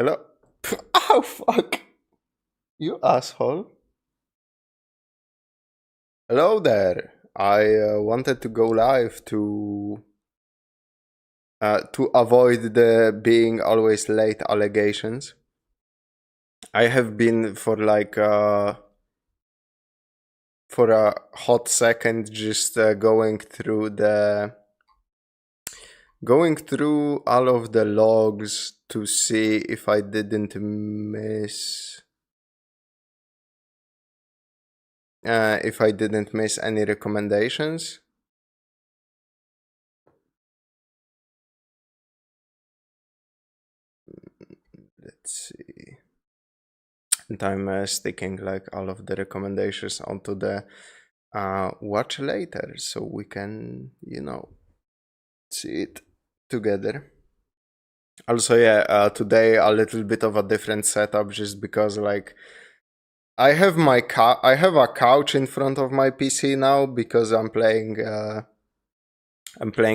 Hello? Oh, fuck. You asshole. Hello there. I wanted to go live to avoid the being always late allegations. I have been for a hot second just going through all of the logs to see if I didn't miss any recommendations. Let's see. And I'm sticking like all of the recommendations onto the watch later so we can, see it together. Also, yeah, today a little bit of a different setup just because like I have a couch in front of my PC now because I'm playing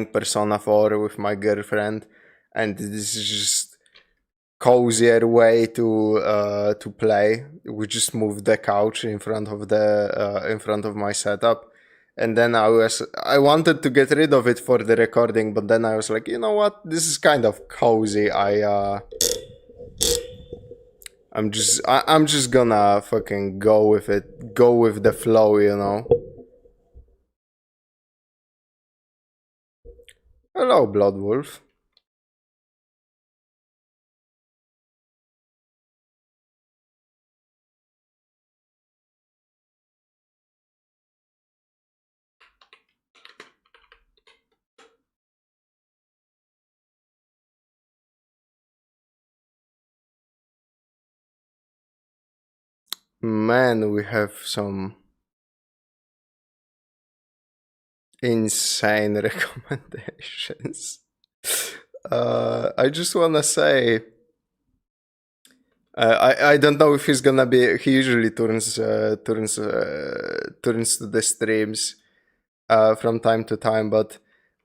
Persona 4 with my girlfriend, and this is just cozier way to play. We just moved the couch in front of my setup, and then I wanted to get rid of it for the recording, but then I was like, you know what, this is kind of cozy. I'm just gonna fucking go with it, go with the flow, you know. Hello, Bloodwolf. Man, we have some insane recommendations. I just wanna say, I don't know if he's gonna be. He usually turns to the streams from time to time, but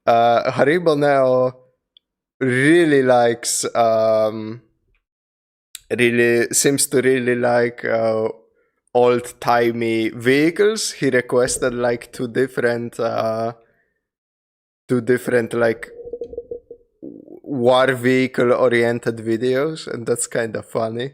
Haribo Neo really likes really seems to really like old timey vehicles. He requested like two different like war vehicle oriented videos, and that's kind of funny.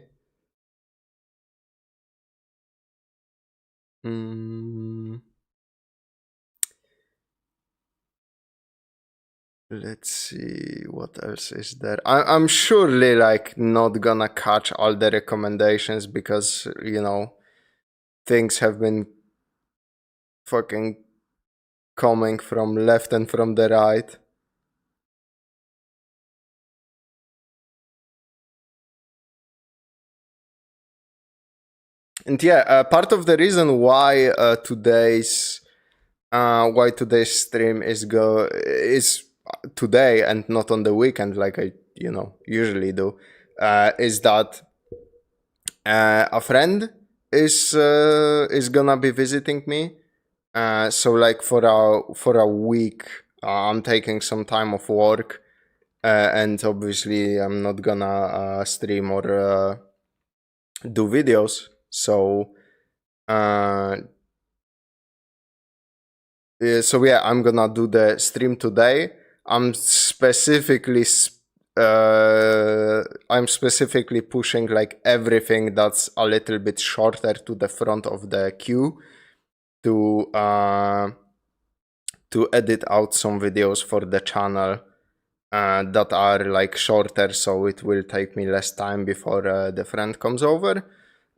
Let's see what else is there. I'm surely like not gonna catch all the recommendations because things have been fucking coming from left and from the right. And yeah, part of the reason why today's stream is today and not on the weekend like I usually do is that a friend is gonna be visiting me. So like for a week, I'm taking some time off work, and obviously I'm not gonna stream or do videos. So yeah, I'm gonna do the stream today. I'm specifically pushing like everything that's a little bit shorter to the front of the queue to edit out some videos for the channel that are like shorter, so it will take me less time before the friend comes over,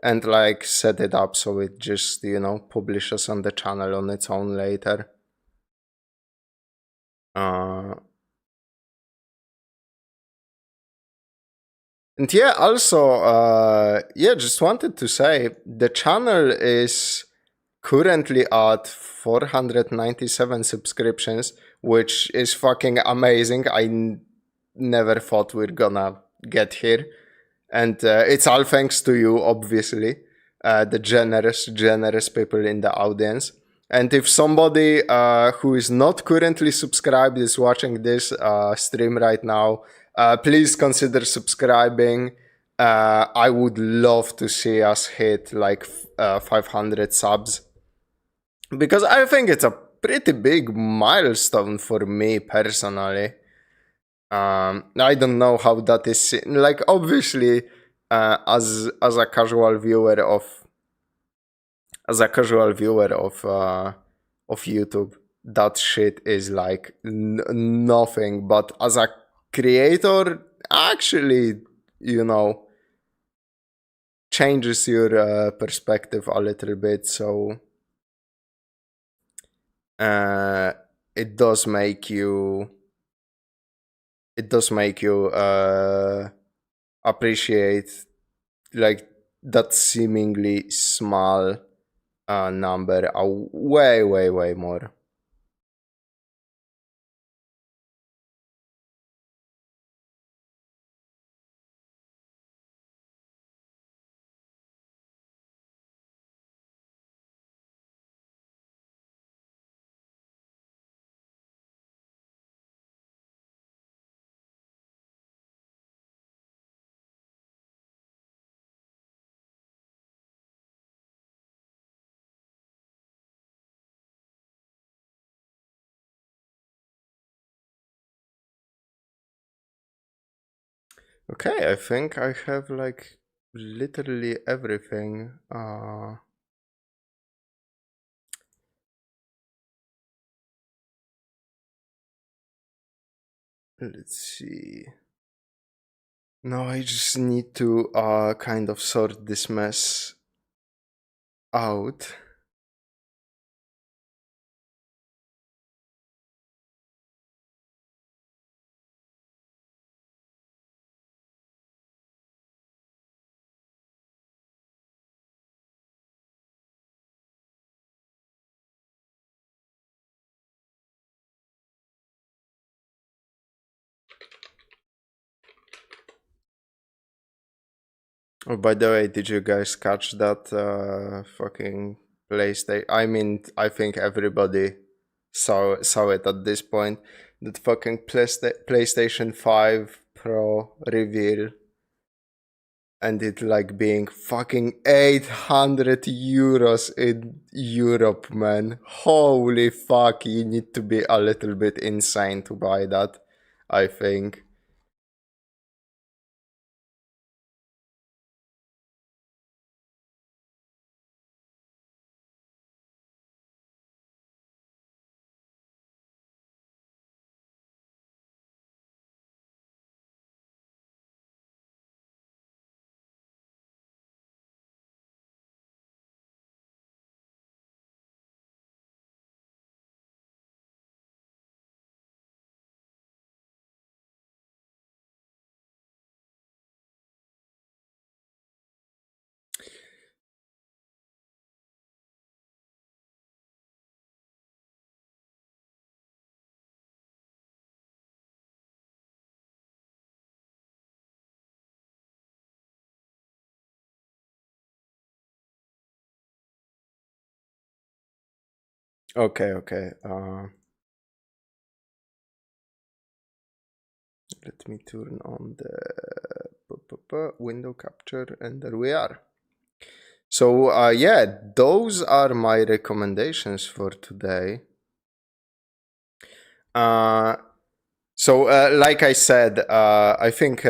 and like set it up so it just publishes on the channel on its own later. And yeah, also, just wanted to say the channel is currently at 497 subscriptions, which is fucking amazing. I never thought we're gonna get here. And it's all thanks to you, obviously, the generous people in the audience. And if somebody who is not currently subscribed is watching this stream right now, please consider subscribing. I would love to see us hit like 500 subs, because I think it's a pretty big milestone for me personally. I don't know how that is like, obviously, as a casual viewer of YouTube, that shit is like nothing. But as a creator, actually, you know, changes your perspective a little bit. So uh, it does make you appreciate like that seemingly small number way more. Okay, I think I have like literally everything. Let's see. No, I just need to kind of sort this mess out. Oh, by the way, did you guys catch that fucking PlayStation? I mean, I think everybody saw it at this point. That fucking PlayStation 5 Pro reveal, and it like being fucking 800 euros in Europe, man. Holy fuck, you need to be a little bit insane to buy that, I think. Okay, okay. Let me turn on the window capture, and there we are. So yeah, those are my recommendations for today. Like I said, I think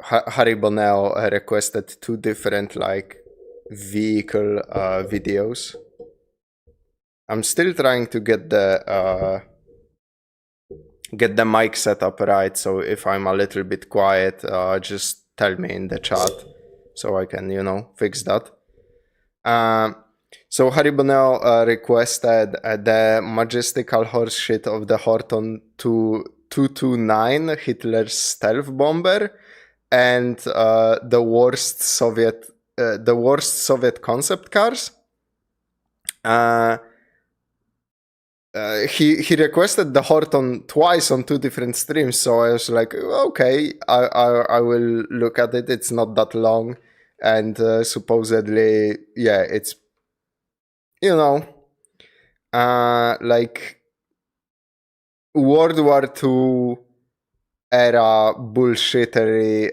Harry Bonnell requested two different like vehicle videos. I'm still trying to get the mic set up right. So if I'm a little bit quiet, just tell me in the chat so I can, fix that. So Harry Bonnell requested the majestical horseshit of the Horton 229, Hitler's stealth bomber, and the worst Soviet concept cars. He requested the Horton twice on two different streams, so I was like, okay, I will look at it. It's not that long, and supposedly, yeah, it's like World War II era bullshittery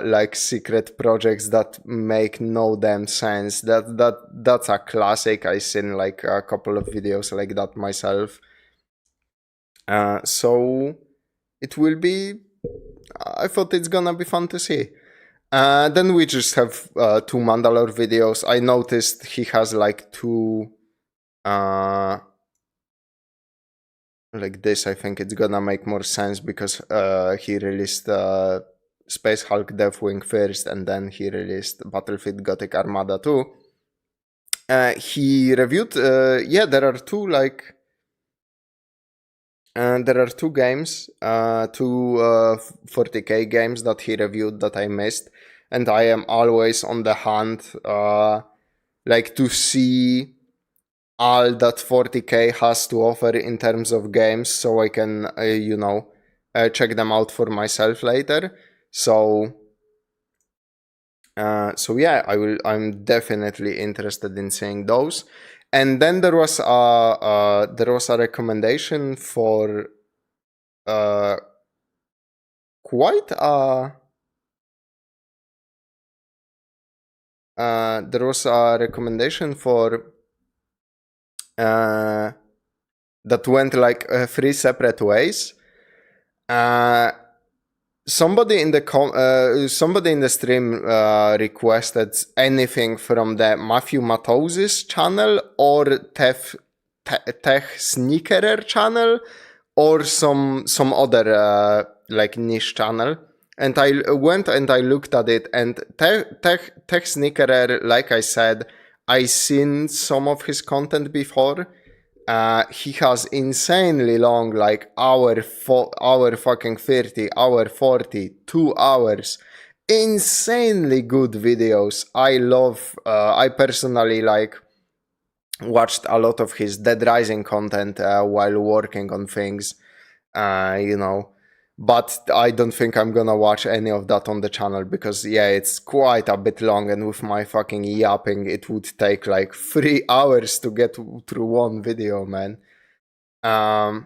like secret projects that make no damn sense. That's a classic. I seen like a couple of videos like that myself. So it will be. I thought it's gonna be fun to see. Then we just have two Mandalore videos. I noticed he has like two. Like this, I think it's gonna make more sense because he released Space Hulk Deathwing first, and then he released Battlefield Gothic Armada 2. He reviewed, yeah, there are two like. There are two games, two 40k games that he reviewed that I missed, and I am always on the hunt, like to see all that 40k has to offer in terms of games, so I can, check them out for myself later. So yeah, I'm definitely interested in seeing those. And then there was a recommendation for quite a there was a recommendation for that went like three separate ways. Somebody in the stream requested anything from the Matthew Matoses channel or Tech Sneakerer channel or some other like niche channel. And I went and I looked at it, and Tech Sneakerer, like I said, I seen some of his content before. He has insanely long, like hour fucking 30, hour 40, 2 hours. Insanely good videos. I personally like watched a lot of his Dead Rising content while working on things, you know. But I don't think I'm gonna watch any of that on the channel because, yeah, it's quite a bit long, and with my fucking yapping, it would take like 3 hours to get through one video, man. I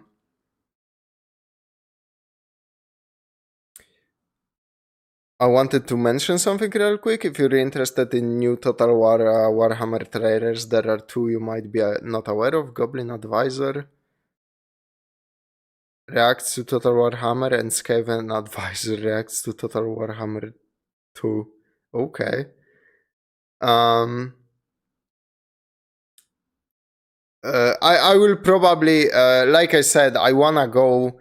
wanted to mention something real quick. If you're interested in new Total War Warhammer trailers, there are two you might be not aware of. Goblin Advisor reacts to Total Warhammer, and Skaven Advisor reacts to Total Warhammer 2. Okay. I will probably, like I said, I wanna go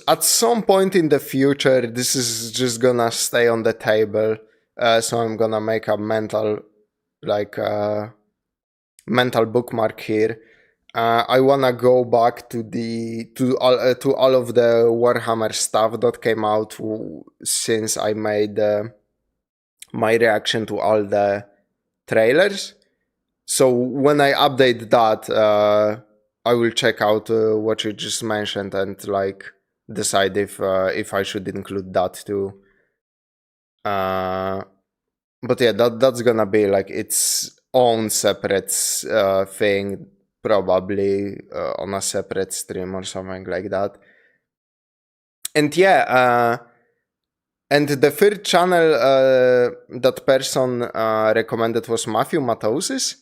at some point in the future. This is just gonna stay on the table, so I'm gonna make a mental, like, mental bookmark here. I wanna go back to all of the Warhammer stuff that came out since I made my reaction to all the trailers. So when I update that, I will check out what you just mentioned and like decide if I should include that too. But yeah, that's gonna be like its own separate thing, probably on a separate stream or something like that. And yeah, and the third channel that person recommended was Matthew Matoses.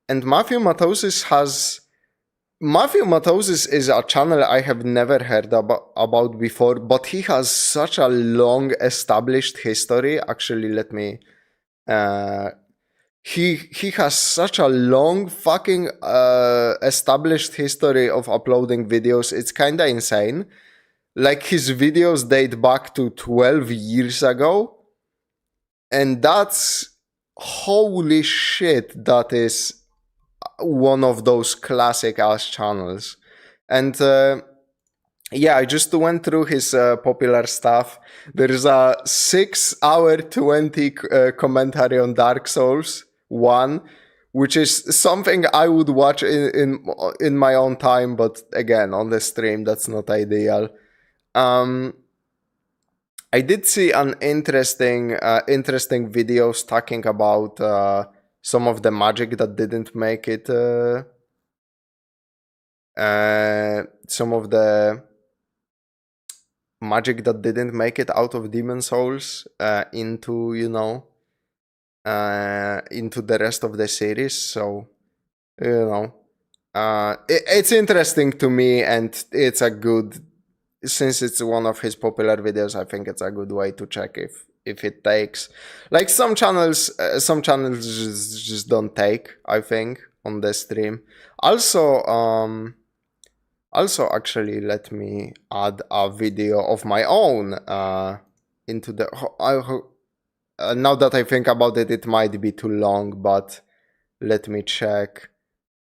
And Matthew Matoses is a channel I have never heard about before, but he has such a long established history. Actually, let me. He has such a long fucking established history of uploading videos. It's kinda insane. Like his videos date back to 12 years ago, and that's holy shit. That is one of those classic ass channels. And yeah, I just went through his popular stuff. There's a 6 hour 20 commentary on Dark Souls 1, which is something I would watch in my own time, but again, on the stream, that's not ideal. I did see an interesting videos talking about some of the magic that didn't make it. Some of the magic that didn't make it out of Demon Souls into, you know, into the rest of the series. So, you know, it's interesting to me, and it's a good, since it's one of his popular videos, I think it's a good way to check if it takes. Like some channels just don't take, I think, on the stream. Also, actually, let me add a video of my own into the. Now that I think about it, it might be too long, but let me check.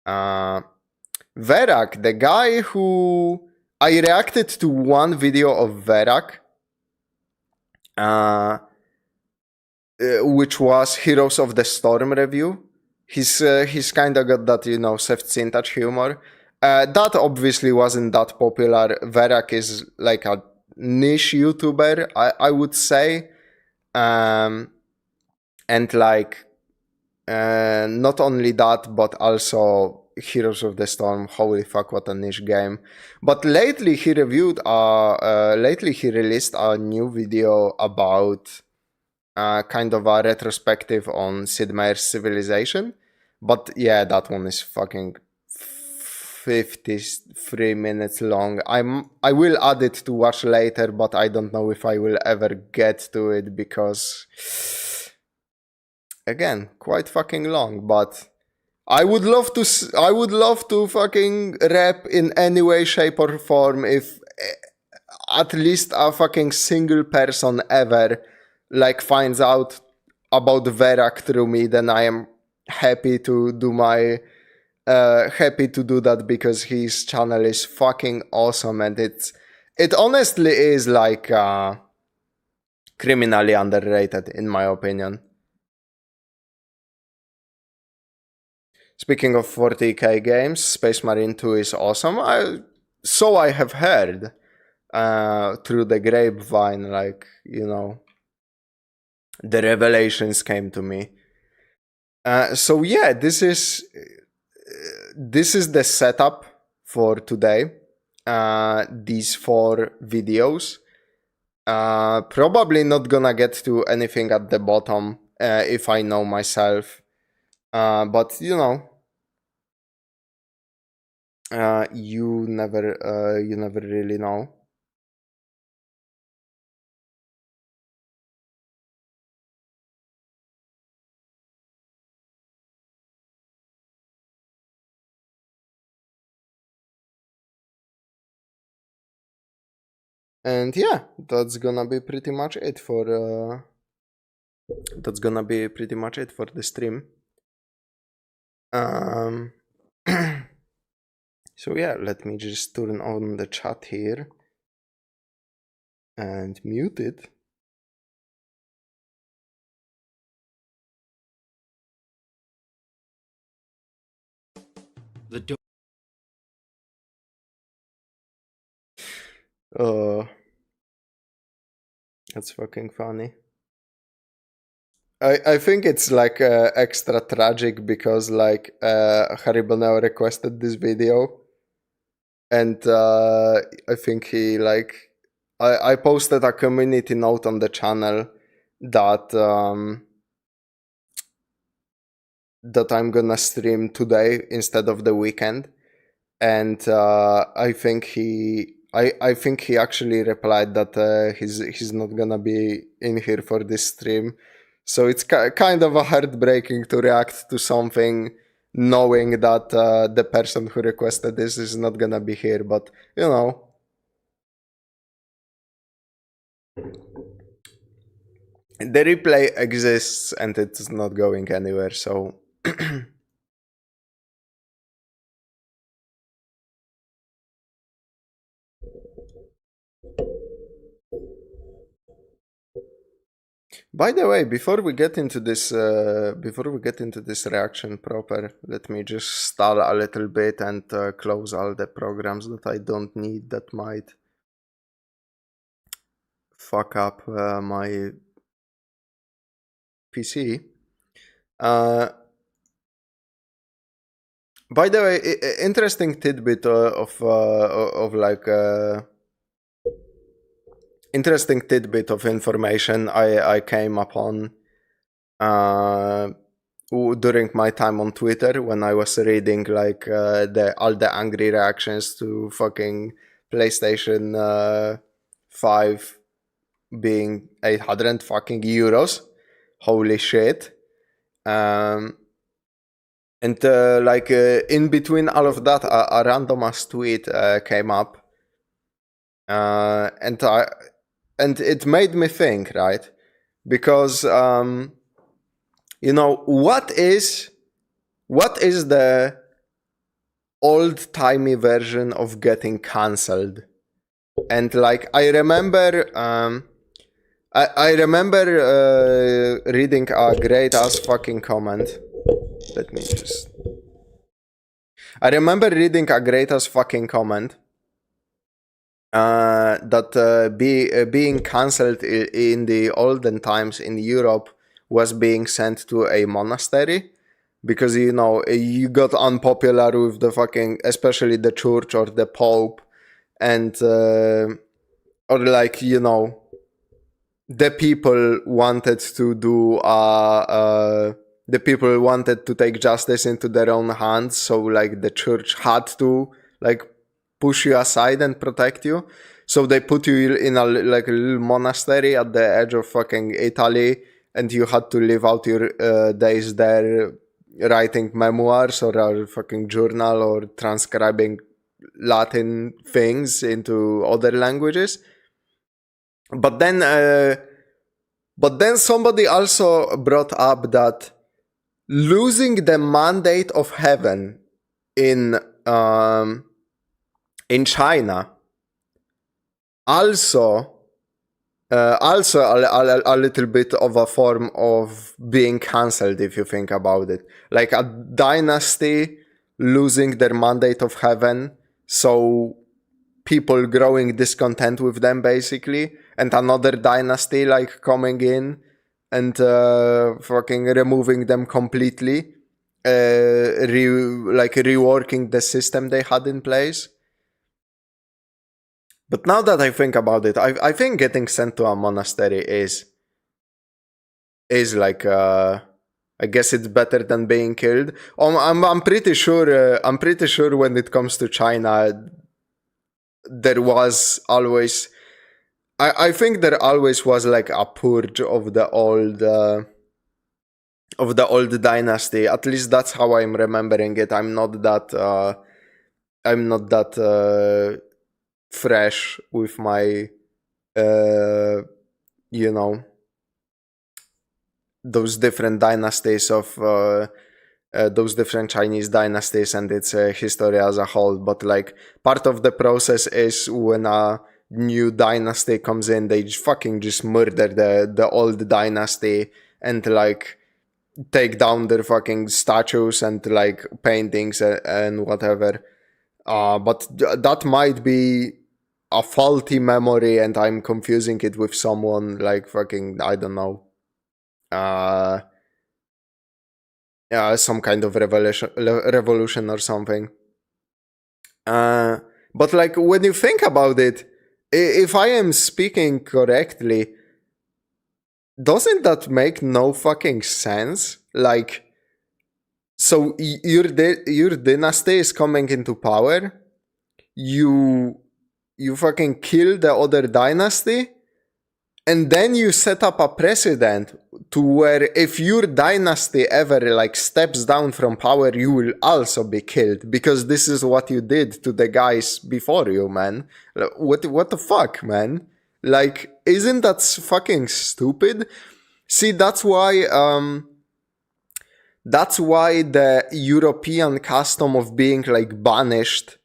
Verak, the guy who I reacted to one video of Verak, which was Heroes of the Storm review. He's kind of got that, you know, soft touch humor. That obviously wasn't that popular. Verak is like a niche YouTuber, I would say. And like, not only that, but also Heroes of the Storm. Holy fuck, what a niche game! But lately he released a new video about kind of a retrospective on Sid Meier's Civilization. But yeah, that one is fucking 53 minutes long. I will add it to watch later, but I don't know if I will ever get to it because, again, quite fucking long. But I would love to fucking rap in any way, shape, or form if at least a fucking single person ever like finds out about Verak through me. Then I am happy to do that because his channel is fucking awesome, and it honestly is like criminally underrated in my opinion. Speaking of 40k games, Space Marine 2 is awesome. So I have heard through the grapevine, like, you know, the revelations came to me. So yeah, this is the setup for today. These 4 videos. Probably not gonna get to anything at the bottom if I know myself. But you know, you never really know. And yeah, that's gonna be pretty much it for the stream. So yeah, let me just turn on the chat here and mute it. That's fucking funny. I think it's like extra tragic because like Haribo now requested this video, and I think he like I posted a community note on the channel that that I'm gonna stream today instead of the weekend, and I think he actually replied that he's not gonna be in here for this stream. So it's kind of a heartbreaking to react to something knowing that the person who requested this is not gonna be here. But you know, the replay exists and it's not going anywhere. So. By the way, before we get into this reaction proper, let me just stall a little bit and close all the programs that I don't need that might fuck up my PC. By the way, interesting tidbit of like interesting tidbit of information I came upon during my time on Twitter when I was reading like all the angry reactions to fucking PlayStation 5 being 800 fucking euros. Holy shit. And in between all of that, a random ass tweet came up, and it made me think, right? Because you know, what is the old timey version of getting cancelled? And like I remember I remember reading a great ass fucking comment. Let me just. I remember reading a great ass fucking comment that being cancelled in the olden times in Europe was being sent to a monastery because, you know, you got unpopular with the fucking, especially the church or the pope, and or like, you know, the people wanted to do the people wanted to take justice into their own hands, so like the church had to like push you aside and protect you. So they put you in a like a little monastery at the edge of fucking Italy, and you had to live out your days there writing memoirs or a fucking journal or transcribing Latin things into other languages. But then somebody also brought up that losing the mandate of heaven in China also a little bit of a form of being cancelled if you think about it. Like a dynasty losing their mandate of heaven, so people growing discontent with them basically, and another dynasty like coming in and fucking removing them completely, reworking the system they had in place. But now that I think about it, I think getting sent to a monastery is like I guess it's better than being killed. I'm pretty sure when it comes to China, there was always I think there always was like a purge of the old dynasty. At least that's how I'm remembering it. I'm not that fresh with my you know, those different dynasties of those different Chinese dynasties and its history as a whole. But like part of the process is when a new dynasty comes in, they fucking just murder the old dynasty and like take down their fucking statues and like paintings and whatever. But that might be a faulty memory and I'm confusing it with someone like fucking, I don't know, some kind of revolution or something. But like when you think about it, if I am speaking correctly, doesn't that make no fucking sense? Like, so your dynasty is coming into power, you fucking kill the other dynasty, and then you set up a precedent to where if your dynasty ever like steps down from power, you will also be killed because this is what you did to the guys before you, man. What the fuck, man? Like, isn't that fucking stupid? See, that's why the European custom of being like banished,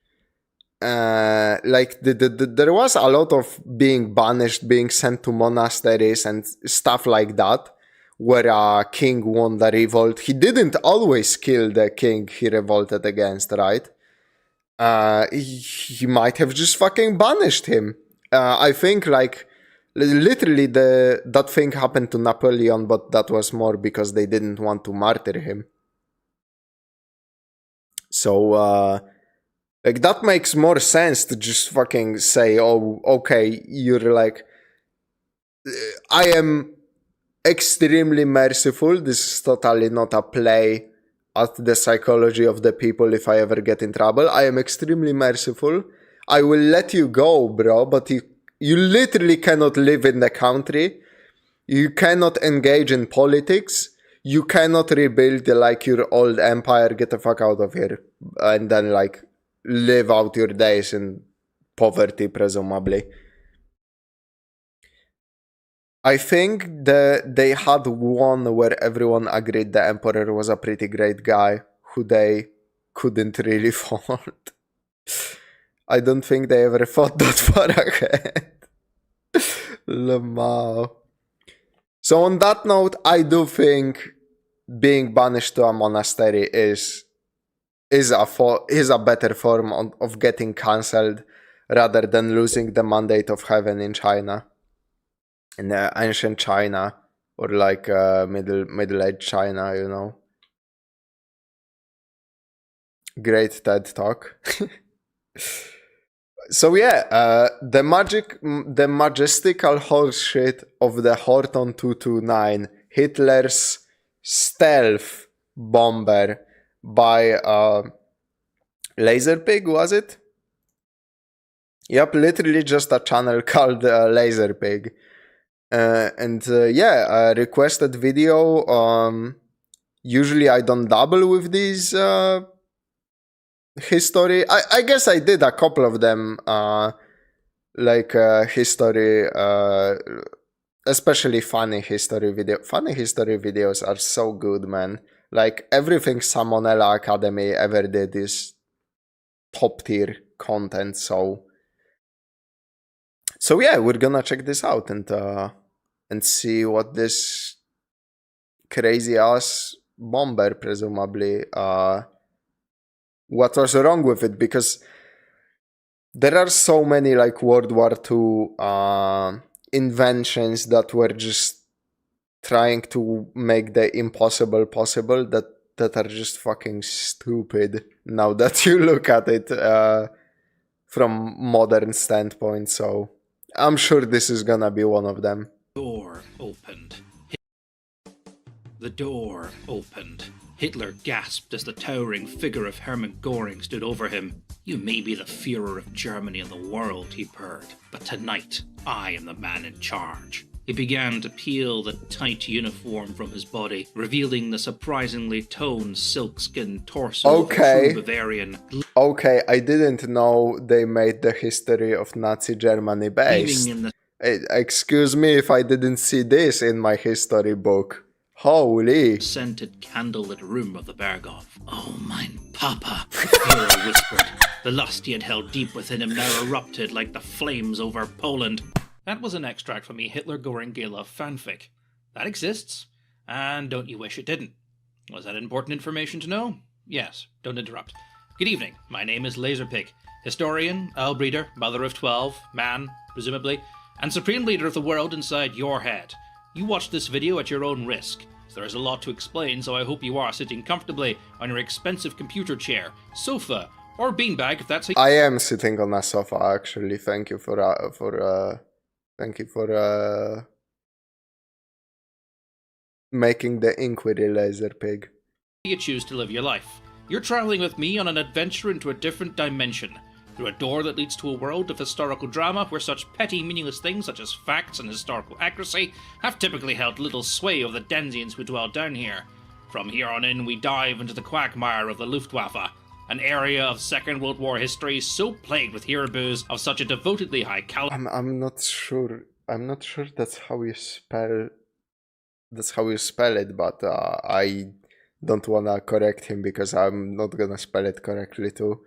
like there was a lot of being banished, being sent to monasteries and stuff like that, where a king won the revolt. He didn't always kill the king he revolted against, right? He might have just fucking banished him. I think like literally that thing happened to Napoleon, but that was more because they didn't want to martyr him. So like that makes more sense to just fucking say, oh, okay, you're like I am extremely merciful. This is totally not a play at the psychology of the people if I ever get in trouble. I am extremely merciful. I will let you go, bro, but you literally cannot live in the country. You cannot engage in politics. You cannot rebuild like your old empire. Get the fuck out of here. And then like live out your days in poverty, presumably. I think they had one where everyone agreed the emperor was a pretty great guy who they couldn't really fault. I don't think they ever thought that far ahead. Lamau. So on that note, I do think being banished to a monastery is a better form of getting cancelled rather than losing the mandate of heaven in China. In ancient China, or like middle-aged China, you know. Great TED talk. So yeah, the majestical horseshit of the Horton 229, Hitler's stealth bomber by Laserpig, was it? Yep, literally just a channel called Laserpig. Yeah, requested video. Usually I don't dabble with these history. I guess I did a couple of them, like history, especially funny history video. Funny history videos are so good, man. Like everything Salmonella Academy ever did is top tier content. So yeah, we're gonna check this out and see what this crazy ass bomber, presumably, what was wrong with it, because there are so many like World War II inventions that were just trying to make the impossible possible that are just fucking stupid now that you look at it from modern standpoint. So I'm sure this is gonna be one of them. Door opened. The door opened. Hitler gasped as the towering figure of Hermann Göring stood over him. "You may be the Führer of Germany and the world," he purred, "but tonight I am the man in charge." He began to peel the tight uniform from his body, revealing the surprisingly toned silk-skinned torso of a true Bavarian. Okay, I didn't know they made the history of Nazi Germany based. Excuse me if I didn't see this in my history book. Holy. Scented candlelit room of the Berghof. "Oh, mein Papa," Führer whispered. The lust he had held deep within him now erupted like the flames over Poland. That was an extract from a Hitler Göring Gala fanfic. That exists, and don't you wish it didn't? Was that important information to know? Yes, don't interrupt. Good evening, my name is Laserpig, historian, Elbreeder, mother of 12, man, presumably, and supreme leader of the world inside your head. You watched this video at your own risk. There is a lot to explain, so I hope you are sitting comfortably on your expensive computer chair, sofa, or beanbag if that's how I am sitting on a sofa, actually. Thank you for making the inquiry, Laserpig. you choose to live your life. You're traveling with me on an adventure into a different dimension, through a door that leads to a world of historical drama where such petty, meaningless things such as facts and historical accuracy have typically held little sway over the Denzians who dwell down here. From here on in, we dive into the quagmire of the Luftwaffe, an area of Second World War history so plagued with heroes of such a devotedly high caliber. I'm not sure. I'm not sure that's how you spell. That's how you spell it, but I don't wanna correct him because I'm not gonna spell it correctly too.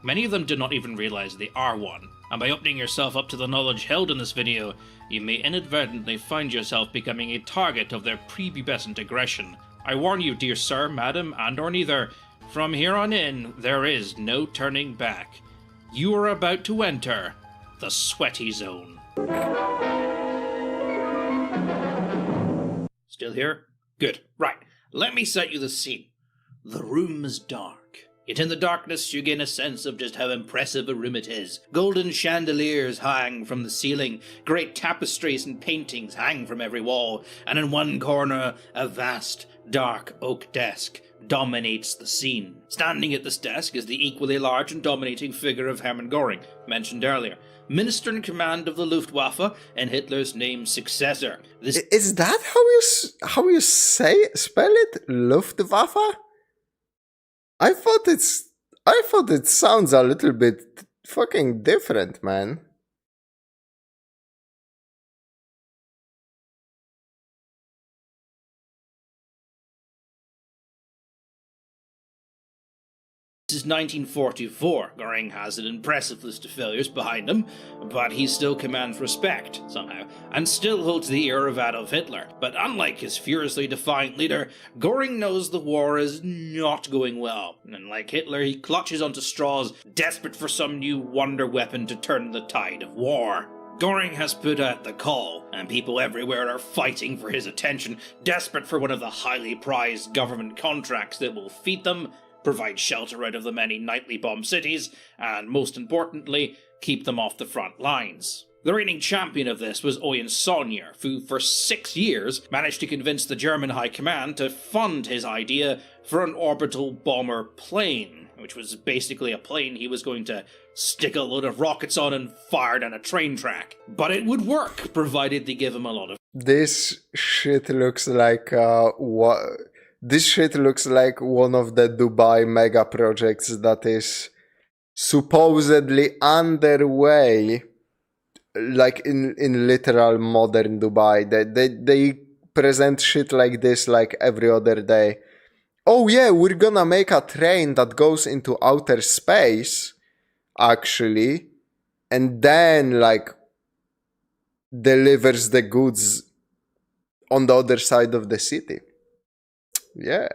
Many of them do not even realize they are one, and by opening yourself up to the knowledge held in this video, you may inadvertently find yourself becoming a target of their prepubescent aggression. I warn you, dear sir, madam, and or neither, from here on in, there is no turning back. You are about to enter the sweaty zone. Still here? Good. Right. Let me set you the scene. The room is dark. Yet in the darkness you gain a sense of just how impressive a room it is. Golden chandeliers hang from the ceiling, great tapestries and paintings hang from every wall, and in one corner a vast, dark oak desk dominates the scene. Standing at this desk is the equally large and dominating figure of Hermann Göring, mentioned earlier, Minister in command of the Luftwaffe and Hitler's named successor. Is that how you spell it? Luftwaffe? I thought it sounds a little bit fucking different, man. This is 1944. Göring has an impressive list of failures behind him, but he still commands respect, somehow, and still holds the ear of Adolf Hitler. But unlike his furiously defiant leader, Göring knows the war is not going well, and like Hitler, he clutches onto straws, desperate for some new wonder weapon to turn the tide of war. Göring has put out the call, and people everywhere are fighting for his attention, desperate for one of the highly prized government contracts that will feed them, provide shelter out of the many nightly bombed cities, and most importantly, keep them off the front lines. The reigning champion of this was Eugen Sonnier, who for 6 years managed to convince the German High Command to fund his idea for an orbital bomber plane, which was basically a plane he was going to stick a load of rockets on and fire down a train track. But it would work, provided they give him a lot of... This shit looks like This shit looks like one of the Dubai mega projects that is supposedly underway, like in literal modern Dubai. They present shit like this like every other day. Oh yeah, we're gonna make a train that goes into outer space, actually, and then like delivers the goods on the other side of the city. Yeah.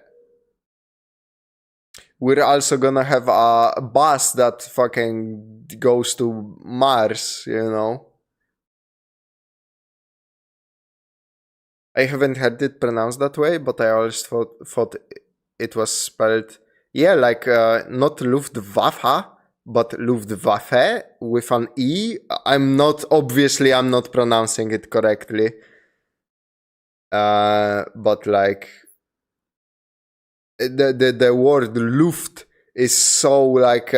We're also gonna have a bus that fucking goes to Mars, you know? I haven't heard it pronounced that way, but I always thought it was spelled, yeah, like not Luftwaffe, but Luftwaffe with an E. I'm not pronouncing it correctly. But like, the word Luft is so like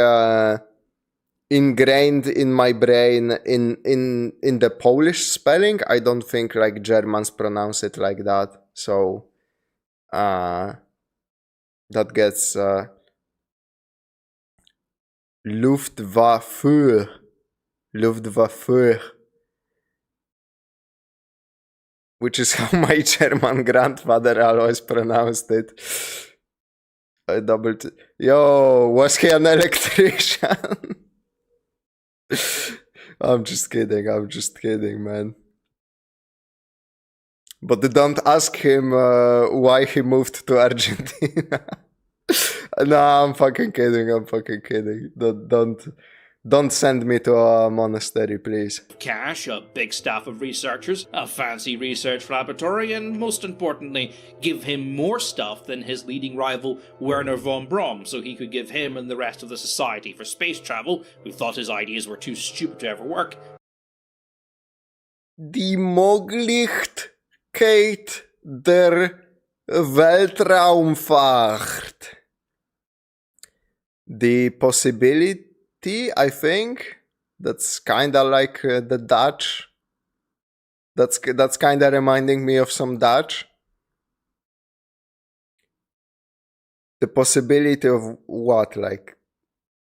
ingrained in my brain in the Polish spelling. I don't think like Germans pronounce it like that. So that gets Luftwaffe. Which is how my German grandfather always pronounced it. Yo, was he an electrician? I'm just kidding, man. But don't ask him why he moved to Argentina. No, I'm fucking kidding. Don't send me to a monastery, please. Cash, a big staff of researchers, a fancy research laboratory, and most importantly, give him more stuff than his leading rival Werner von Braun, so he could give him and the rest of the Society for Space Travel, who thought his ideas were too stupid to ever work. Die Möglichkeit der Weltraumfahrt. The possibility, I think, that's kinda like the Dutch. That's kinda reminding me of some Dutch. The possibility of what, like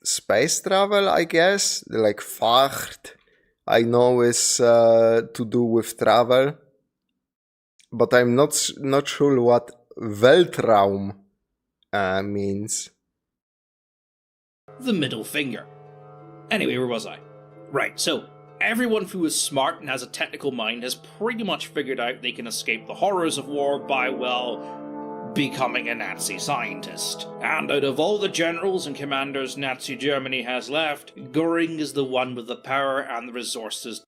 space travel, I guess. Like Fahrt, I know is to do with travel, but I'm not sure what Weltraum means. The middle finger. Anyway, where was I? Right, so everyone who is smart and has a technical mind has pretty much figured out they can escape the horrors of war by, well, becoming a Nazi scientist. And out of all the generals and commanders Nazi Germany has left, Göring is the one with the power and the resources.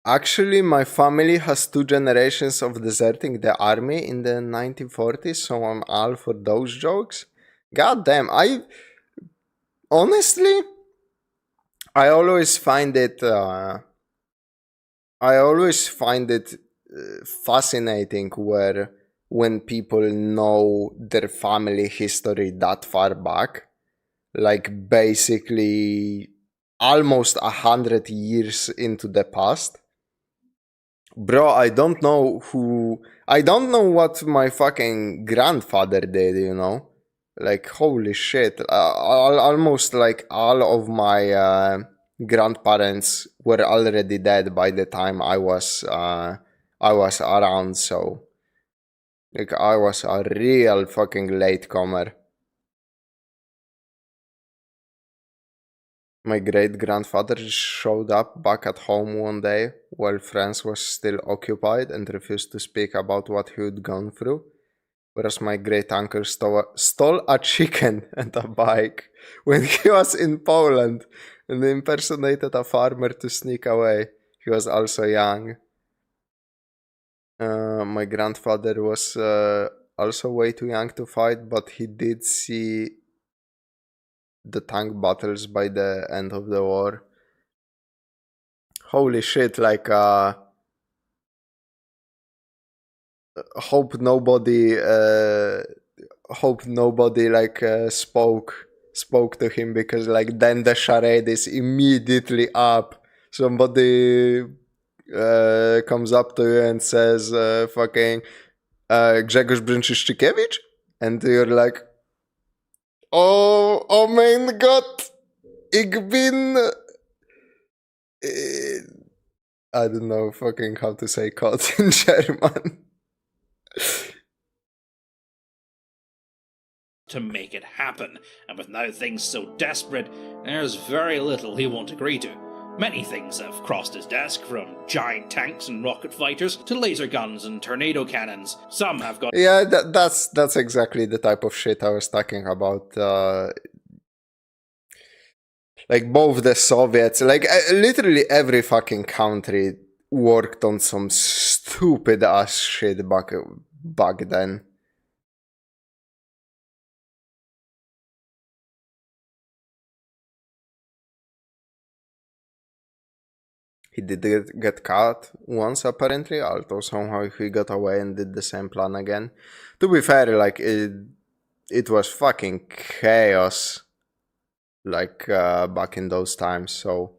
Actually, my family has 2 generations of deserting the army in the 1940s, so I'm all for those jokes. God damn, honestly, I always find it. I always find it fascinating where when people know their family history that far back, like basically almost 100 years into the past. Bro, I don't know what my fucking grandfather did, you know? Like, holy shit. Almost like all of my grandparents were already dead by the time I was around, so like I was a real fucking latecomer. My great grandfather showed up back at home one day while France was still occupied and refused to speak about what he'd gone through. Whereas my great uncle stole a chicken and a bike when he was in Poland and impersonated a farmer to sneak away. He was also young. My grandfather was also way too young to fight, but he did see the tank battles by the end of the war. Holy shit, like hope nobody like spoke to him, because like then the charade is immediately up. Somebody comes up to you and says fucking Grzegorz Brynczyszczykiewicz, and you're like, oh mein Gott, ich bin I don't know fucking how to say Gott in German. To make it happen, and with now things so desperate, there's very little he won't agree to. Many things have crossed his desk, from giant tanks and rocket fighters to laser guns and tornado cannons. Some have got Yeah, that's exactly the type of shit I was talking about. Like both the Soviets, like literally every fucking country worked on some stupid ass shit back then. He did get caught once apparently, although somehow he got away and did the same plan again. To be fair, like it was fucking chaos, like back in those times. So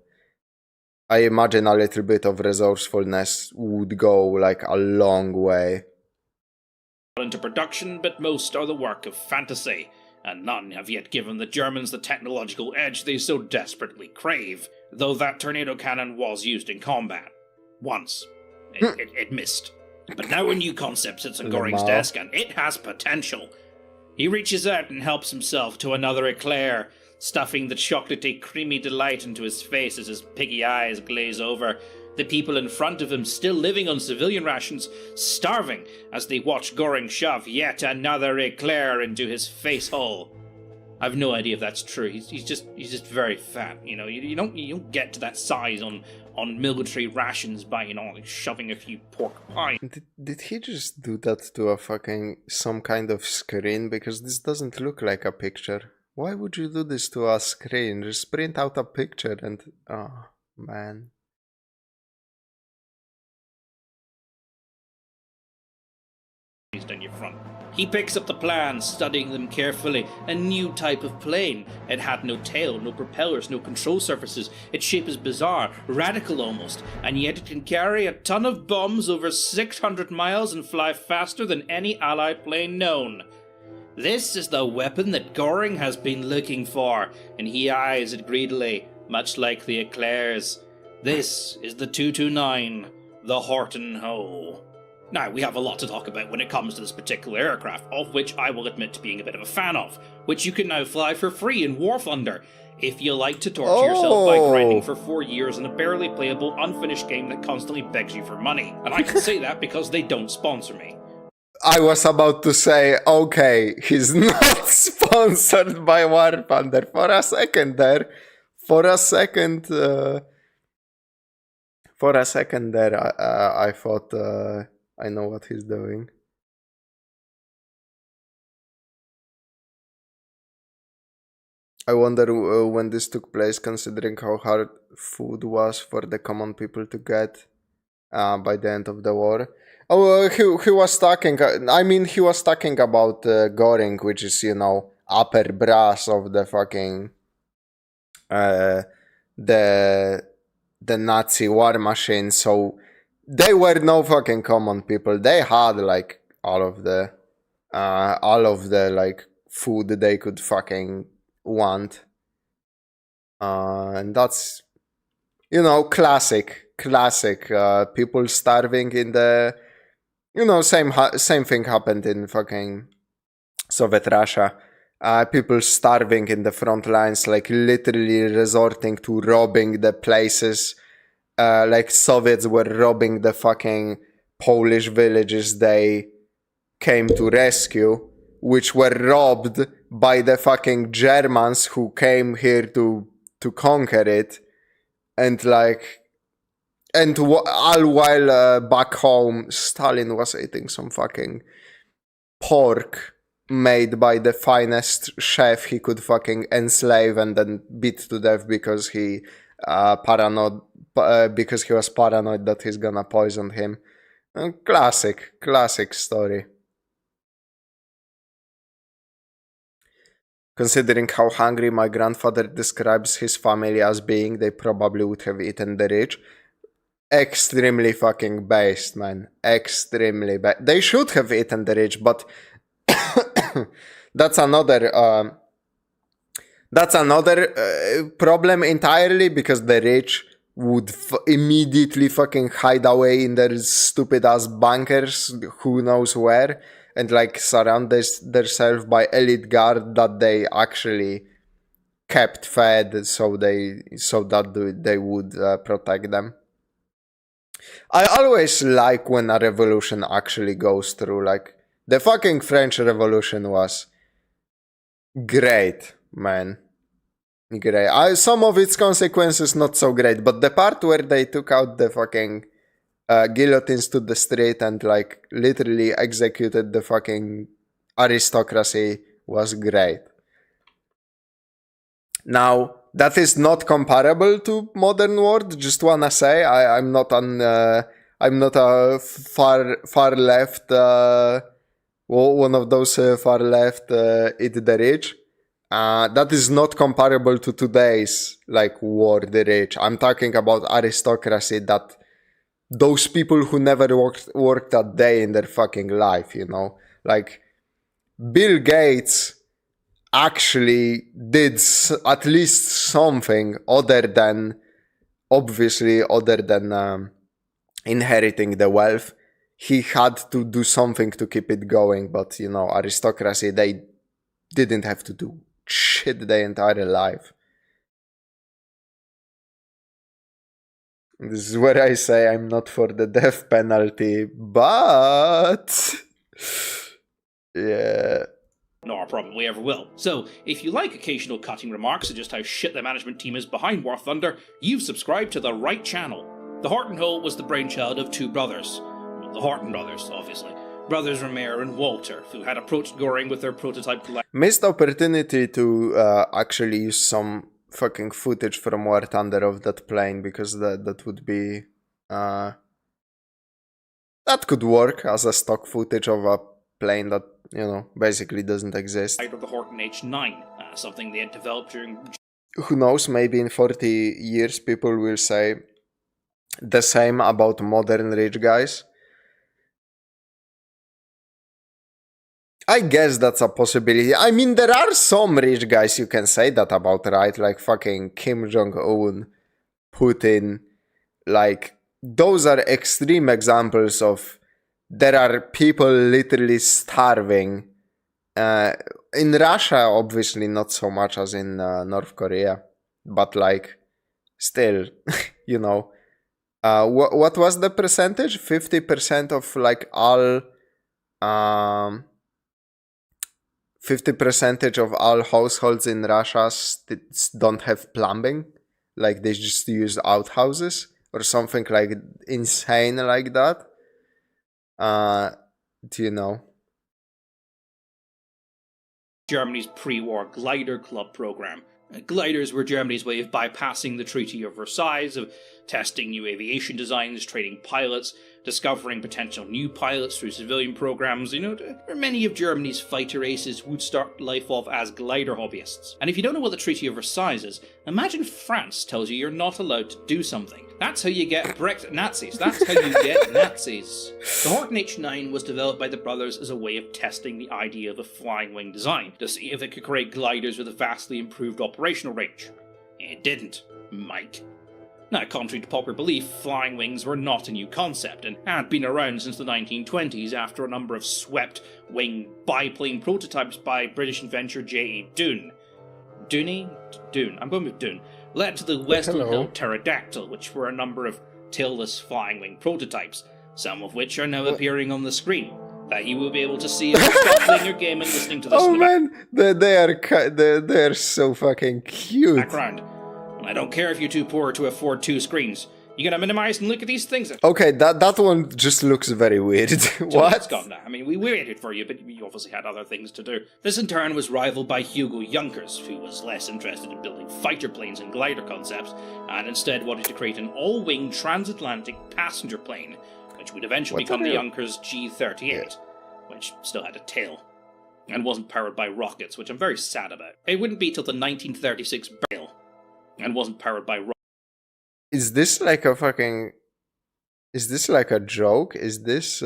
I imagine a little bit of resourcefulness would go like a long way. into production, but most are the work of fantasy, and none have yet given the Germans the technological edge they so desperately crave, though that tornado cannon was used in combat. Once. It missed. But now a new concept sits on Goring's desk, and it has potential. He reaches out and helps himself to another eclair, stuffing the chocolatey, creamy delight into his face as his piggy eyes glaze over. The people in front of him still living on civilian rations, starving as they watch Goring shove yet another eclair into his face hole. I've no idea if that's true. He's just very fat. You know, you don't get to that size on military rations by, you know, like shoving a few pork pies. Did he just do that to a fucking some kind of screen? Because this doesn't look like a picture. Why would you do this to a screen? Just print out a picture and oh man. Down your front. He picks up the plans, studying them carefully. A new type of plane. It had no tail, no propellers, no control surfaces. Its shape is bizarre, radical almost, and yet it can carry a ton of bombs over 600 miles and fly faster than any Allied plane known. This is the weapon that Goring has been looking for, and he eyes it greedily, much like the eclairs. This is the 229, the Horton Ho. Now, we have a lot to talk about when it comes to this particular aircraft, of which I will admit to being a bit of a fan of, which you can now fly for free in War Thunder, if you like to torture yourself by grinding for 4 years in a barely playable, unfinished game that constantly begs you for money. And I can say that because they don't sponsor me. I was about to say, okay, he's not sponsored by War Thunder. For a second there, I thought I know what he's doing. I wonder when this took place, considering how hard food was for the common people to get by the end of the war. Oh, he was talking. I mean, he was talking about Goring, which is, you know, upper brass of the fucking uh, the Nazi war machine. So they were no fucking common people. They had like all of the like food they could fucking want. And that's, you know, classic. People starving in the, you know, same thing happened in fucking Soviet Russia. People starving in the front lines, like literally resorting to robbing the places. Like Soviets were robbing the fucking Polish villages they came to rescue, which were robbed by the fucking Germans who came here to conquer it, and like, and all while back home, Stalin was eating some fucking pork made by the finest chef he could fucking enslave and then beat to death because he because he was paranoid that he's gonna poison him. Classic story. Considering how hungry my grandfather describes his family as being, they probably would have eaten the rich. Extremely fucking based, man. Extremely based. They should have eaten the rich, but that's another problem entirely, because the rich would immediately fucking hide away in their stupid ass bunkers, who knows where, and like surround themselves by elite guard that they actually kept fed, so that they would protect them. I always like when a revolution actually goes through. Like the fucking French Revolution was great, man. Great. Some of its consequences not so great, but the part where they took out the fucking guillotines to the street and like literally executed the fucking aristocracy was great. Now that is not comparable to modern world. Just wanna say I'm not a far left one of those far left eat the rich. That is not comparable to today's like war the rich. I'm talking about aristocracy, that those people who never worked a day in their fucking life, you know? Like Bill Gates actually did at least something other than, obviously, other than inheriting the wealth. He had to do something to keep it going, but you know, aristocracy, they didn't have to do shit their entire life. This is where I say I'm not for the death penalty, but yeah. Nor probably ever will. So, if you like occasional cutting remarks of just how shit the management team is behind War Thunder, you've subscribed to the right channel. The Horton Hole was the brainchild of two brothers. Well, the Horton brothers, obviously. Brothers Romare and Walter, who had approached Goring with their prototype collection. Missed opportunity to actually use some fucking footage from War Thunder of that plane, because that would be that could work as a stock footage of a plane that, you know, basically doesn't exist. Of the Horton H9, something they had developed during. Who knows, maybe in 40 years people will say the same about modern rich guys. I guess that's a possibility. I mean, there are some rich guys you can say that about, right? Like fucking Kim Jong-un, Putin. Like, those are extreme examples of, there are people literally starving. In Russia, obviously not so much as in North Korea. But like, still, you know. What was the percentage? 50% of like all... 50% of all households in Russia don't have plumbing. Like they just use outhouses or something like insane like that. Do you know? Germany's pre-war glider club program, Gliders were Germany's way of bypassing the Treaty of Versailles, of testing new aviation designs, training pilots, discovering potential new pilots through civilian programs. Many of Germany's fighter aces would start life off as glider hobbyists. And if you don't know what the Treaty of Versailles is, imagine France tells you you're not allowed to do something. That's how you get Brexit Nazis. That's how you get Nazis. The Horton H9 was developed by the brothers as a way of testing the idea of a flying wing design, to see if it could create gliders with a vastly improved operational range. It didn't, Mike. Now, contrary to popular belief, flying wings were not a new concept, and had been around since the 1920s after a number of swept-wing biplane prototypes by British inventor J.E. Dune. Dune. I'm going with Dune. Led to the Western Hill Pterodactyl, which were a number of tailless flying wing prototypes, some of which are now appearing on the screen, that you will be able to see if you stop playing your game and listening to this. Oh man, they are so fucking cute. Background. I don't care if you're too poor to afford 2 screens. You gotta minimize and look at these things. Okay, that one just looks very weird. What? It's gone now. I mean, we waited for you, but you obviously had other things to do. This in turn was rivaled by Hugo Junkers, who was less interested in building fighter planes and glider concepts, and instead wanted to create an all-wing transatlantic passenger plane, which would eventually become the Junkers G-38, which still had a tail, and wasn't powered by rockets, which I'm very sad about. It wouldn't be till the 1936 Bale, and wasn't powered by rockets. Is this like a fucking... Is this like a joke? Is this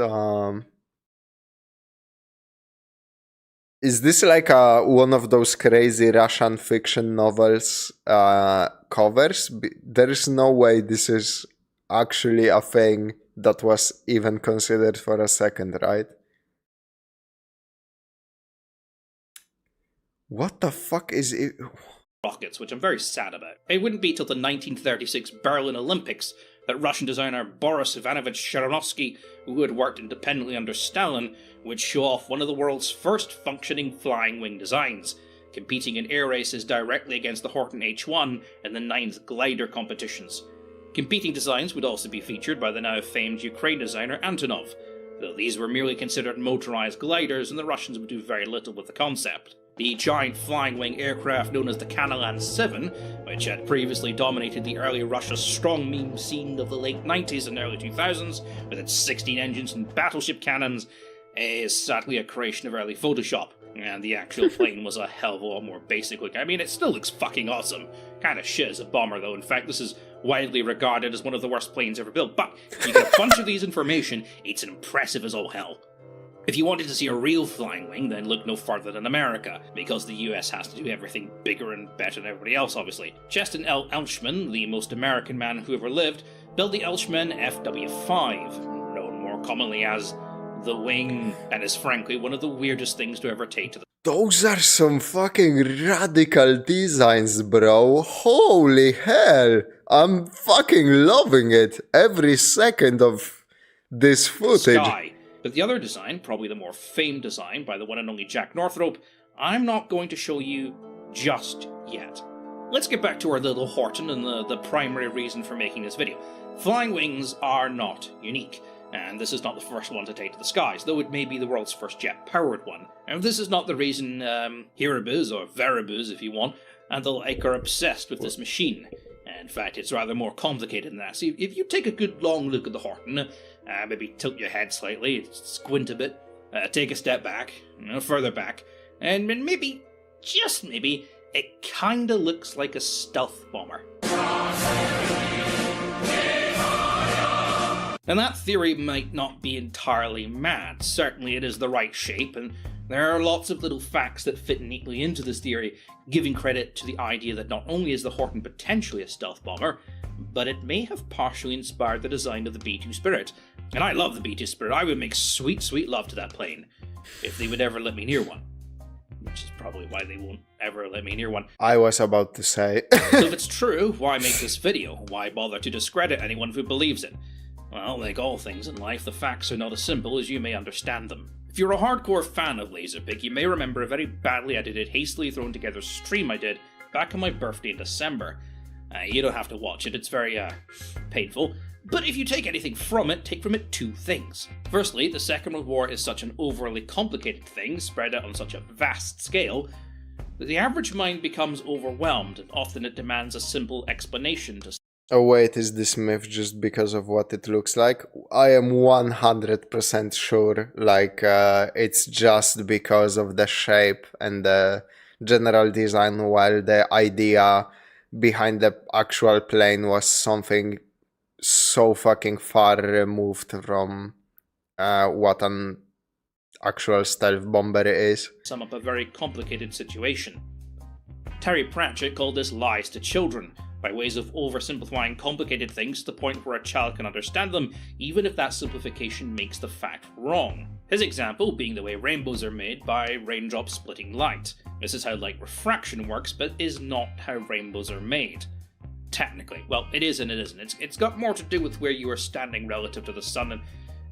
like one of those crazy Russian fiction novels covers? There's no way this is actually a thing that was even considered for a second, right? What the fuck is it? Rockets, which I'm very sad about. It wouldn't be till the 1936 Berlin Olympics that Russian designer Boris Ivanovich Sharanovsky, who had worked independently under Stalin, would show off one of the world's first functioning flying wing designs, competing in air races directly against the Horton H1 in the 9th glider competitions. Competing designs would also be featured by the now famed Ukraine designer Antonov, though these were merely considered motorized gliders and the Russians would do very little with the concept. The giant flying wing aircraft known as the Kanalan 7, which had previously dominated the early Russia strong meme scene of the late 90s and early 2000s, with its 16 engines and battleship cannons, is sadly a creation of early Photoshop, and the actual plane was a hell of a lot more basic looking. I mean, it still looks fucking awesome. Kinda shit as a bomber though. In fact, this is widely regarded as one of the worst planes ever built, but if you get a bunch of these information, it's impressive as all hell. If you wanted to see a real flying wing, then look no further than America, because the US has to do everything bigger and better than everybody else, obviously. Cheston L. Elshman, the most American man who ever lived, built the Elshman FW5, known more commonly as the Wing, and is frankly one of the weirdest things to ever take to the... Those are some fucking radical designs, bro. Holy hell. I'm fucking loving it. Every second of this footage. Sky. But the other design, probably the more famed design by the one and only Jack Northrop, I'm not going to show you just yet. Let's get back to our little Horton and the primary reason for making this video. Flying wings are not unique, and this is not the first one to take to the skies, though it may be the world's first jet-powered one. And this is not the reason Hirabus, or Veribus if you want, and the like are obsessed with this machine. In fact, it's rather more complicated than that. See, if you take a good long look at the Horton, maybe tilt your head slightly, squint a bit, take a step back, further back, and maybe, just maybe, it kinda looks like a stealth bomber. And that theory might not be entirely mad. Certainly it is the right shape, and there are lots of little facts that fit neatly into this theory, giving credit to the idea that not only is the Horton potentially a stealth bomber, but it may have partially inspired the design of the B-2 Spirit. And I love the B-2 Spirit. I would make sweet, sweet love to that plane, if they would ever let me near one. Which is probably why they won't ever let me near one. I was about to say. So if it's true, why make this video? Why bother to discredit anyone who believes it? Well, like all things in life, the facts are not as simple as you may understand them. If you're a hardcore fan of Laserpig, you may remember a very badly edited, hastily thrown together stream I did back on my birthday in December. You don't have to watch it, it's very, painful. But if you take anything from it, take from it 2 things. Firstly, the Second World War is such an overly complicated thing, spread out on such a vast scale, The average mind becomes overwhelmed, and often it demands a simple explanation to. Oh wait, is this myth just because of what it looks like? I am 100% sure, like, it's just because of the shape and the general design, while the idea behind the actual plane was something so fucking far removed from what an actual stealth bomber is. Sum up a very complicated situation. Terry Pratchett called this lies to children, by ways of oversimplifying complicated things to the point where a child can understand them, even if that simplification makes the fact wrong. His example being the way rainbows are made by raindrops splitting light. This is how light refraction works, but is not how rainbows are made. Technically. Well, it is and it isn't. It's got more to do with where you are standing relative to the sun and...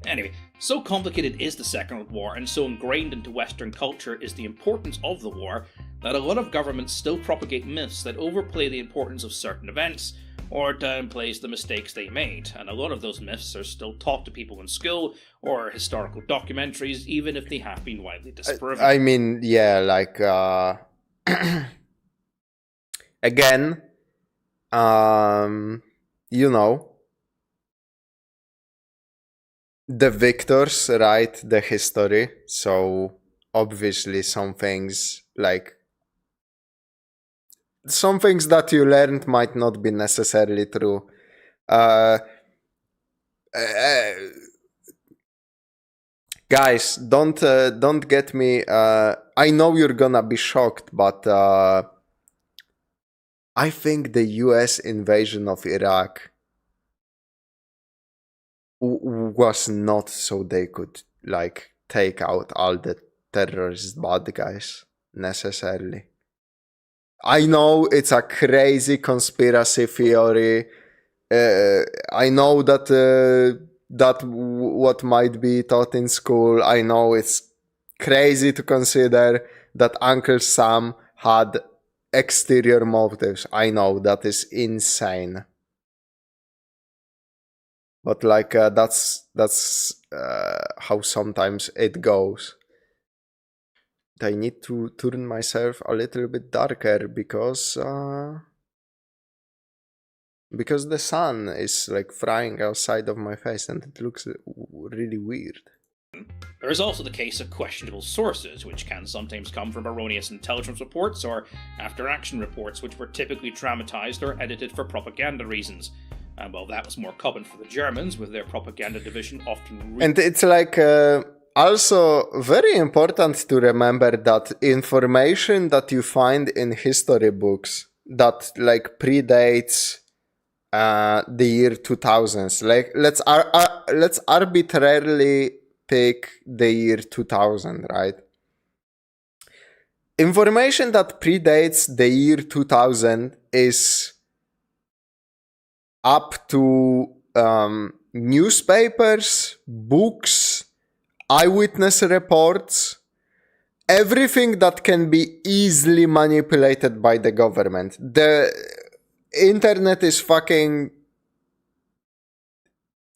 Anyway, so complicated is the Second World War, and so ingrained into Western culture is the importance of the war, that a lot of governments still propagate myths that overplay the importance of certain events, or downplays the mistakes they made, and a lot of those myths are still taught to people in school, or historical documentaries, even if they have been widely disproven. I mean, yeah, like, again, you know, the victors write the history, so obviously some things that you learned might not be necessarily true. Guys, don't get me. I know you're gonna be shocked, but I think the U.S. invasion of Iraq was not so they could like take out all the terrorist bad guys necessarily. I know it's a crazy conspiracy theory. I know that what might be taught in school. I know it's crazy to consider that Uncle Sam had exterior motives. I know that is insane. But like that's how sometimes it goes. I need to turn myself a little bit darker because the sun is like frying outside of my face and it looks really weird. There is also the case of questionable sources, which can sometimes come from erroneous intelligence reports or after-action reports, which were typically dramatized or edited for propaganda reasons. And well, that was more common for the Germans, with their propaganda division often... And it's like also very important to remember that information that you find in history books that like predates the year 2000s, like let's arbitrarily pick the year 2000, right? Information that predates the year 2000 is up to newspapers, books, eyewitness reports, everything that can be easily manipulated by the government. The internet is fucking...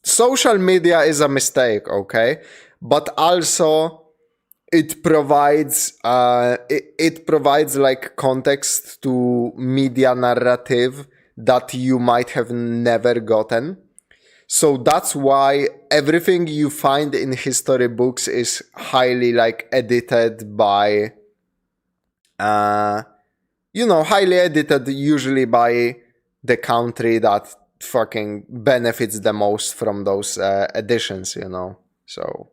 Social media is a mistake, okay? But also it provides like context to media narrative that you might have never gotten. So that's why everything you find in history books is highly like edited by, highly edited usually by the country that fucking benefits the most from those editions, you know. So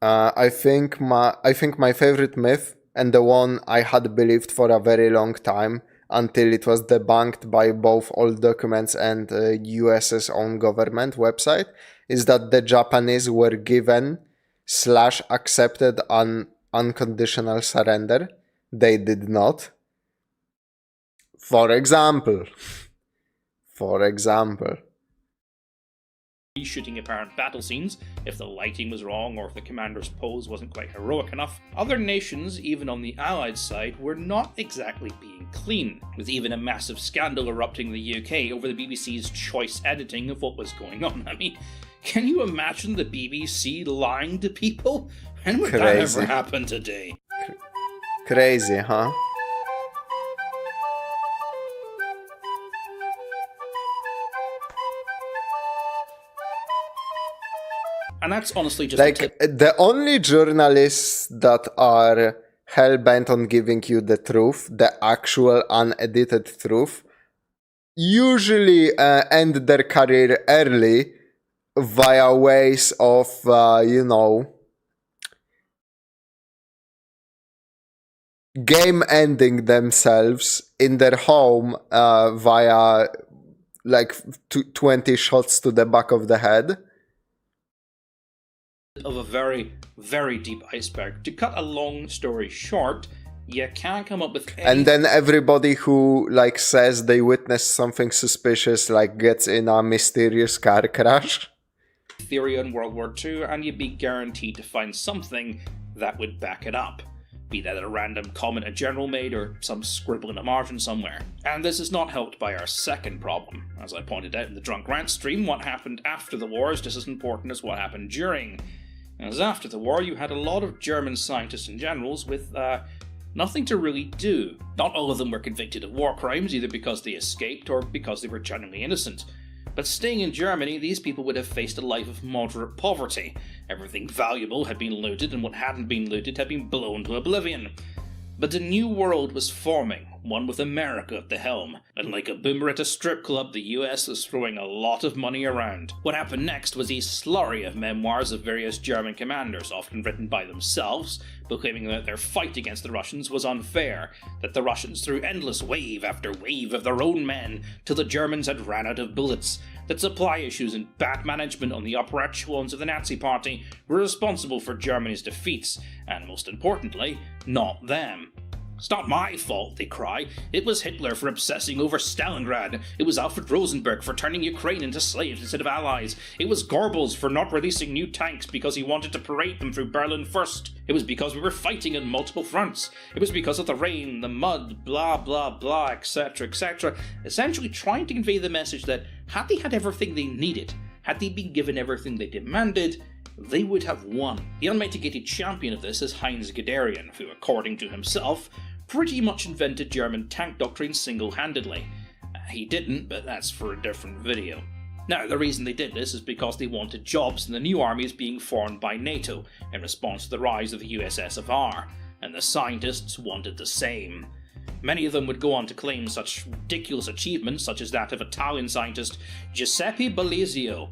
I think my favorite myth, and the one I had believed for a very long time until it was debunked by both old documents and US's own government website, is that the Japanese were given / accepted an unconditional surrender. They did not. For example, reshooting apparent battle scenes if the lighting was wrong or if the commander's pose wasn't quite heroic enough. Other nations, even on the Allied side, were not exactly being clean, with even a massive scandal erupting in the UK over the BBC's choice editing of what was going on. I mean, can you imagine the BBC lying to people? When would that ever happen today? Crazy, huh? And that's honestly just Like, the only journalists that are hell-bent on giving you the truth, the actual unedited truth, usually end their career early via ways of, you know, game ending themselves in their home via like 20 shots to the back of the head. Of a very, very deep iceberg. To cut a long story short, you can't come up with any... And then everybody who like says they witnessed something suspicious like gets in a mysterious car crash. theory on World War II, and you'd be guaranteed to find something that would back it up. Be that a random comment a general made or some scribble in a margin somewhere. And this is not helped by our second problem. As I pointed out in the Drunk Rant stream, what happened after the war is just as important as what happened during. As after the war, you had a lot of German scientists and generals with nothing to really do. Not all of them were convicted of war crimes, either because they escaped or because they were genuinely innocent. But staying in Germany, these people would have faced a life of moderate poverty. Everything valuable had been looted, and what hadn't been looted had been blown to oblivion. But a new world was forming, one with America at the helm, and like a boomer at a strip club, the US was throwing a lot of money around. What happened next was a slurry of memoirs of various German commanders, often written by themselves, proclaiming that their fight against the Russians was unfair, that the Russians threw endless wave after wave of their own men till the Germans had ran out of bullets, that supply issues and bad management on the upper echelons of the Nazi Party were responsible for Germany's defeats, and most importantly, not them. It's not my fault, they cry. It was Hitler for obsessing over Stalingrad. It was Alfred Rosenberg for turning Ukraine into slaves instead of allies. It was Goebbels for not releasing new tanks because he wanted to parade them through Berlin first. It was because we were fighting on multiple fronts. It was because of the rain, the mud, blah blah blah, etc, etc. Essentially trying to convey the message that had they had everything they needed, had they been given everything they demanded, they would have won. The unmitigated champion of this is Heinz Guderian, who, according to himself, pretty much invented German tank doctrine single-handedly. He didn't, but that's for a different video. Now, the reason they did this is because they wanted jobs in the new armies being formed by NATO in response to the rise of the USSR, and the scientists wanted the same. Many of them would go on to claim such ridiculous achievements such as that of Italian scientist Giuseppe Bellizio,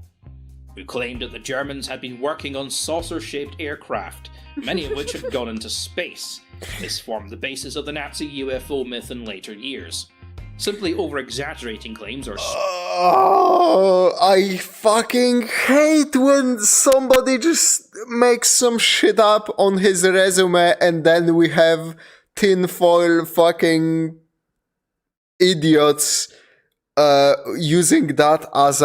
who claimed that the Germans had been working on saucer-shaped aircraft, many of which had gone into space. This formed the basis of the Nazi UFO myth in later years. Simply over-exaggerating claims or... Oh, I fucking hate when somebody just makes some shit up on his resume and then we have tinfoil fucking idiots using that as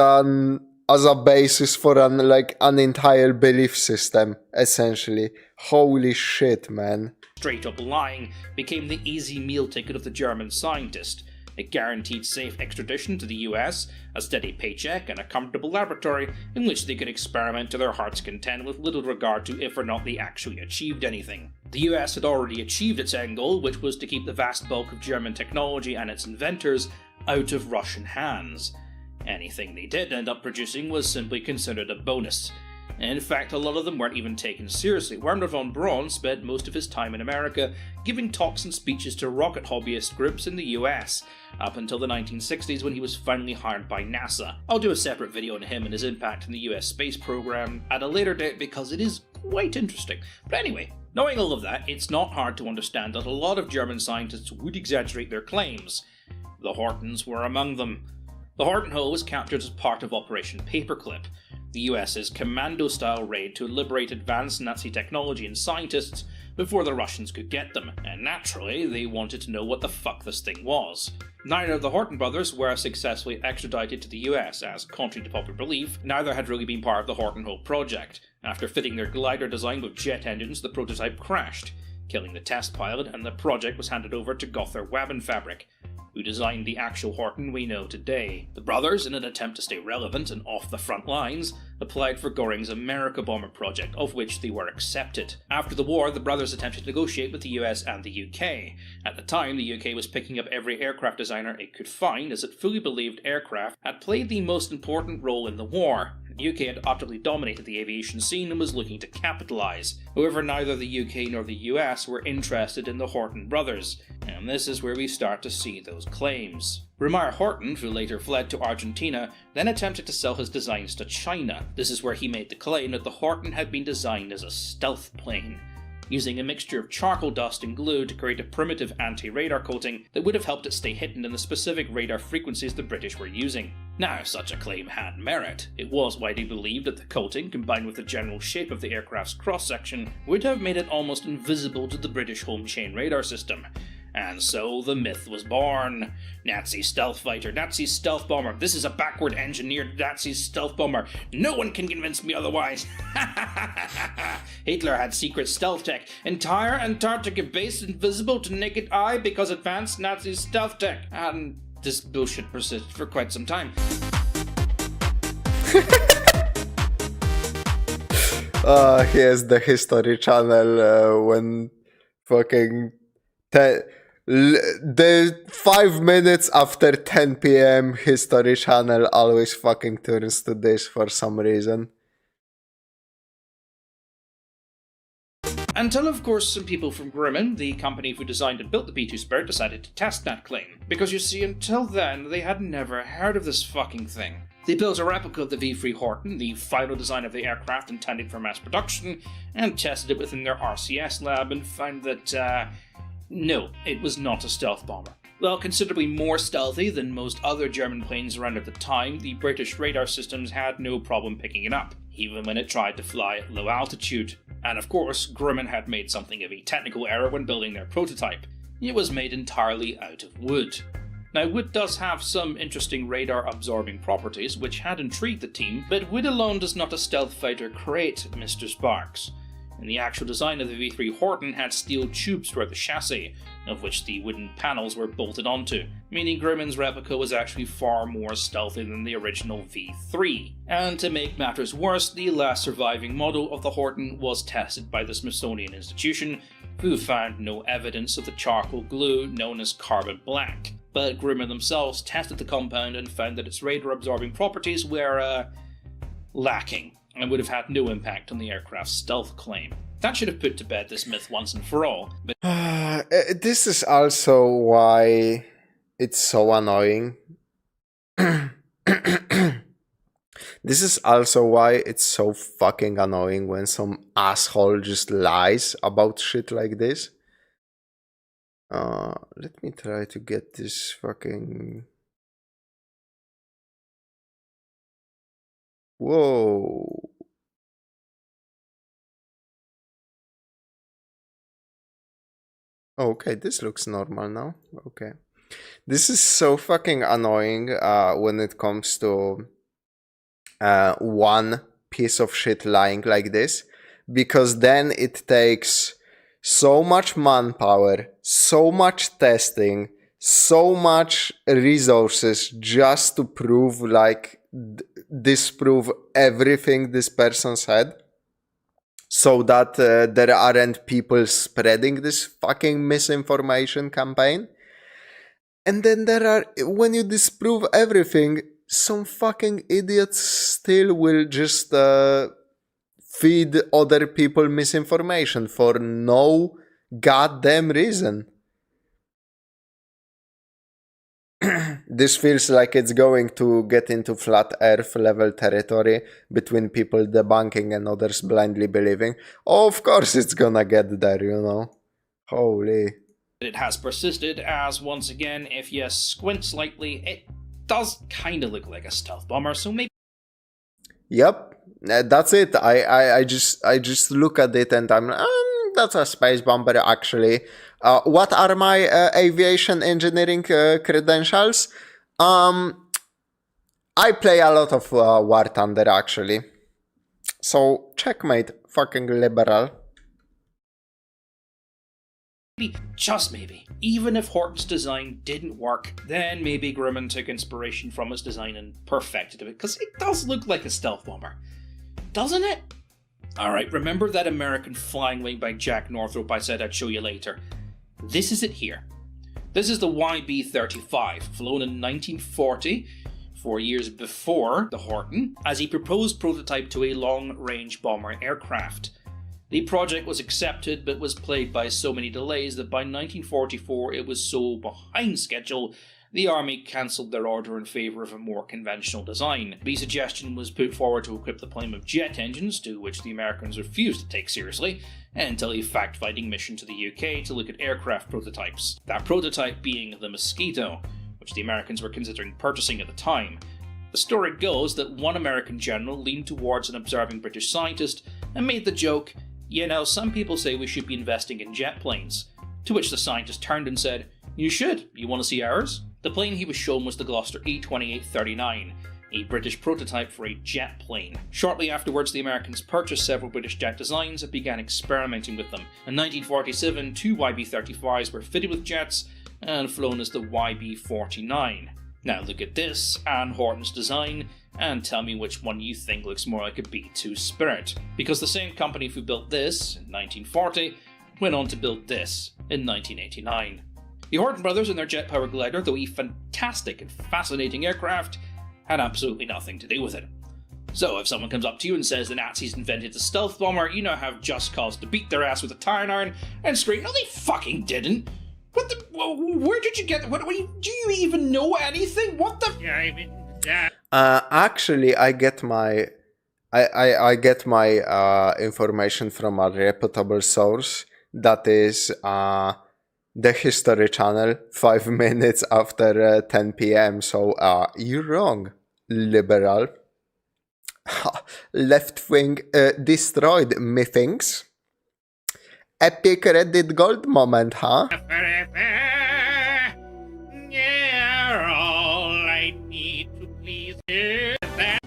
a basis for an entire belief system, essentially. Holy shit, man. Straight-up lying became the easy meal ticket of the German scientist. It guaranteed safe extradition to the US, a steady paycheck, and a comfortable laboratory in which they could experiment to their heart's content with little regard to if or not they actually achieved anything. The US had already achieved its end goal, which was to keep the vast bulk of German technology and its inventors out of Russian hands. Anything they did end up producing was simply considered a bonus. In fact, a lot of them weren't even taken seriously. Wernher von Braun spent most of his time in America giving talks and speeches to rocket hobbyist groups in the US, up until the 1960s when he was finally hired by NASA. I'll do a separate video on him and his impact in the US space program at a later date because it is quite interesting. But anyway, knowing all of that, it's not hard to understand that a lot of German scientists would exaggerate their claims. The Hortons were among them. The Horton Hill was captured as part of Operation Paperclip, the US's commando-style raid to liberate advanced Nazi technology and scientists before the Russians could get them, and naturally, they wanted to know what the fuck this thing was. Neither of the Horton brothers were successfully extradited to the US, as, contrary to popular belief, neither had really been part of the Horton Hill project. After fitting their glider design with jet engines, the prototype crashed, killing the test pilot, and the project was handed over to Gotha Wabenfabrik. who designed the actual Horton we know today. The brothers, in an attempt to stay relevant and off the front lines, applied for Goring's America bomber project, of which they were accepted. After the war, the brothers attempted to negotiate with the US and the UK. At the time, the UK was picking up every aircraft designer it could find, as it fully believed aircraft had played the most important role in the war. The UK had utterly dominated the aviation scene and was looking to capitalise. However, neither the UK nor the US were interested in the Horton brothers, and this is where we start to see those claims. Rumar Horton, who later fled to Argentina, then attempted to sell his designs to China. This is where he made the claim that the Horton had been designed as a stealth plane, using a mixture of charcoal dust and glue to create a primitive anti-radar coating that would have helped it stay hidden in the specific radar frequencies the British were using. Now, such a claim had merit. It was widely believed that the coating, combined with the general shape of the aircraft's cross-section, would have made it almost invisible to the British home chain radar system. And so the myth was born. Nazi stealth fighter, Nazi stealth bomber. This is a backward engineered Nazi stealth bomber. No one can convince me otherwise. Hitler had secret stealth tech. Entire Antarctica base invisible to naked eye because advanced Nazi stealth tech. And this bullshit persisted for quite some time. Here's the History Channel when fucking... the 5 minutes after 10 p.m. History Channel always fucking turns to this for some reason. Until, of course, some people from Grumman, the company who designed and built the B-2 Spirit, decided to test that claim. Because you see, until then, they had never heard of this fucking thing. They built a replica of the V3 Horton, the final design of the aircraft intended for mass production, and tested it within their RCS lab and found that, no, it was not a stealth bomber. While considerably more stealthy than most other German planes around at the time, the British radar systems had no problem picking it up, even when it tried to fly at low altitude. And of course, Grumman had made something of a technical error when building their prototype. It was made entirely out of wood. Now, wood does have some interesting radar-absorbing properties which had intrigued the team, but wood alone does not a stealth fighter create, Mr. Sparks. And the actual design of the V3 Horton had steel tubes throughout the chassis, of which the wooden panels were bolted onto, meaning Grumman's replica was actually far more stealthy than the original V3. And to make matters worse, the last surviving model of the Horton was tested by the Smithsonian Institution, who found no evidence of the charcoal glue known as carbon black. But Grumman themselves tested the compound and found that its radar-absorbing properties were, lacking, and would have had no impact on the aircraft's stealth claim. That should have put to bed this myth once and for all. But this is also why it's so annoying. This is also why it's so fucking annoying when some asshole just lies about shit like this. Let me try to get this fucking... Whoa. Okay, this looks normal now. Okay. This is so fucking annoying when it comes to one piece of shit lying like this, because then it takes so much manpower, so much testing, so much resources just to prove, like, disprove everything this person said, so that there aren't people spreading this fucking misinformation campaign. And then there are, when you disprove everything, some fucking idiots still will just feed other people misinformation for no goddamn reason. This feels like it's going to get into flat earth level territory between people debunking and others blindly believing. Oh, of course it's gonna get there, you know. Holy. it has persisted, as once again, if you squint slightly, it does kind of look like a stealth bomber, so maybe... Yep, that's it. I just look at it and I'm that's a space bomber actually. What are my aviation engineering credentials? I play a lot of War Thunder actually. So checkmate, fucking liberal. just maybe, even if Horton's design didn't work, then maybe Grumman took inspiration from its design and perfected it, because it does look like a stealth bomber, doesn't it? Alright, remember that American flying wing by Jack Northrop I said I'd show you later? This is it here. This is the YB-35, flown in 1940, 4 years before the Horton, as a proposed prototype to a long-range bomber aircraft. The project was accepted, but was plagued by so many delays that by 1944 it was so behind schedule, the Army cancelled their order in favour of a more conventional design. The suggestion was put forward to equip the plane with jet engines, to which the Americans refused to take seriously, until a fact-finding mission to the UK to look at aircraft prototypes. That prototype being the Mosquito, which the Americans were considering purchasing at the time. The story goes that one American general leaned towards an observing British scientist and made the joke, "You know, some people say we should be investing in jet planes." To which the scientist turned and said, "You should. You want to see ours?" The plane he was shown was the Gloucester E-2839, a British prototype for a jet plane. Shortly afterwards, the Americans purchased several British jet designs and began experimenting with them. In 1947, 2 YB-35s were fitted with jets and flown as the YB-49. Now look at this and Horton's design, and tell me which one you think looks more like a B-2 Spirit. Because the same company who built this in 1940 went on to build this in 1989. The Horton brothers and their jet-powered glider, though a fantastic and fascinating aircraft, had absolutely nothing to do with it. So if someone comes up to you and says the Nazis invented the stealth bomber, you now have just cause to beat their ass with a tire iron and scream, "No, they fucking didn't! What the? Where did you get? Do you even know anything? What the?" Actually, I get my information from a reputable source. That is the History Channel, 5 minutes after 10 p.m. So you're wrong, liberal. Left wing destroyed me things. Epic Reddit gold moment, huh? Yeah, all I need to please is that.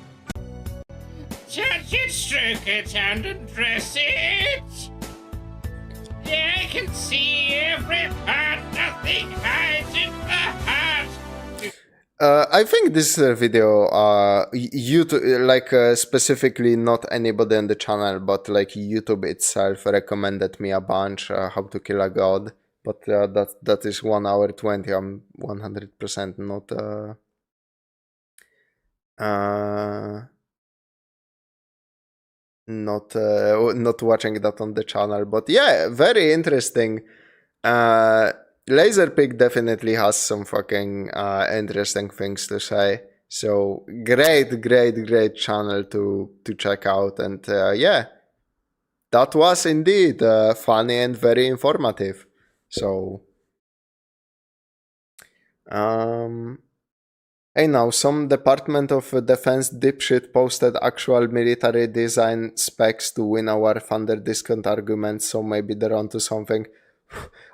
Touch it, stroke it, and undress it. I can see every part, nothing hides in the heart. I think this video, YouTube, like specifically not anybody on the channel, but like YouTube itself recommended me a bunch how to kill a god. But that is 1 hour 20. I'm 100% not watching that on the channel. But yeah, very interesting. Laserpig definitely has some fucking interesting things to say. So great channel to check out. And yeah, that was indeed funny and very informative. So hey, now some Department of Defense dipshit posted actual military design specs to win our Thunder discount argument, so maybe they're onto something.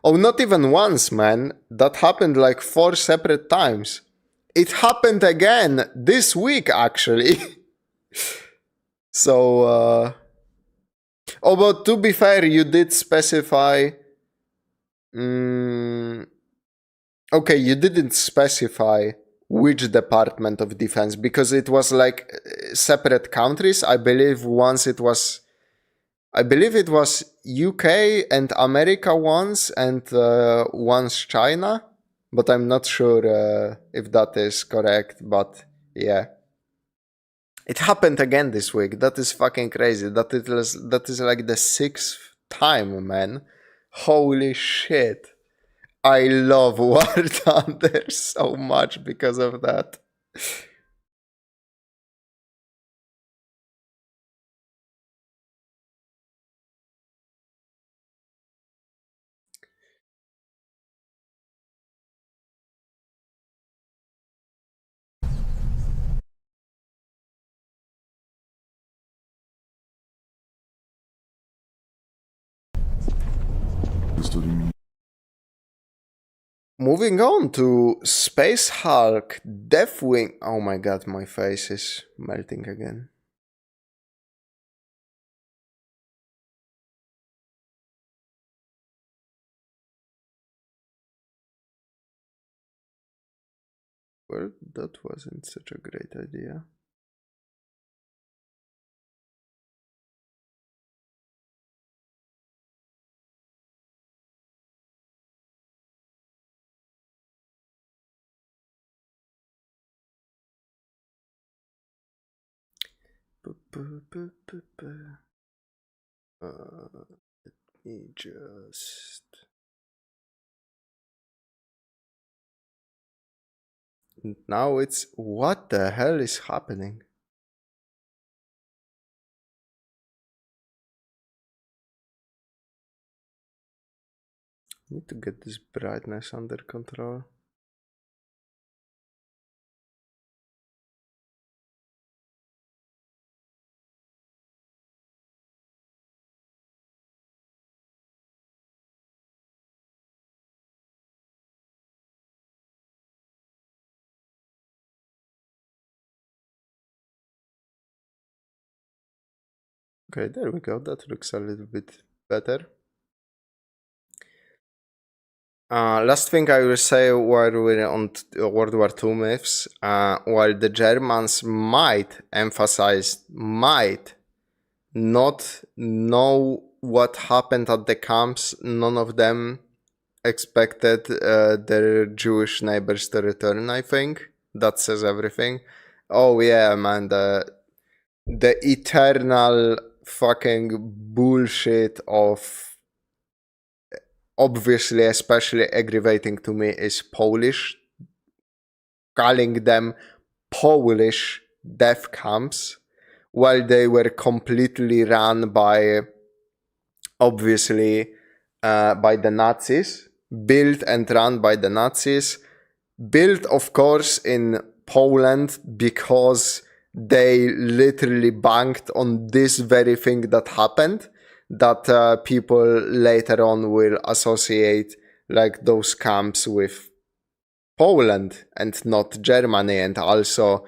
Oh, not even once, man. That happened like 4 separate times. It happened again this week, actually. So, oh, but to be fair, you did specify... Okay, you didn't specify which Department of Defense, because it was like separate countries. I believe it was UK and America once, and once China, but I'm not sure if that is correct. But yeah, it happened again this week. That is fucking crazy. That is like the 6th time, man. Holy shit. I love War Thunder so much because of that. Moving on to Space Hulk, Deathwing. Oh my god, my face is melting again. Well, that wasn't such a great idea. Let me just... Now it's... What the hell is happening? Need to get this brightness under control. Okay, there we go. That looks a little bit better. Last thing I will say while we're on World War II myths, while the Germans might not know what happened at the camps, none of them expected their Jewish neighbors to return, I think. That says everything. Oh yeah, man, the eternal fucking bullshit of, obviously especially aggravating to me, is Polish, calling them Polish death camps while they were completely run by, obviously, by the Nazis, built and run by the Nazis, built of course in Poland because they literally banked on this very thing that happened, that people later on will associate like those camps with Poland and not Germany, and also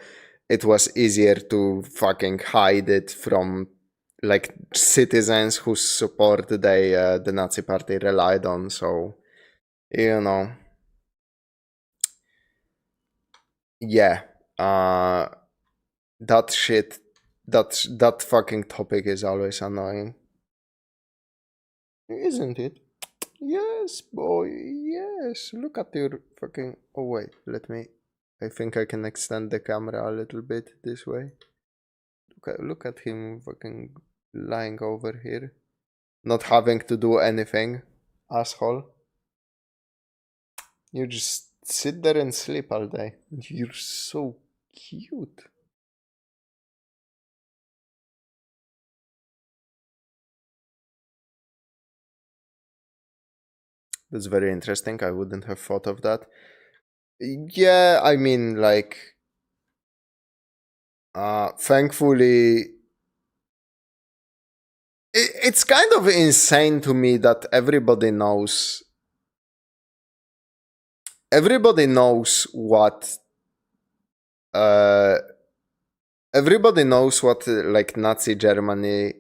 it was easier to fucking hide it from like citizens whose support the Nazi party relied on. So, you know, yeah, that shit, that fucking topic is always annoying, isn't it? Yes, boy, yes. Look at your fucking... Oh, wait, let me... I think I can extend the camera a little bit this way. Look at him fucking lying over here. Not having to do anything, asshole. You just sit there and sleep all day. You're so cute. That's very interesting. I wouldn't have thought of that. Yeah, I mean, like, thankfully, it's kind of insane to me that everybody knows what uh everybody knows what like Nazi Germany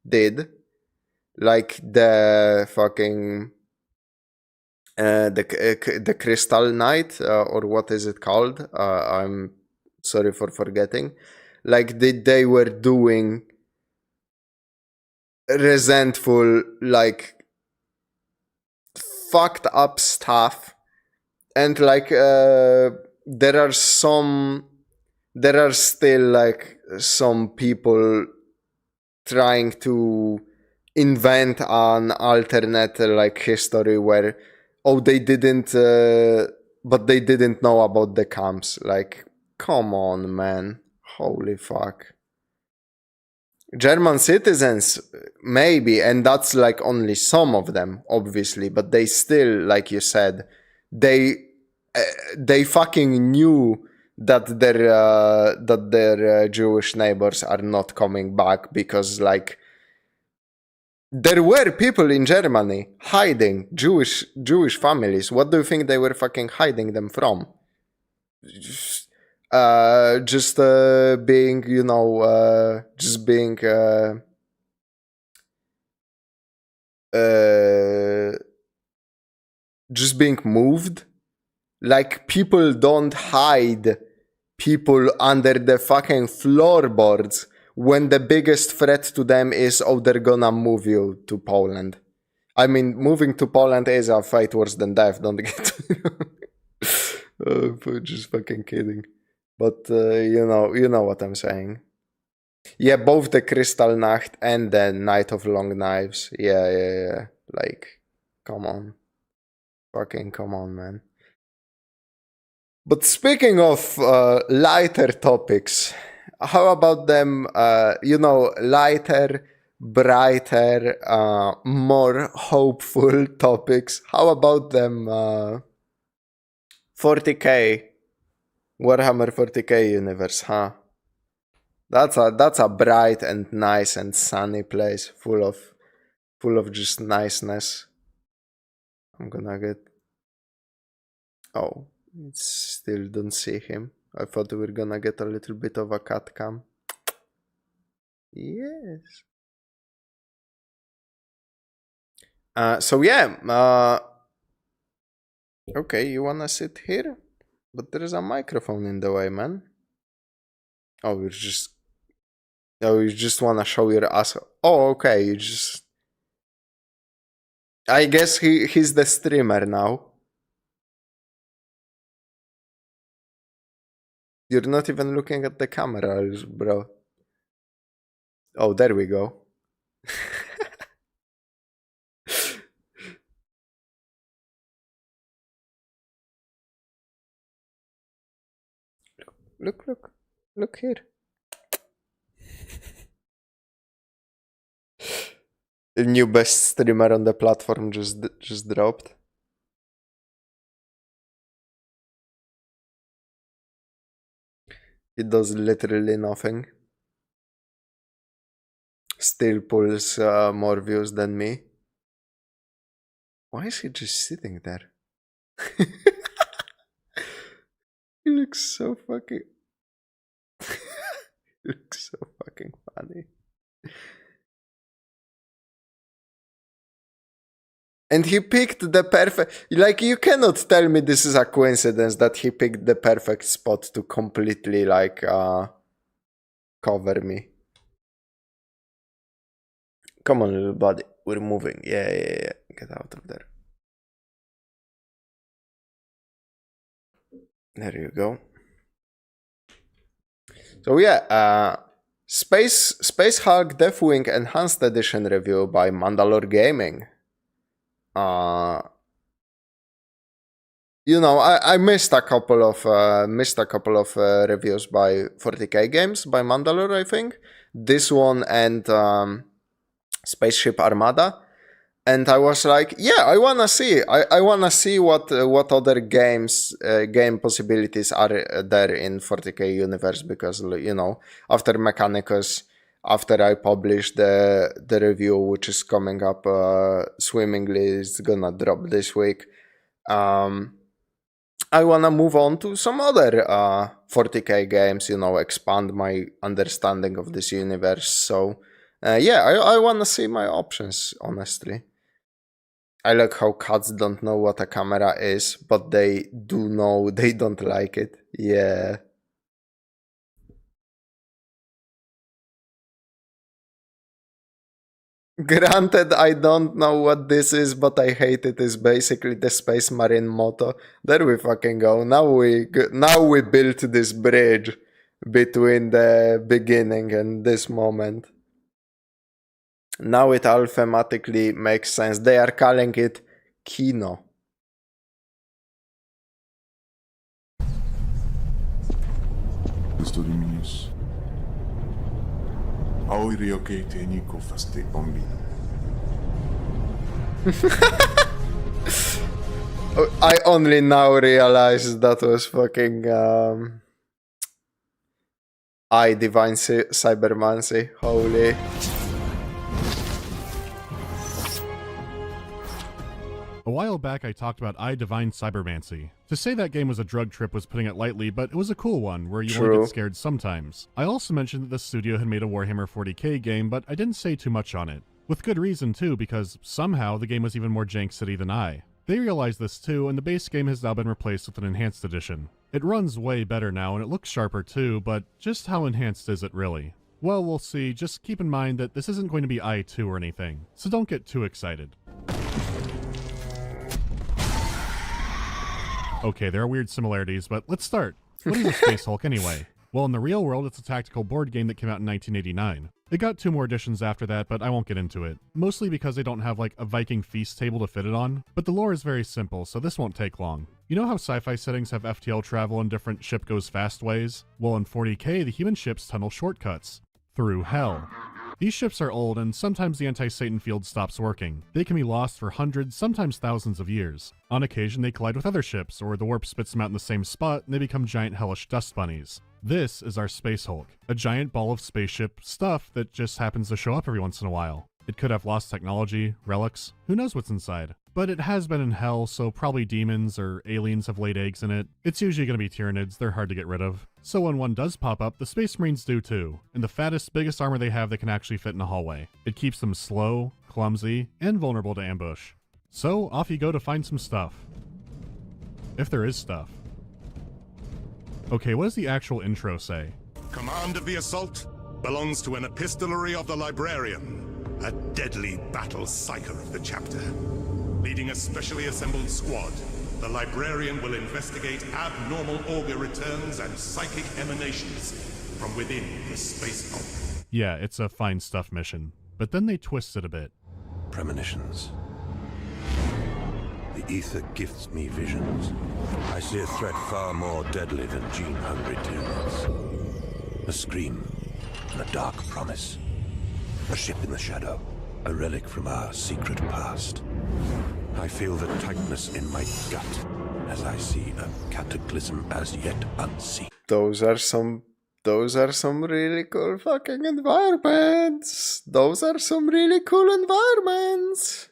did, like the fucking the Crystal Night, or what is it called? I'm sorry for forgetting. Like they were doing resentful, like fucked up stuff, and like there are still like some people trying to invent an alternate like history where, oh, they didn't but they didn't know about the camps. Like, come on, man, holy fuck. German citizens, maybe, and that's like only some of them, obviously, but they still, like you said, they they fucking knew that their Jewish neighbors are not coming back, because like there were people in Germany hiding Jewish families. What do you think they were fucking hiding them from? Just being, you know, just being just being moved, Like, people don't hide people under the fucking floorboards when the biggest threat to them is, oh, they're gonna move you to Poland. I mean, moving to Poland is a fight worse than death, don't get just fucking kidding. But, you know what I'm saying. Yeah, both the Crystal Nacht and the Night of Long Knives. Yeah. Like, come on. Fucking come on, man. But speaking of lighter topics, how about them, lighter, brighter, more hopeful topics? How about them 40k, Warhammer 40k universe, huh? That's a bright and nice and sunny place, full of just niceness. I'm gonna get... Oh, still don't see him. I thought we were gonna get a little bit of a cat cam. Yes. Okay, you wanna sit here? But there is a microphone in the way, man. Oh, you just wanna show your ass. Oh, okay, you just... I guess he's the streamer now. You're not even looking at the camera, bro. Oh, there we go. Look here. The new best streamer on the platform just dropped. It does literally nothing. Still pulls more views than me. Why is he just sitting there? He looks so fucking... He looks so fucking funny. And he picked the perfect... Like, you cannot tell me this is a coincidence that he picked the perfect spot to completely, like, cover me. Come on, little buddy. We're moving. Yeah. Get out of there. There you go. So yeah, Space Hulk Deathwing Enhanced Edition review by MandaloreGaming. I missed a couple of reviews by 40k games by Mandalore, I think. This one and Spaceship Armada. And I was like, yeah, I wanna see. I wanna see what other game possibilities are there in 40k universe, because after Mechanicus, after I publish the review, which is coming up swimmingly, it's gonna drop this week. I wanna move on to some other 40k games, expand my understanding of this universe. So I wanna see my options, honestly. I like how cats don't know what a camera is, but they do know they don't like it. Yeah. Granted, I don't know what this is, but I hate it. Is basically the Space Marine motto. There we fucking go. Now we built this bridge between the beginning and this moment. Now it all thematically makes sense. They are calling it Kino. Stodimius. Aoirioke te niko faste bombi. I only now realized that was fucking I Divine Cybermancy. Holy. A while back I talked about I Divine Cybermancy. To say that game was a drug trip was putting it lightly, but it was a cool one, where you only get scared sometimes. I also mentioned that the studio had made a Warhammer 40k game, but I didn't say too much on it. With good reason too, because somehow the game was even more jank city than I. They realized this too, and the base game has now been replaced with an enhanced edition. It runs way better now, and it looks sharper too, but just how enhanced is it really? Well, we'll see. Just keep in mind that this isn't going to be i2 or anything, so don't get too excited. Okay, there are weird similarities, but let's start. What is a Space Hulk anyway? Well, in the real world, it's a tactical board game that came out in 1989. It got 2 more editions after that, but I won't get into it. Mostly because they don't have like a Viking feast table to fit it on, but the lore is very simple, so this won't take long. You know how sci-fi settings have FTL travel in different ship goes fast ways? Well, in 40k, the human ships tunnel shortcuts. Through hell. These ships are old, and sometimes the anti-Satan field stops working. They can be lost for hundreds, sometimes thousands of years. On occasion, they collide with other ships, or the warp spits them out in the same spot, and they become giant hellish dust bunnies. This is our Space Hulk, a giant ball of spaceship stuff that just happens to show up every once in a while. It could have lost technology, relics, who knows what's inside. But it has been in hell, so probably demons or aliens have laid eggs in it. It's usually going to be Tyranids, they're hard to get rid of. So when one does pop up, the Space Marines do too, and the fattest, biggest armor they have that can actually fit in a hallway. It keeps them slow, clumsy, and vulnerable to ambush. So off you go to find some stuff. If there is stuff. Okay, what does the actual intro say? Command of the assault belongs to an epistolary of the librarian, a deadly battle psyker of the chapter. Leading a specially assembled squad, the librarian will investigate abnormal auger returns and psychic emanations from within the Space Hulk. Yeah, it's a fine stuff mission, but then they twist it a bit. Premonitions. The ether gifts me visions. I see a threat far more deadly than gene-hungry Tyranids. A scream, and a dark promise. A ship in the shadow, a relic from our secret past. I feel the tightness in my gut as I see a cataclysm as yet unseen. Those are some really cool fucking environments. Those are some really cool environments.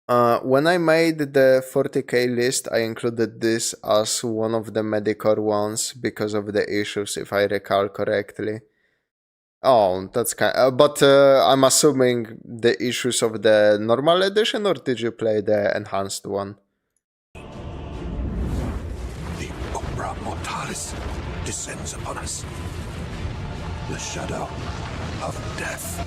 When I made the 40k list, I included this as one of the Medicore ones because of the issues, if I recall correctly. Oh, that's kind but I'm assuming the issues of the normal edition, or did you play the enhanced one? The Umbra Mortalis descends upon us. The shadow of death.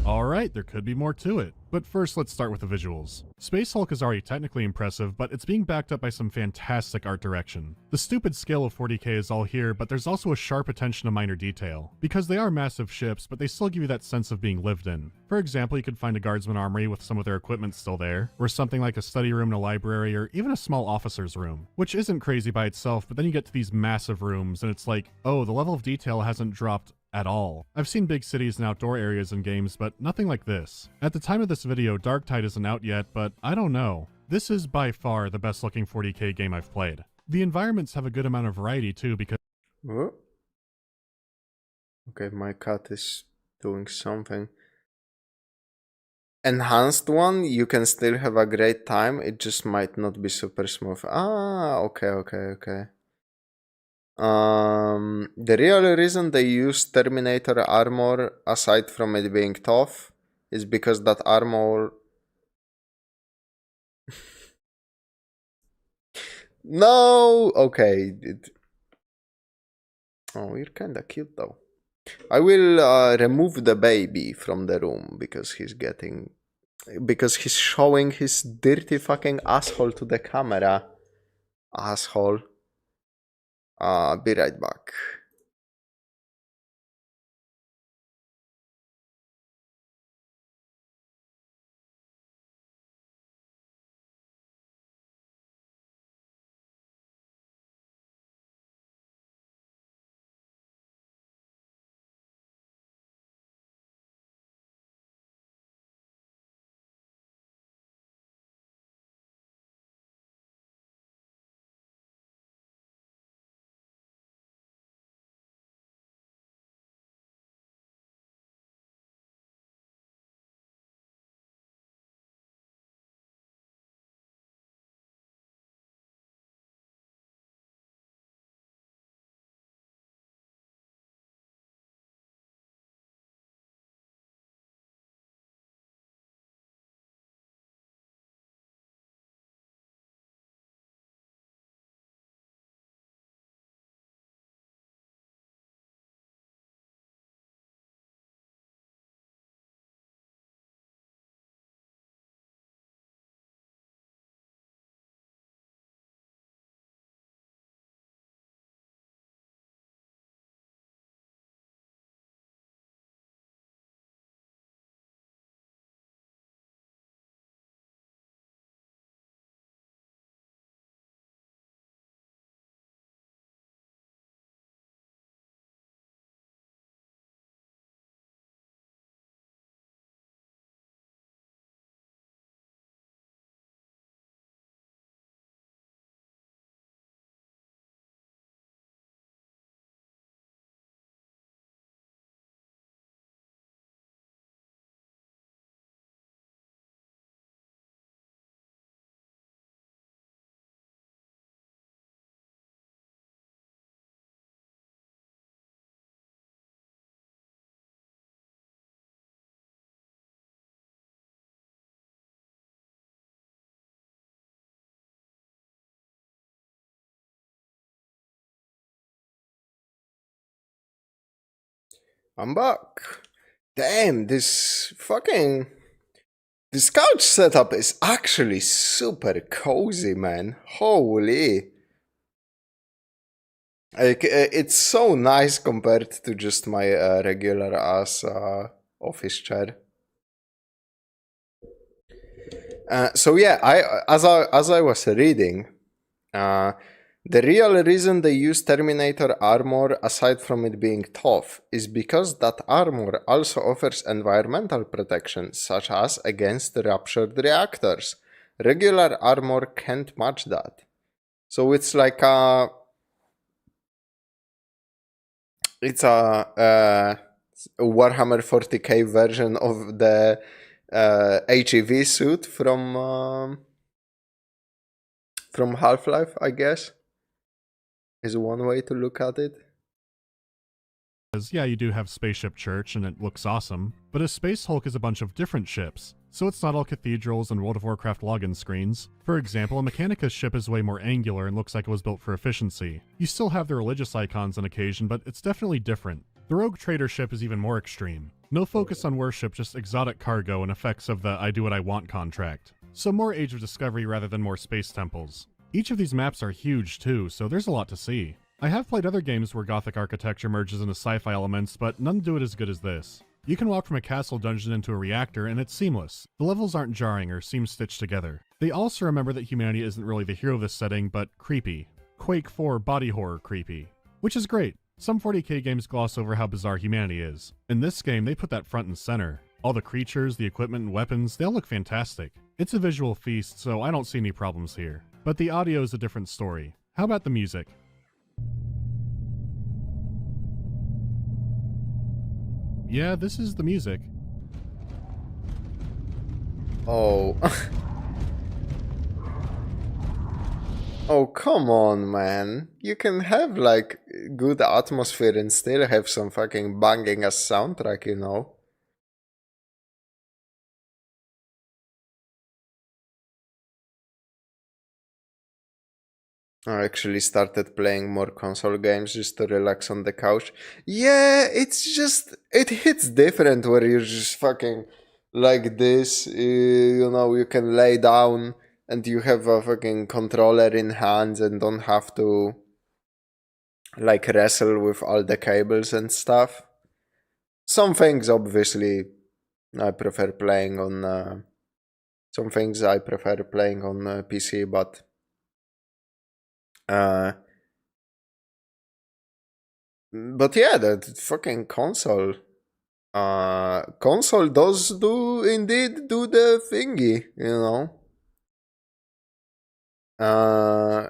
Alright, there could be more to it. But first, let's start with the visuals. Space Hulk is already technically impressive, but it's being backed up by some fantastic art direction. The stupid scale of 40k is all here, but there's also a sharp attention to minor detail. Because they are massive ships, but they still give you that sense of being lived in. For example, you could find a guardsman armory with some of their equipment still there, or something like a study room in a library, or even a small officer's room. Which isn't crazy by itself, but then you get to these massive rooms, and it's like, oh, the level of detail hasn't dropped at all. I've seen big cities and outdoor areas in games, but nothing like this. At the time of this video, Darktide isn't out yet, but I don't know. This is by far the best looking 40k game I've played. The environments have a good amount of variety too, because... Oh. Okay, my cat is doing something. Enhanced one, you can still have a great time, it just might not be super smooth. Ah, okay. The real reason they use Terminator armor, aside from it being tough, is because that armor... No! Okay. Oh, you're kinda cute though. I will remove the baby from the room because he's showing his dirty fucking asshole to the camera. Asshole. Be right back. I'm back. Damn, this couch setup is actually super cozy, man. Holy. Like, it's so nice compared to just my regular ass office chair. So yeah, as I was reading, the real reason they use Terminator armor, aside from it being tough, is because that armor also offers environmental protection, such as against ruptured reactors. Regular armor can't match that. So it's like a Warhammer 40k version of the HEV suit from Half-Life, I guess, is one way to look at it. Because, yeah, you do have Spaceship Church, and it looks awesome, but a Space Hulk is a bunch of different ships, so it's not all cathedrals and World of Warcraft login screens. For example, a Mechanicus ship is way more angular and looks like it was built for efficiency. You still have the religious icons on occasion, but it's definitely different. The Rogue Trader ship is even more extreme. No focus on worship, just exotic cargo and effects of the I do what I want contract. So more Age of Discovery rather than more space temples. Each of these maps are huge too, so there's a lot to see. I have played other games where Gothic architecture merges into sci-fi elements, but none do it as good as this. You can walk from a castle dungeon into a reactor, and it's seamless. The levels aren't jarring or seem stitched together. They also remember that humanity isn't really the hero of this setting, but creepy. Quake 4 body horror creepy. Which is great. Some 40k games gloss over how bizarre humanity is. In this game, they put that front and center. All the creatures, the equipment, and weapons, they all look fantastic. It's a visual feast, so I don't see any problems here. But the audio is a different story. How about the music? Yeah, this is the music. Oh. Oh, come on, man. You can have, like, good atmosphere and still have some fucking banging ass soundtrack, you know? I actually started playing more console games just to relax on the couch. Yeah, it's just, it hits different where you're just fucking like this, you know, you can lay down and you have a fucking controller in hands and don't have to like wrestle with all the cables and stuff. Some things obviously I prefer playing on some things I prefer playing on PC, but yeah, that fucking console does do indeed do the thingy, you know.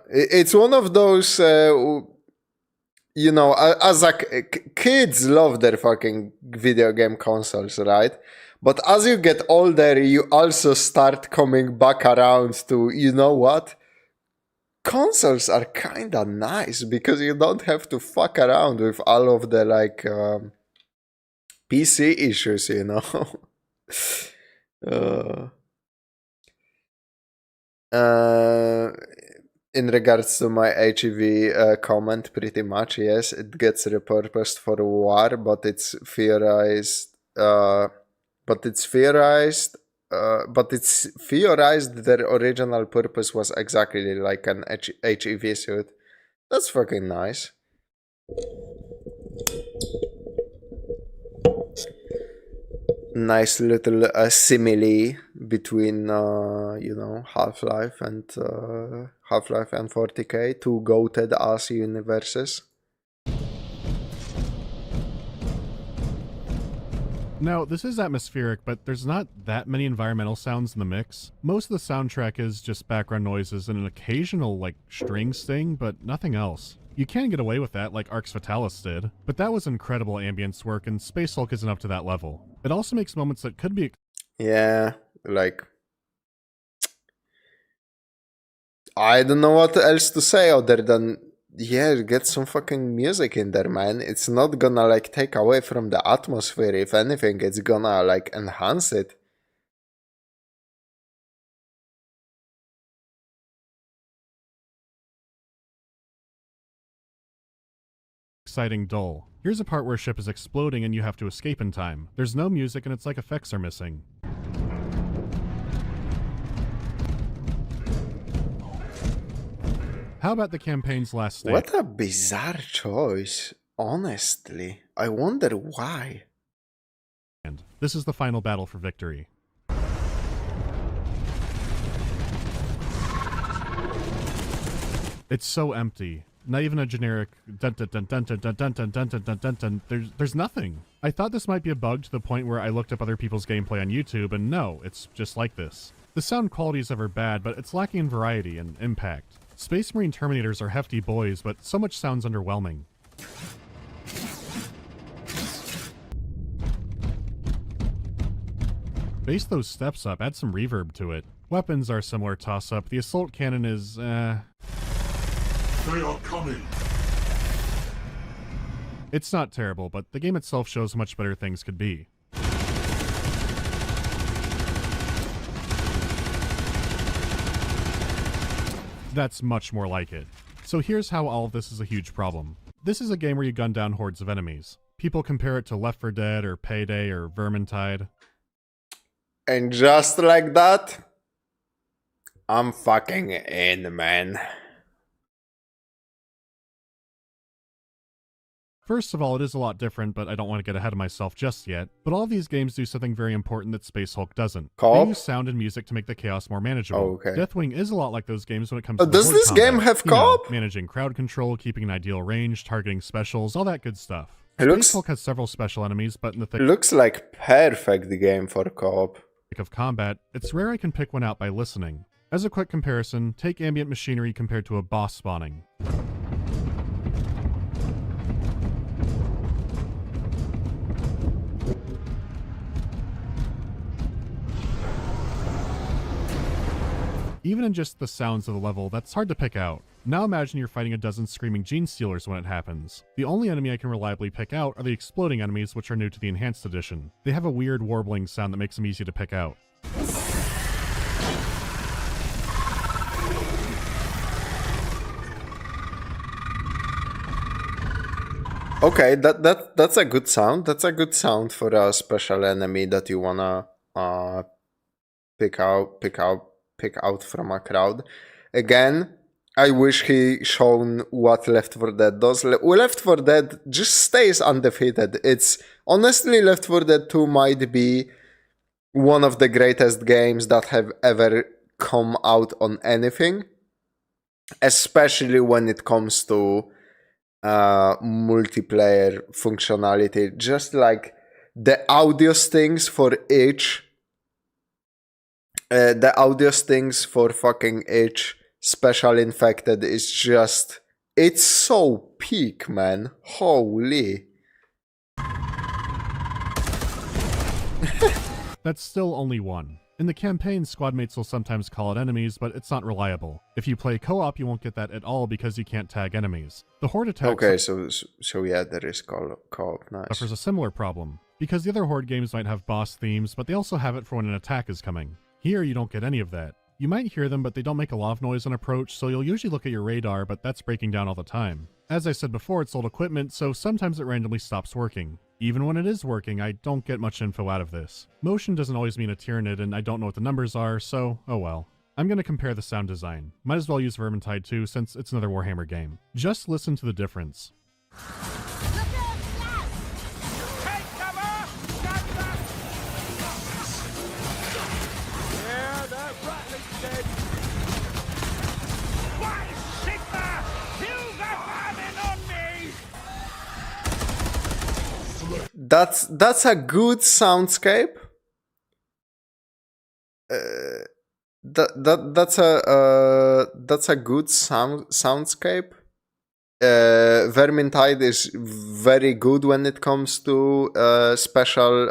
It's one of those, you know, as kids love their fucking video game consoles, right? But as you get older, you also start coming back around to, you know what? Consoles are kinda nice because you don't have to fuck around with all of the like PC issues, you know. In regards to my HEV comment, pretty much yes, it gets repurposed for war, but it's theorized. But it's theorized their original purpose was exactly like an HEV suit. That's fucking nice. Nice little simile between you know, Half-Life and 40k, two goated ass universes. Now, this is atmospheric, but there's not that many environmental sounds in the mix. Most of the soundtrack is just background noises and an occasional, like, string sting, but nothing else. You can get away with that, like Arx Fatalis did, but that was incredible ambience work, and Space Hulk isn't up to that level. It also makes moments that could be... Yeah, like... I don't know what else to say other than... Yeah, get some fucking music in there, man. It's not gonna, like, take away from the atmosphere. If anything, it's gonna, like, enhance it. exciting dull. Here's a part where a ship is exploding and you have to escape in time. There's no music and it's like effects are missing. How about the campaign's last stage? What a bizarre choice, honestly. I wonder why. This is the final battle for victory. It's so empty. Not even a generic dun dun dun dun dun dun dun dun dun dun dun dun dun. There's nothing. I thought this might be a bug to the point where I looked up other people's gameplay on YouTube, and no, it's just like this. The sound quality is ever bad, but it's lacking in variety and impact. Space Marine Terminators are hefty boys, but so much sounds underwhelming. Base those steps up, add some reverb to it. Weapons are a similar toss-up. The assault cannon is, They are coming. It's not terrible, but the game itself shows how much better things could be. That's much more like it. So here's how all of this is a huge problem. This is a game where you gun down hordes of enemies. People compare it to Left 4 Dead or Payday or Vermintide. And just like that, I'm fucking in, man. First of all, it is a lot different, but I don't want to get ahead of myself just yet. But all of these games do something very important that Space Hulk doesn't. Co-op? They use sound and music to make the chaos more manageable. Oh, okay. Deathwing is a lot like those games when it comes to Does horde this combat. game have You know, co-op? managing crowd control, keeping an ideal range, targeting specials, all that good stuff. It Space looks- Hulk has several special enemies, but in the thick Looks like perfect game for co-op. of combat, it's rare I can pick one out by listening. As a quick comparison, take ambient machinery compared to a boss spawning. Even in just the sounds of the level, that's hard to pick out. Now imagine you're fighting a dozen screaming gene stealers when it happens. The only enemy I can reliably pick out are the exploding enemies, which are new to the Enhanced Edition. They have a weird warbling sound that makes them easy to pick out. Okay, that's a good sound. That's a good sound for a special enemy that you wanna pick out from a crowd. Again, I wish he shown what Left 4 Dead does. Left 4 Dead just stays undefeated. It's honestly, Left 4 Dead 2 might be one of the greatest games that have ever come out on anything, especially when it comes to multiplayer functionality. Just like the audio stings for each fucking each special infected is just, it's so peak, man. Holy. That's still only one. In the campaign, squad mates will sometimes call out enemies, but it's not reliable. If you play co-op, you won't get that at all because you can't tag enemies. The horde attack Okay, so yeah, there is co-op. Nice. suffers a similar problem, because the other horde games might have boss themes, but they also have it for when an attack is coming. Here, you don't get any of that. You might hear them, but they don't make a lot of noise on approach, so you'll usually look at your radar, but that's breaking down all the time. As I said before, it's old equipment, so sometimes it randomly stops working. Even when it is working, I don't get much info out of this. Motion doesn't always mean a Tyranid, and I don't know what the numbers are, so oh well. I'm gonna compare the sound design. Might as well use Vermintide too, since it's another Warhammer game. Just listen to the difference. That's a good soundscape. That's a good soundscape. Vermintide is very good when it comes to special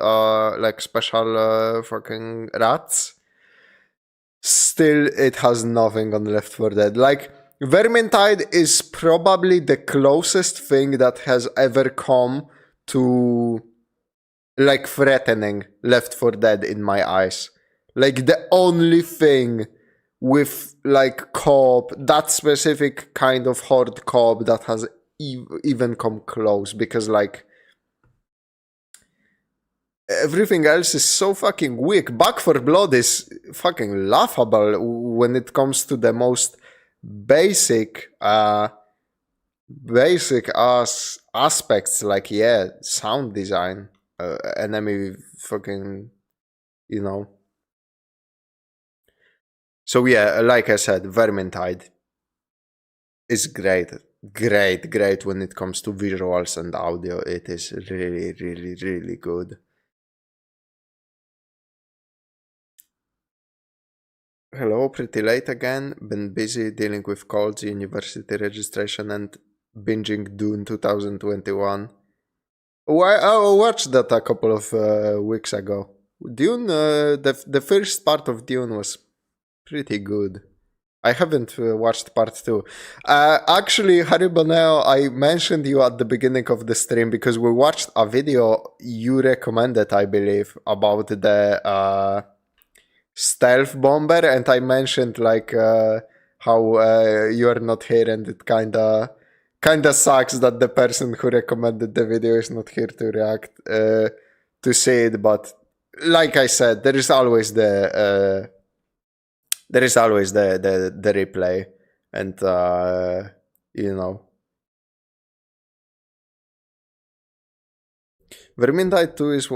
fucking rats. Still, it has nothing on Left 4 Dead. Like, Vermintide is probably the closest thing that has ever come to, like, threatening Left 4 Dead in my eyes. Like, the only thing with, like, co-op, that specific kind of horde co-op that has even come close, because like everything else is so fucking weak. Back for Blood is fucking laughable when it comes to the most basic aspects, like sound design, enemy fucking, you know. So yeah, like I said, Vermintide is great when it comes to visuals and audio. It is really good. Hello, pretty late again. Been busy dealing with colds, university registration, and binging Dune 2021. I watched that a couple of weeks ago. Dune, the first part of Dune was pretty good. I haven't watched part 2. Actually, Harry Boneo, I mentioned you at the beginning of the stream because we watched a video you recommended, I believe, about the stealth bomber, and I mentioned like how you are not here, and it kinda sucks that the person who recommended the video is not here to react to see it. But like I said, there is always the replay, and you know. Vermintide 2 is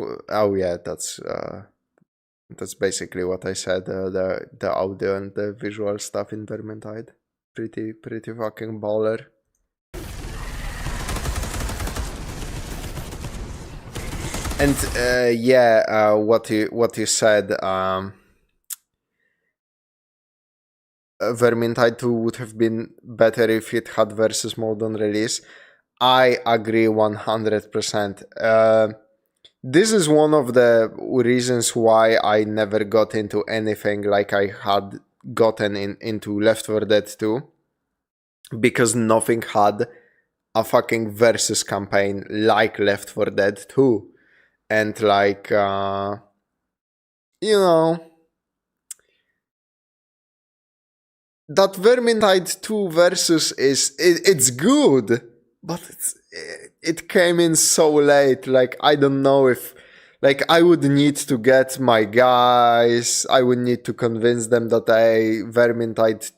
that's basically what I said. The audio and the visual stuff in Vermintide, pretty fucking baller. And what you said. Vermintide 2 would have been better if it had versus mode on release. I agree 100%. This is one of the reasons why I never got into anything like I had gotten into Left 4 Dead 2. Because nothing had a fucking versus campaign like Left 4 Dead 2. And like, you know, that Vermintide 2 versus it's good, but it came in so late. Like, I don't know if, like, I would need to get my guys, I would need to convince them that Vermintide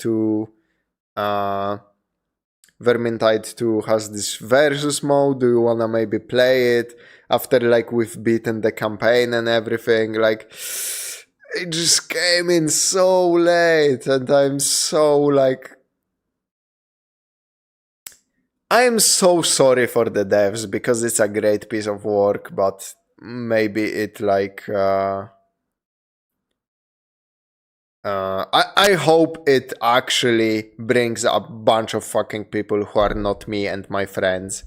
2 has this versus mode. Do you wanna maybe play it after like we've beaten the campaign and everything? Like, it just came in so late, and I'm so like, I am so sorry for the devs because it's a great piece of work, but maybe it like I hope it actually brings a bunch of fucking people who are not me and my friends.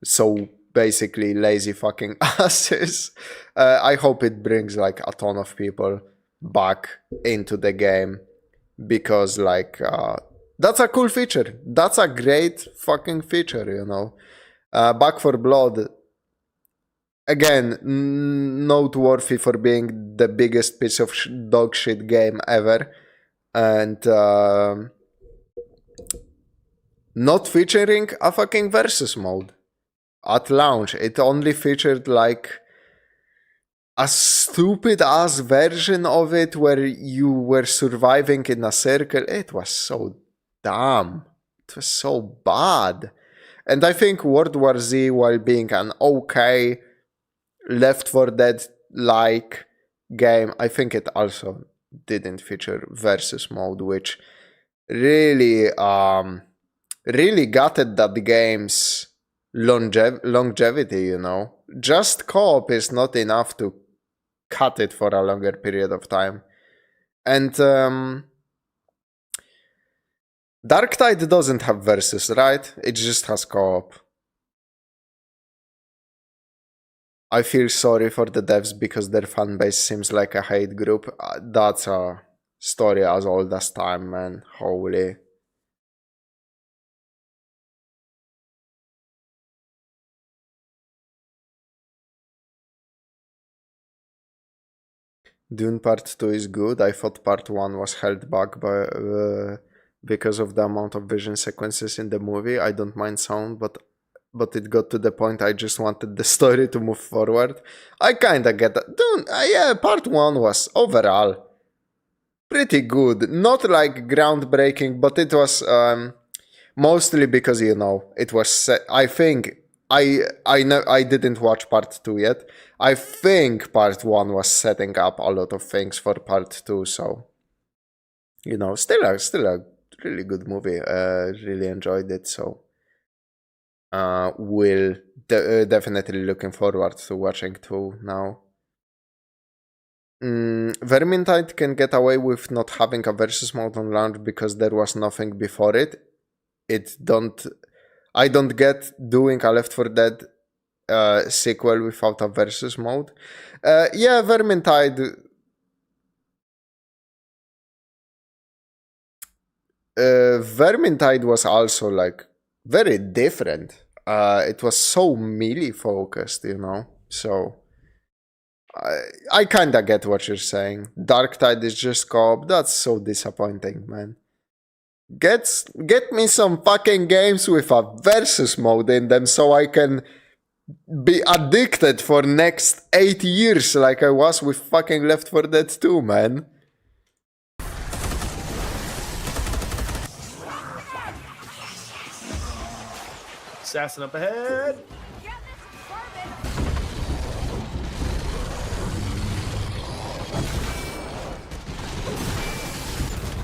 So basically lazy fucking asses. I hope it brings like a ton of people back into the game, because like that's a cool feature. That's a great fucking feature, you know. Back for Blood, again, noteworthy for being the biggest piece of dog shit game ever, and not featuring a fucking versus mode at launch. It only featured like a stupid ass version of it where you were surviving in a circle. It was so dumb. It was so bad. And I think World War Z, while being an okay Left 4 Dead like game, I think it also didn't feature versus mode, which really really gutted that game's longevity, you know. Just co-op is not enough to cut it for a longer period of time. And Darktide doesn't have versus, right? It just has co-op. I feel sorry for the devs because their fanbase seems like a hate group. That's a story as old as time, man. Holy. Dune Part 2 is good. I thought Part 1 was held back because of the amount of vision sequences in the movie. I don't mind sound, but it got to the point I just wanted the story to move forward. I kinda get that. Dude, yeah, part 1 was overall pretty good. Not like groundbreaking, but it was mostly because, you know, it was set. I think I know I didn't watch part 2 yet. I think part 1 was setting up a lot of things for part 2, so you know, still a really good movie. Really enjoyed it, so will definitely looking forward to watching 2 now. Vermintide can get away with not having a versus mode on launch because there was nothing before it. I don't get doing a Left 4 Dead sequel without a versus mode. Yeah, Vermintide. Vermintide was also like very different. It was so melee focused, you know. So I kinda get what you're saying. Darktide is just co-op. That's so disappointing, man. Get me some fucking games with a versus mode in them so I can be addicted for next 8 years like I was with fucking Left 4 Dead 2, man. Assassin up ahead.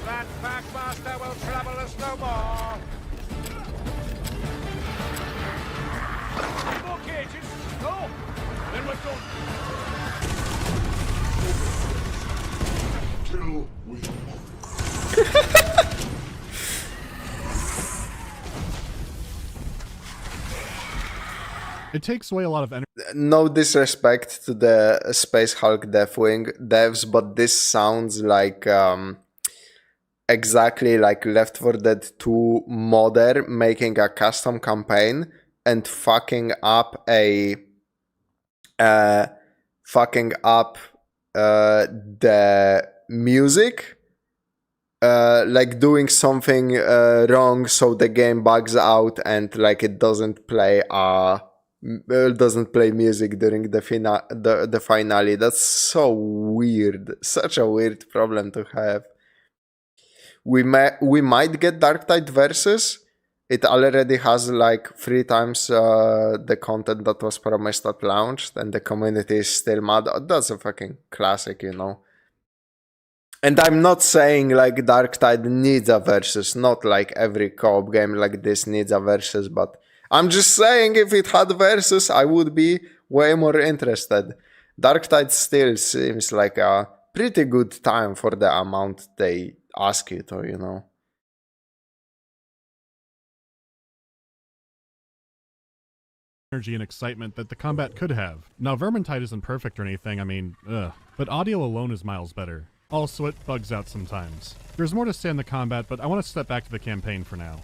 That Packmaster will trouble us no more. More cages. No. Then we're done. Till we It takes away a lot of energy. No disrespect to the Space Hulk Deathwing devs, but this sounds like exactly like Left 4 Dead 2 modder making a custom campaign and fucking up the music, like doing something wrong so the game bugs out and like it doesn't play music during the finale. That's so weird. Such a weird problem to have. We might get Darktide Versus. It already has like 3 times the content that was promised at launch, and the community is still mad. That's a fucking classic, you know. And I'm not saying like Darktide needs a versus. Not like every co-op game like this needs a versus, but I'm just saying if it had versus, I would be way more interested. Darktide still seems like a pretty good time for the amount they ask you to, you know. Energy and excitement that the combat could have. Now, Vermintide isn't perfect or anything, I mean, but audio alone is miles better. Also, it bugs out sometimes. There's more to say on the combat, but I want to step back to the campaign for now.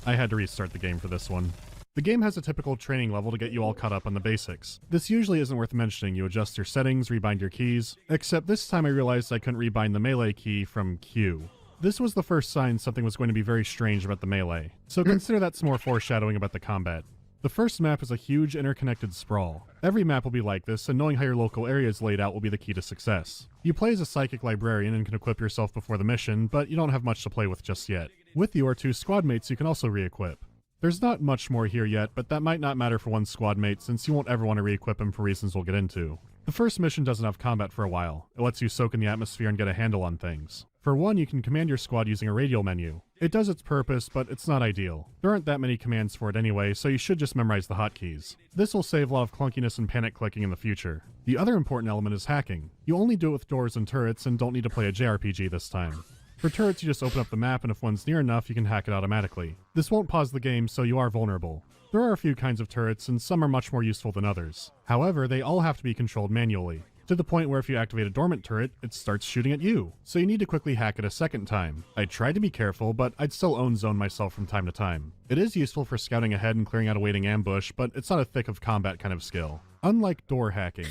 I had to restart the game for this one. The game has a typical training level to get you all caught up on the basics. This usually isn't worth mentioning. You adjust your settings, rebind your keys, except this time I realized I couldn't rebind the melee key from Q. This was the first sign something was going to be very strange about the melee, so consider that some more foreshadowing about the combat. The first map is a huge interconnected sprawl. Every map will be like this, and knowing how your local area is laid out will be the key to success. You play as a psychic librarian and can equip yourself before the mission, but you don't have much to play with just yet. With your 2 squad mates you can also re-equip. There's not much more here yet, but that might not matter for one squad mate since you won't ever want to re-equip him for reasons we'll get into. The first mission doesn't have combat for a while. It lets you soak in the atmosphere and get a handle on things. For one, you can command your squad using a radial menu. It does its purpose, but it's not ideal. There aren't that many commands for it anyway, so you should just memorize the hotkeys. This will save a lot of clunkiness and panic clicking in the future. The other important element is hacking. You only do it with doors and turrets and don't need to play a JRPG this time. For turrets, you just open up the map, and if one's near enough, you can hack it automatically. This won't pause the game, so you are vulnerable. There are a few kinds of turrets, and some are much more useful than others. However, they all have to be controlled manually, to the point where if you activate a dormant turret, it starts shooting at you, so you need to quickly hack it a second time. I tried to be careful, but I'd still own zone myself from time to time. It is useful for scouting ahead and clearing out a waiting ambush, but it's not a thick of combat kind of skill. Unlike door hacking.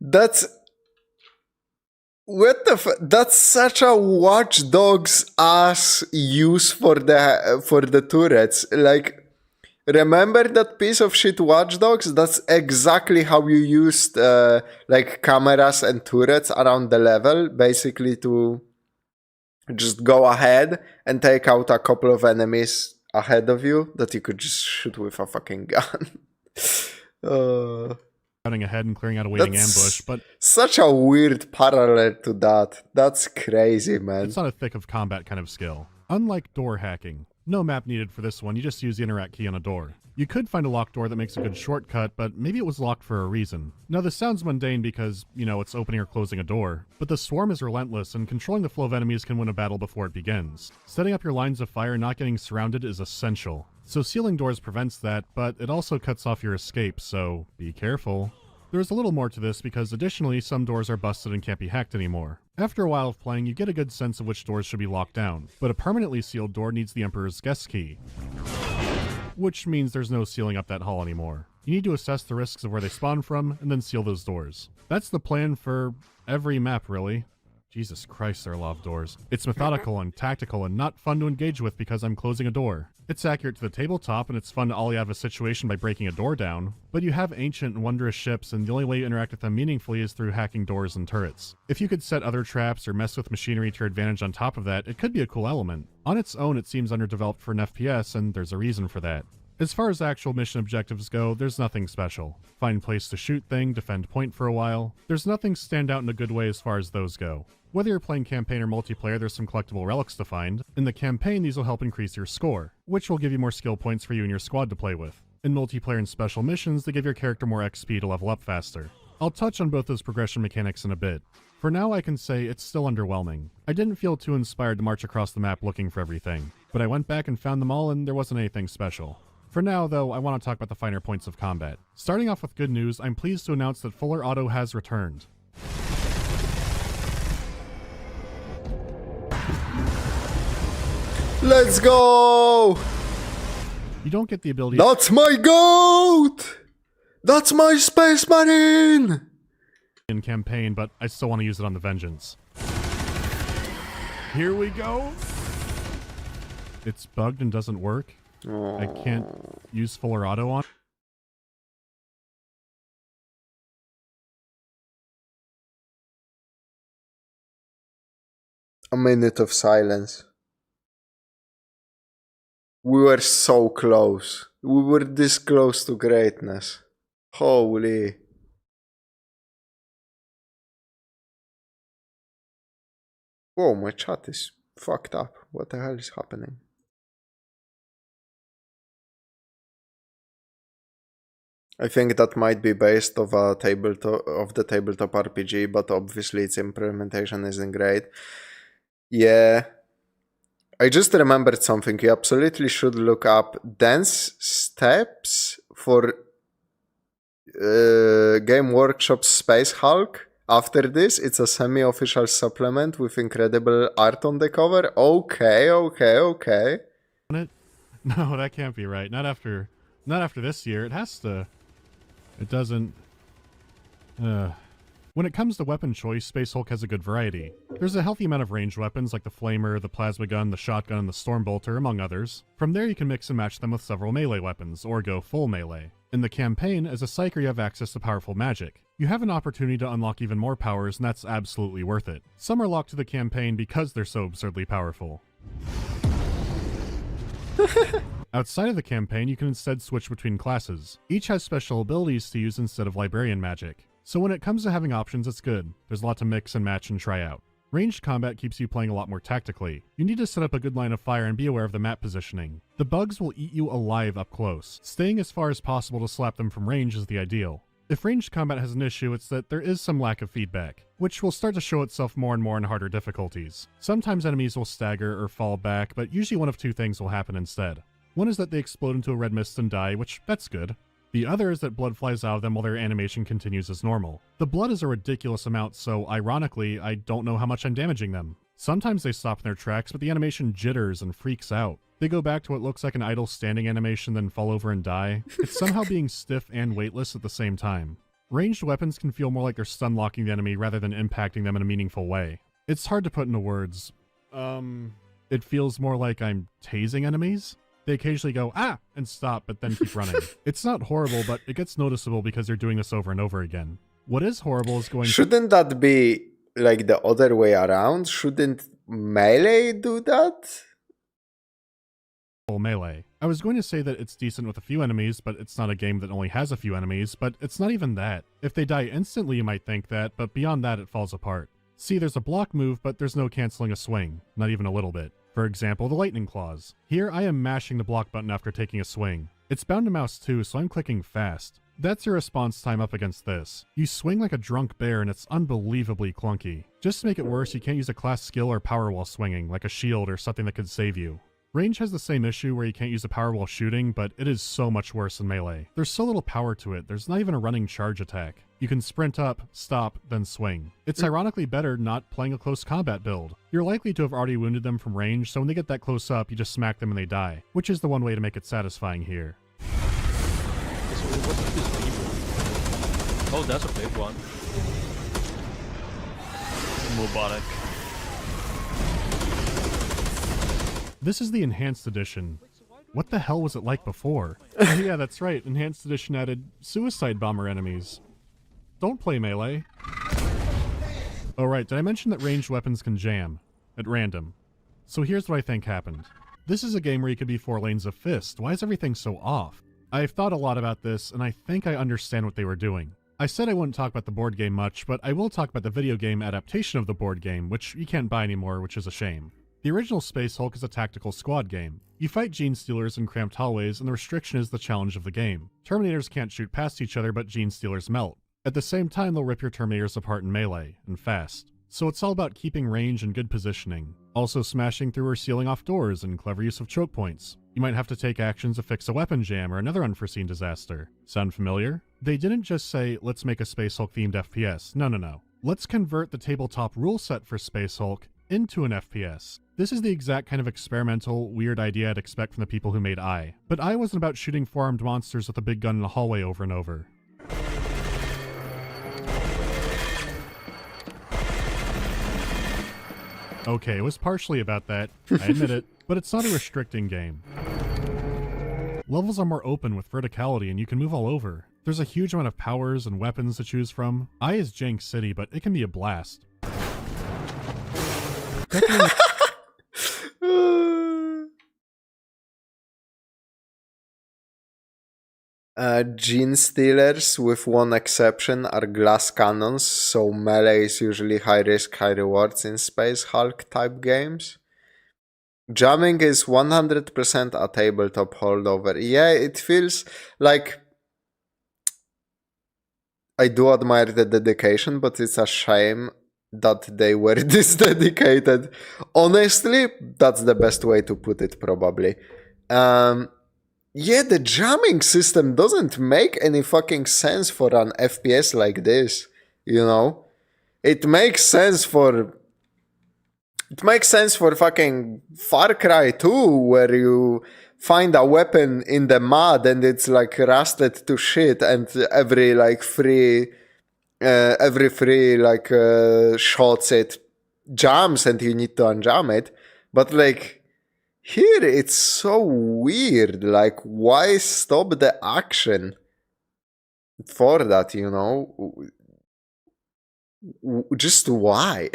That's What the That's such a Watch Dogs ass use for the turrets. Like, remember that piece of shit Watch Dogs? That's exactly how you used like cameras and turrets around the level, basically to just go ahead and take out a couple of enemies ahead of you that you could just shoot with a fucking gun. Running ahead and clearing out a waiting ambush, but such a weird parallel to that. That's crazy, man. it's not a thick of combat kind of skill. Unlike door hacking, no map needed for this one, you just use the interact key on a door. You could find a locked door that makes a good shortcut, but maybe it was locked for a reason. Now this sounds mundane because, you know, it's opening or closing a door, but the swarm is relentless and controlling the flow of enemies can win a battle before it begins. Setting up your lines of fire and not getting surrounded is essential. So sealing doors prevents that, but it also cuts off your escape, so be careful. There's a little more to this because additionally some doors are busted and can't be hacked anymore. After a while of playing, you get a good sense of which doors should be locked down, but a permanently sealed door needs the Emperor's guest key, which means there's no sealing up that hall anymore. You need to assess the risks of where they spawn from, and then seal those doors. That's the plan for every map, really. Jesus Christ, there are a lot of doors. It's methodical and tactical and not fun to engage with because I'm closing a door. It's accurate to the tabletop and it's fun to ollie out of a situation by breaking a door down, but you have ancient and wondrous ships and the only way you interact with them meaningfully is through hacking doors and turrets. If you could set other traps or mess with machinery to your advantage on top of that, it could be a cool element. On its own, it seems underdeveloped for an FPS, and there's a reason for that. As far as actual mission objectives go, there's nothing special. Find place to shoot thing, defend point for a while. There's nothing stand out in a good way as far as those go. Whether you're playing campaign or multiplayer, there's some collectible relics to find. In the campaign, these will help increase your score, which will give you more skill points for you and your squad to play with. In multiplayer and special missions, they give your character more XP to level up faster. I'll touch on both those progression mechanics in a bit. For now, I can say it's still underwhelming. I didn't feel too inspired to march across the map looking for everything, but I went back and found them all and there wasn't anything special. For now, though, I want to talk about the finer points of combat. Starting off with good news, I'm pleased to announce that Fuller Auto has returned. Let's go! You don't get the ability— That's my goat! That's my Space Marine! in campaign, but I still want to use it on the Vengeance. Here we go! It's bugged and doesn't work. I can't use Fuller Auto on. A minute of silence. We were so close. We were this close to greatness. Holy. Whoa, my chat is fucked up. What the hell is happening? I think that might be based of the tabletop RPG, but obviously its implementation isn't great. Yeah. I just remembered something. You absolutely should look up Dance Steps for Game Workshop's Space Hulk. After this, it's a semi-official supplement with incredible art on the cover. Okay. No, that can't be right. Not after this year. It has to. It doesn't. When it comes to weapon choice, Space Hulk has a good variety. There's a healthy amount of ranged weapons like the Flamer, the Plasma Gun, the Shotgun, and the Stormbolter, among others. From there you can mix and match them with several melee weapons, or go full melee. In the campaign, as a Psyker you have access to powerful magic. You have an opportunity to unlock even more powers, and that's absolutely worth it. Some are locked to the campaign because they're so absurdly powerful. Outside of the campaign, you can instead switch between classes. Each has special abilities to use instead of librarian magic. So when it comes to having options, it's good. There's a lot to mix and match and try out. Ranged combat keeps you playing a lot more tactically. You need to set up a good line of fire and be aware of the map positioning. The bugs will eat you alive up close. Staying as far as possible to slap them from range is the ideal. If ranged combat has an issue, it's that there is some lack of feedback, which will start to show itself more and more in harder difficulties. Sometimes enemies will stagger or fall back, but usually one of two things will happen instead. One is that they explode into a red mist and die, which that's good. The other is that blood flies out of them while their animation continues as normal. The blood is a ridiculous amount, so ironically, I don't know how much I'm damaging them. Sometimes they stop in their tracks, but the animation jitters and freaks out. They go back to what looks like an idle standing animation, then fall over and die. It's somehow being stiff and weightless at the same time. Ranged weapons can feel more like they're stun locking the enemy rather than impacting them in a meaningful way. It's hard to put into words. It feels more like I'm tasing enemies. They occasionally go, ah, and stop, but then keep running. It's not horrible, but it gets noticeable because they're doing this over and over again. What is horrible is going... Shouldn't that be like the other way around? Shouldn't Melee do that? Melee. I was going to say that it's decent with a few enemies, but it's not a game that only has a few enemies, but it's not even that. If they die instantly, you might think that, but beyond that, it falls apart. See, there's a block move, but there's no canceling a swing. Not even a little bit. For example, the lightning claws. Here, I am mashing the block button after taking a swing. It's bound to mouse too, so I'm clicking fast. That's your response time up against this. You swing like a drunk bear and it's unbelievably clunky. Just to make it worse, you can't use a class skill or power while swinging, like a shield or something that could save you. Range has the same issue where you can't use a power while shooting, but it is so much worse than Melee. There's so little power to it, there's not even a running charge attack. You can sprint up, stop, then swing. It's ironically better not playing a close combat build. You're likely to have already wounded them from range, so when they get that close up, you just smack them and they die, which is the one way to make it satisfying here. Oh, that's a big one. Robotic. This is the Enhanced Edition. What the hell was it like before? Oh, yeah, that's right. Enhanced Edition added suicide bomber enemies. Don't play Melee. Oh right, did I mention that ranged weapons can jam? At random. So here's what I think happened. This is a game where you could be 4 lanes of fist. Why is everything so off? I've thought a lot about this, and I think I understand what they were doing. I said I wouldn't talk about the board game much, but I will talk about the video game adaptation of the board game, which you can't buy anymore, which is a shame. The original Space Hulk is a tactical squad game. You fight gene stealers in cramped hallways, and the restriction is the challenge of the game. Terminators can't shoot past each other, but gene stealers melt. At the same time, they'll rip your Terminators apart in melee, and fast. So it's all about keeping range and good positioning. Also smashing through or sealing off doors and clever use of choke points. You might have to take actions to fix a weapon jam or another unforeseen disaster. Sound familiar? They didn't just say, let's make a Space Hulk themed FPS. No. Let's convert the tabletop rule set for Space Hulk into an FPS. This is the exact kind of experimental, weird idea I'd expect from the people who made I. But I wasn't about shooting 4-armed monsters with a big gun in a hallway over and over. Okay, it was partially about that, I admit it, but it's not a restricting game. Levels are more open with verticality and you can move all over. There's a huge amount of powers and weapons to choose from. I is Jank City, but it can be a blast. Gene stealers, with one exception, are glass cannons, so melee is usually high risk, high rewards in Space Hulk type games. Jamming is 100% a tabletop holdover. Yeah, it feels like... I do admire the dedication, but it's a shame that they were this dedicated. Honestly, that's the best way to put it, probably. Yeah, the jamming system doesn't make any fucking sense for an FPS like this, you know? It makes sense for fucking Far Cry 2, where you find a weapon in the mud and it's like rusted to shit, and every free shots it jams and you need to unjam it. But here it's so weird. Why stop the action for that, you know? Just why?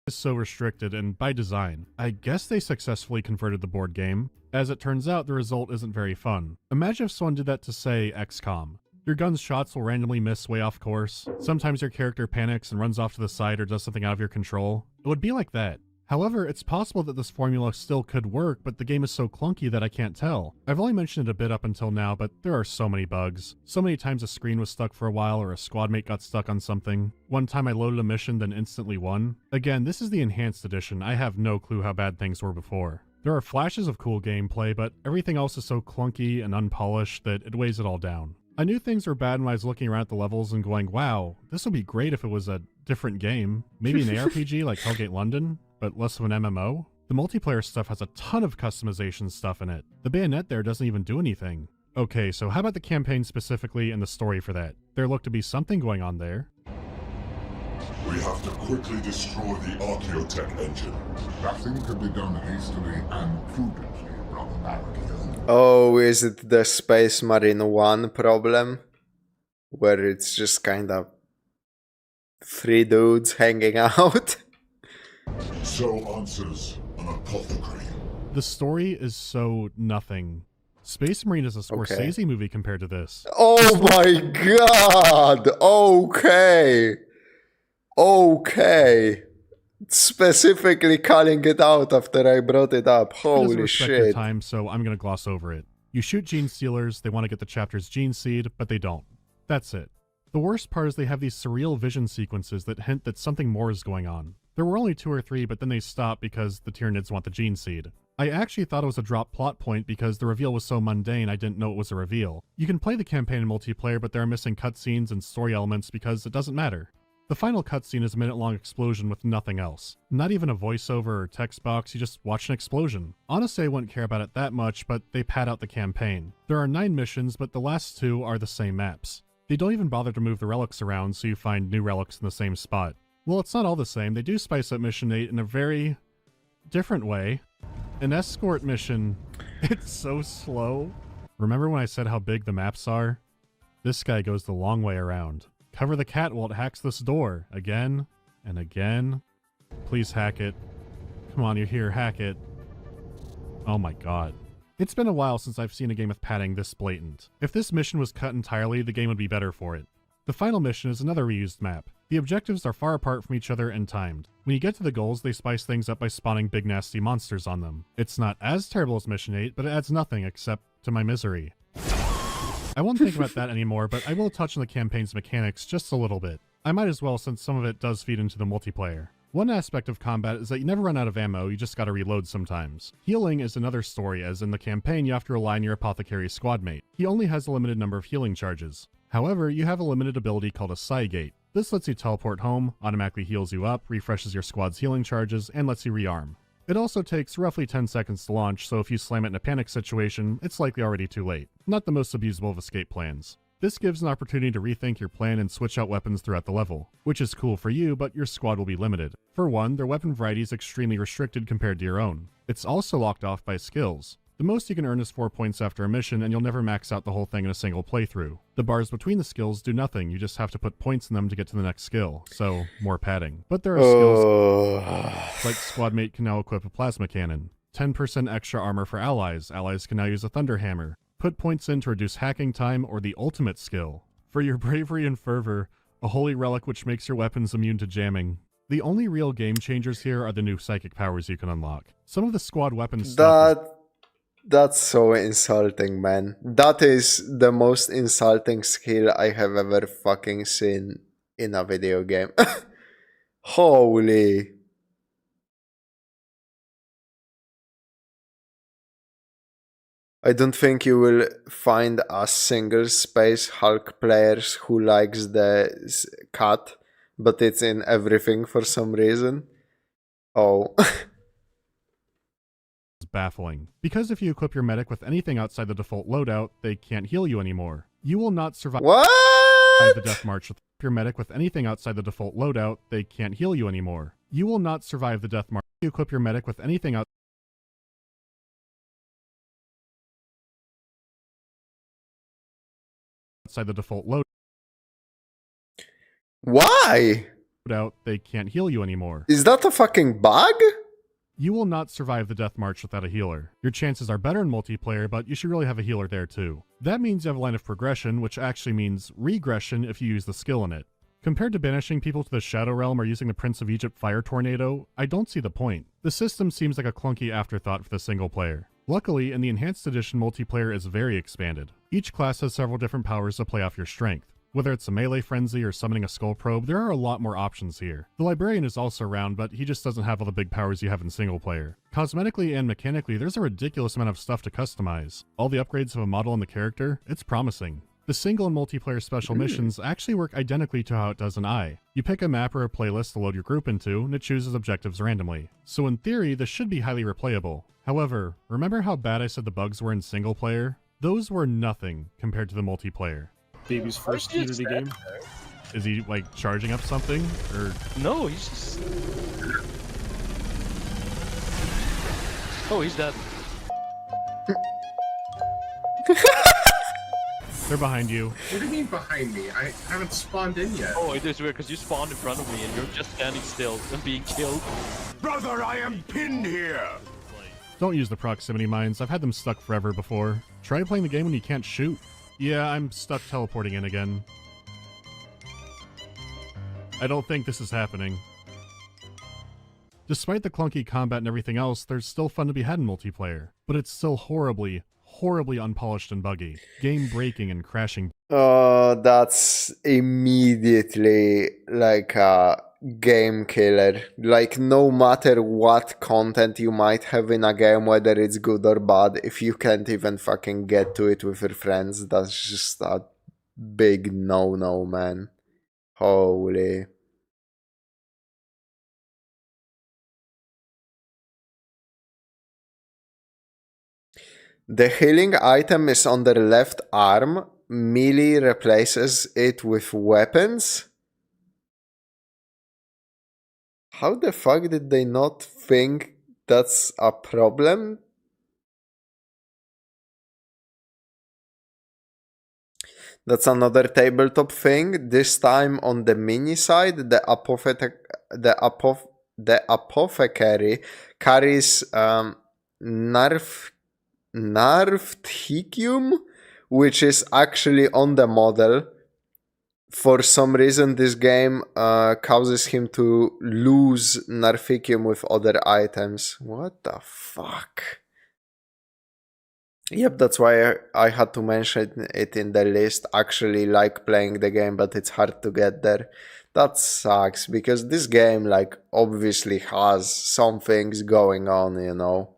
Is so restricted, and by design. I guess they successfully converted the board game. As it turns out, the result isn't very fun. Imagine if someone did that to, say, XCOM. Your gun's shots will randomly miss way off course. Sometimes your character panics and runs off to the side or does something out of your control. It would be like that. However, it's possible that this formula still could work, but the game is so clunky that I can't tell. I've only mentioned it a bit up until now, but there are so many bugs. So many times a screen was stuck for a while or a squad mate got stuck on something. One time I loaded a mission then instantly won. Again, this is the Enhanced Edition. I have no clue how bad things were before. There are flashes of cool gameplay, but everything else is so clunky and unpolished that it weighs it all down. I knew things were bad when I was looking around at the levels and going, wow, this would be great if it was a different game. Maybe an ARPG like Hellgate London, but less of an MMO. The multiplayer stuff has a ton of customization stuff in it. The bayonet there doesn't even do anything. Okay, so how about the campaign specifically and the story for that? There looked to be something going on there. We have to quickly destroy the Archaeotech engine. Nothing can be done hastily and prudently, Brother Barrakiel. Oh, is it the Space Marine 1 problem? Where it's just kind of 3 dudes hanging out? So answers an apothecary. The story is so nothing. Space Marine is a Scorsese movie compared to this. Oh my god! Okay. Okay. Specifically calling it out after I brought it up. It doesn't Holy respect your shit. time, so I'm gonna gloss over it. You shoot gene stealers, they want to get the chapter's gene seed, but they don't. That's it. The worst part is they have these surreal vision sequences that hint that something more is going on. There were only 2 or 3, but then they stopped because the Tyranids want the gene seed. I actually thought it was a drop plot point because the reveal was so mundane I didn't know it was a reveal. You can play the campaign in multiplayer, but there are missing cutscenes and story elements because it doesn't matter. The final cutscene is a minute-long explosion with nothing else. Not even a voiceover or text box, you just watch an explosion. Honestly, I wouldn't care about it that much, but they pad out the campaign. There are 9 missions, but the last 2 are the same maps. They don't even bother to move the relics around, so you find new relics in the same spot. Well, it's not all the same. They do spice up Mission 8 in a very different way. An escort mission. It's so slow. Remember when I said how big the maps are? This guy goes the long way around. Cover the cat while it hacks this door. Again and again. Please hack it. Come on, you're here, hack it. Oh my god. It's been a while since I've seen a game with padding this blatant. If this mission was cut entirely, the game would be better for it. The final mission is another reused map. The objectives are far apart from each other and timed. When you get to the goals, they spice things up by spawning big nasty monsters on them. It's not as terrible as Mission 8, but it adds nothing except to my misery. I won't think about that anymore, but I will touch on the campaign's mechanics just a little bit. I might as well since some of it does feed into the multiplayer. One aspect of combat is that you never run out of ammo, you just gotta reload sometimes. Healing is another story, as in the campaign you have to rely on your apothecary squad mate. He only has a limited number of healing charges. However, you have a limited ability called a Psygate. This lets you teleport home, automatically heals you up, refreshes your squad's healing charges, and lets you rearm. It also takes roughly 10 seconds to launch, so if you slam it in a panic situation, it's likely already too late. Not the most abusable of escape plans. This gives an opportunity to rethink your plan and switch out weapons throughout the level, which is cool for you, but your squad will be limited. For one, their weapon variety is extremely restricted compared to your own. It's also locked off by skills. The most you can earn is 4 points after a mission, and you'll never max out the whole thing in a single playthrough. The bars between the skills do nothing, you just have to put points in them to get to the next skill, so more padding. But there are skills like Squad Mate can now equip a plasma cannon, 10% extra armor for allies, allies can now use a thunder hammer, put points in to reduce hacking time, or the ultimate skill. For your bravery and fervor, a holy relic which makes your weapons immune to jamming. The only real game changers here are the new psychic powers you can unlock. Some of the squad weapons That's so insulting, man. That is the most insulting skill I have ever fucking seen in a video game. Holy. I don't think you will find a single Space Hulk players who likes the cat, but it's in everything for some reason. Oh. Baffling. Because if you equip your medic with anything outside the default loadout, they can't heal you anymore. You will not survive the death march with your medic with anything outside the default loadout, they can't heal you anymore. You will not survive the death march. You equip your medic with anything outside the default loadout. Why? They can't heal you anymore. Is that a fucking bug? You will not survive the death march without a healer. Your chances are better in multiplayer, but you should really have a healer there too. That means you have a line of progression, which actually means regression if you use the skill in it. Compared to banishing people to the Shadow Realm or using the Prince of Egypt Fire Tornado, I don't see the point. The system seems like a clunky afterthought for the single player. Luckily, in the Enhanced Edition, multiplayer is very expanded. Each class has several different powers to play off your strength. Whether it's a melee frenzy or summoning a skull probe, there are a lot more options here. The librarian is also around, but he just doesn't have all the big powers you have in single player. Cosmetically and mechanically, there's a ridiculous amount of stuff to customize. All the upgrades of a model and the character, it's promising. The single and multiplayer special missions actually work identically to how it does in I. You pick a map or a playlist to load your group into, and it chooses objectives randomly. So in theory, this should be highly replayable. However, remember how bad I said the bugs were in single player? Those were nothing compared to the multiplayer. Baby's first Unity game. Is he, like, charging up something? Or... No, he's just... Oh, he's dead. They're behind you. What do you mean behind me? I haven't spawned in yet. Oh, it is weird because you spawned in front of me and you're just standing still and being killed. Brother, I am pinned here! Don't use the proximity mines. I've had them stuck forever before. Try playing the game when you can't shoot. Yeah, I'm stuck teleporting in again. I don't think this is happening. Despite the clunky combat and everything else, there's still fun to be had in multiplayer. But it's still horribly unpolished and buggy. Game breaking and crashing. That's immediately like a game killer. Like, no matter what content you might have in a game, whether it's good or bad, if you can't even fucking get to it with your friends, that's just a big no-no, man. Holy. The healing item is on their left arm. Melee replaces it with weapons. How the fuck did they not think that's a problem? That's another tabletop thing. This time on the mini side, the apothecary carries Narvticium, which is actually on the model. For some reason, this game causes him to lose Narvticium with other items. What the fuck? Yep, that's why I had to mention it in the list. Actually like playing the game, but it's hard to get there. That sucks, because this game, like, obviously has some things going on, you know.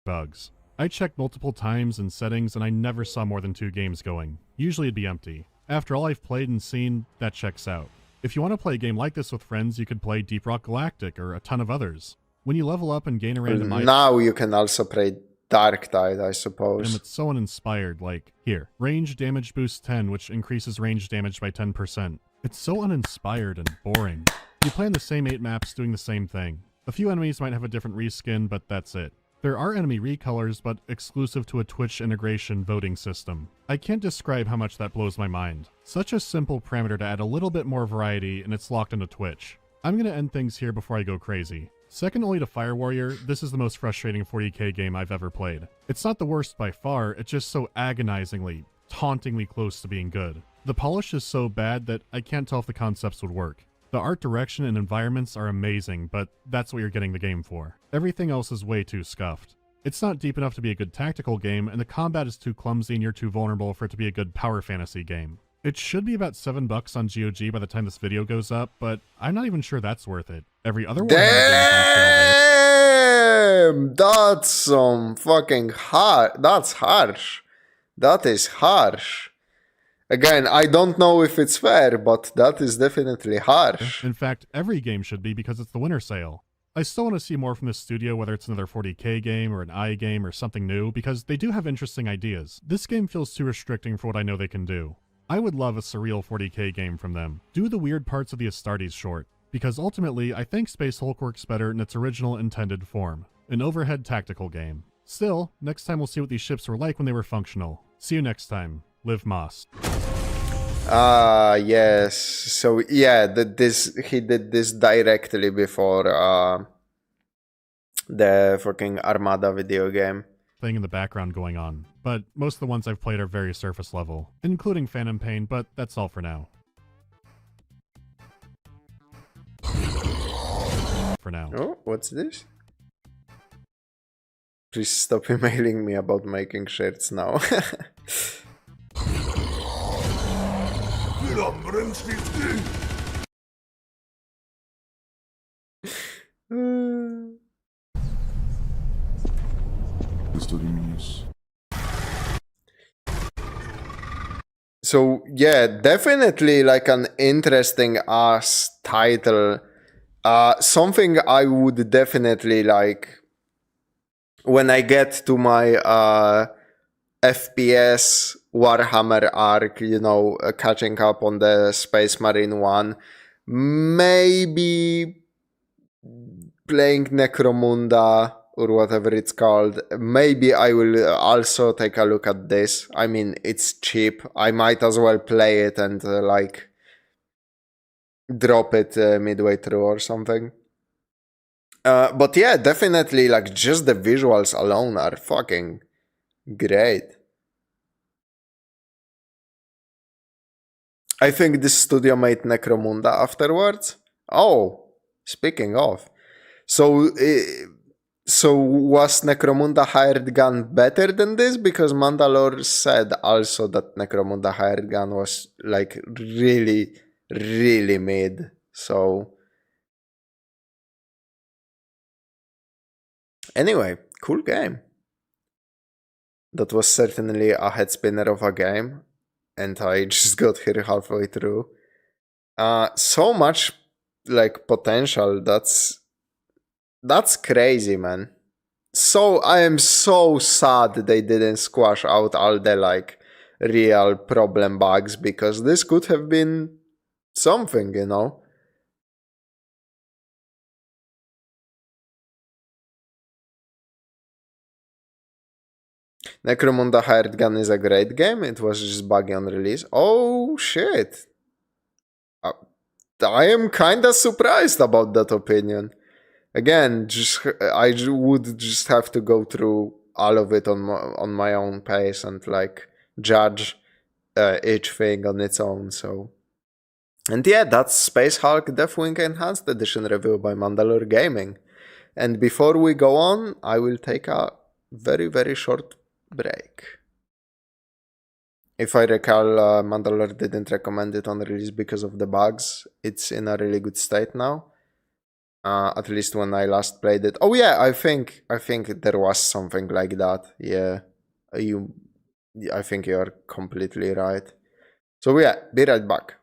Bugs. I checked multiple times in settings and I never saw more than 2 games going. Usually it'd be empty. After all I've played and seen, that checks out. If you want to play a game like this with friends, you could play Deep Rock Galactic or a ton of others. When you level up and gain a random item... Now you can also play Dark Tide, I suppose. And it's so uninspired, like, here, range damage boost 10, which increases range damage by 10%. It's so uninspired and boring. You play on the same 8 maps doing the same thing. A few enemies might have a different reskin, but that's it. There are enemy recolors, but exclusive to a Twitch integration voting system. I can't describe how much that blows my mind. Such a simple parameter to add a little bit more variety, and it's locked into Twitch. I'm gonna end things here before I go crazy. Second only to Fire Warrior, this is the most frustrating 40k game I've ever played. It's not the worst by far, it's just so agonizingly, tauntingly close to being good. The polish is so bad that I can't tell if the concepts would work. The art direction and environments are amazing, but that's what you're getting the game for. Everything else is way too scuffed. It's not deep enough to be a good tactical game, and the combat is too clumsy and you're too vulnerable for it to be a good power fantasy game. It should be about $7 on GOG by the time this video goes up, but I'm not even sure that's worth it. Every other one. Damn! That's some fucking hard. That's harsh. That is harsh. Again, I don't know if it's fair, but that is definitely harsh. In fact, every game should be, because it's the winter sale. I still want to see more from this studio, whether it's another 40k game or an I game or something new, because they do have interesting ideas. This game feels too restricting for what I know they can do. I would love a surreal 40k game from them. Do the weird parts of the Astartes short, because ultimately I think Space Hulk works better in its original intended form. An overhead tactical game. Still, next time we'll see what these ships were like when they were functional. See you next time. Live Moss. Yes. So yeah, he did this directly before the fucking Armada video game. Thing in the background going on, but most of the ones I've played are very surface level, including Phantom Pain, but that's all for now. Oh, what's this? Please stop emailing me about making shirts now. So yeah, definitely like an interesting ass title. Something I would definitely like when I get to my FPS Warhammer arc, you know, catching up on the Space Marine one, maybe playing Necromunda or whatever it's called. Maybe I will also take a look at this. I mean, it's cheap. I might as well play it and like drop it midway through or something. But yeah, definitely, like, just the visuals alone are fucking great. I think this studio made Necromunda afterwards. Oh, speaking of, so so was Necromunda Hired Gun better than this? Because Mandalore said also that Necromunda Hired Gun was like really, really mid. So anyway, cool game. That was certainly a head spinner of a game, and I just got here halfway through. So much like potential. That's crazy, man. So I am so sad they didn't squash out all the like real problem bugs, because this could have been something, you know. Necromunda Hired Gun is a great game. It was just buggy on release. Oh shit. I am kinda surprised about that opinion. Again, would just have to go through all of it on my own pace and like judge each thing on its own. So, and yeah, that's Space Hulk Deathwing Enhanced Edition review by Mandalore Gaming. And before we go on, I will take a very short break. If I recall, Mandalore didn't recommend it on release because of the bugs. It's in a really good state now. At least when I last played it. Oh yeah, I think there was something like that. Yeah, I think you are completely right. So yeah, be right back.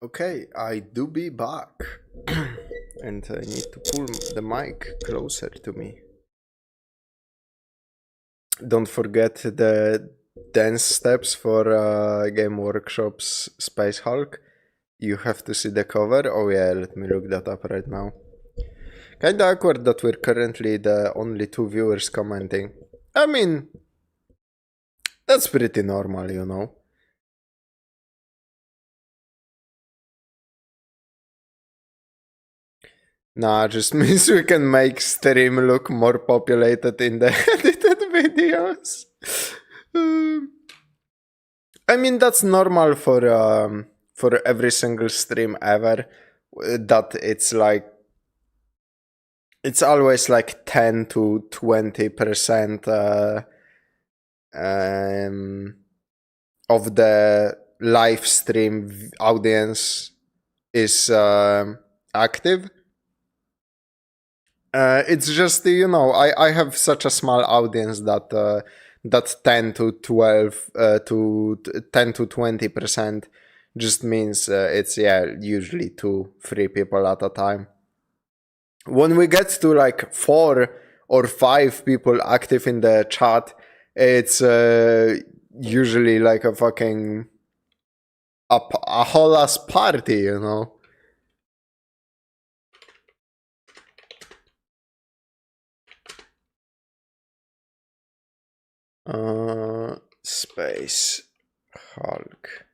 Okay, I do be back. And I need to pull the mic closer to me. Don't forget the dance steps for Game Workshop's Space Hulk. You have to see the cover. Oh yeah, let me look that up right now. Kinda awkward that we're currently the only 2 viewers commenting. I mean, that's pretty normal, you know. Nah, just means we can make stream look more populated in the edited videos. I mean, that's normal for every single stream ever. That it's like, it's always like 10 to 20% of the live stream audience is active. It's just, you know, I have such a small audience that that 10 to 12 to 10 to 20% just means it's usually 2-3 people at a time. When we get to like 4 or 5 people active in the chat, it's usually like a fucking a whole ass party, you know. Space Hulk.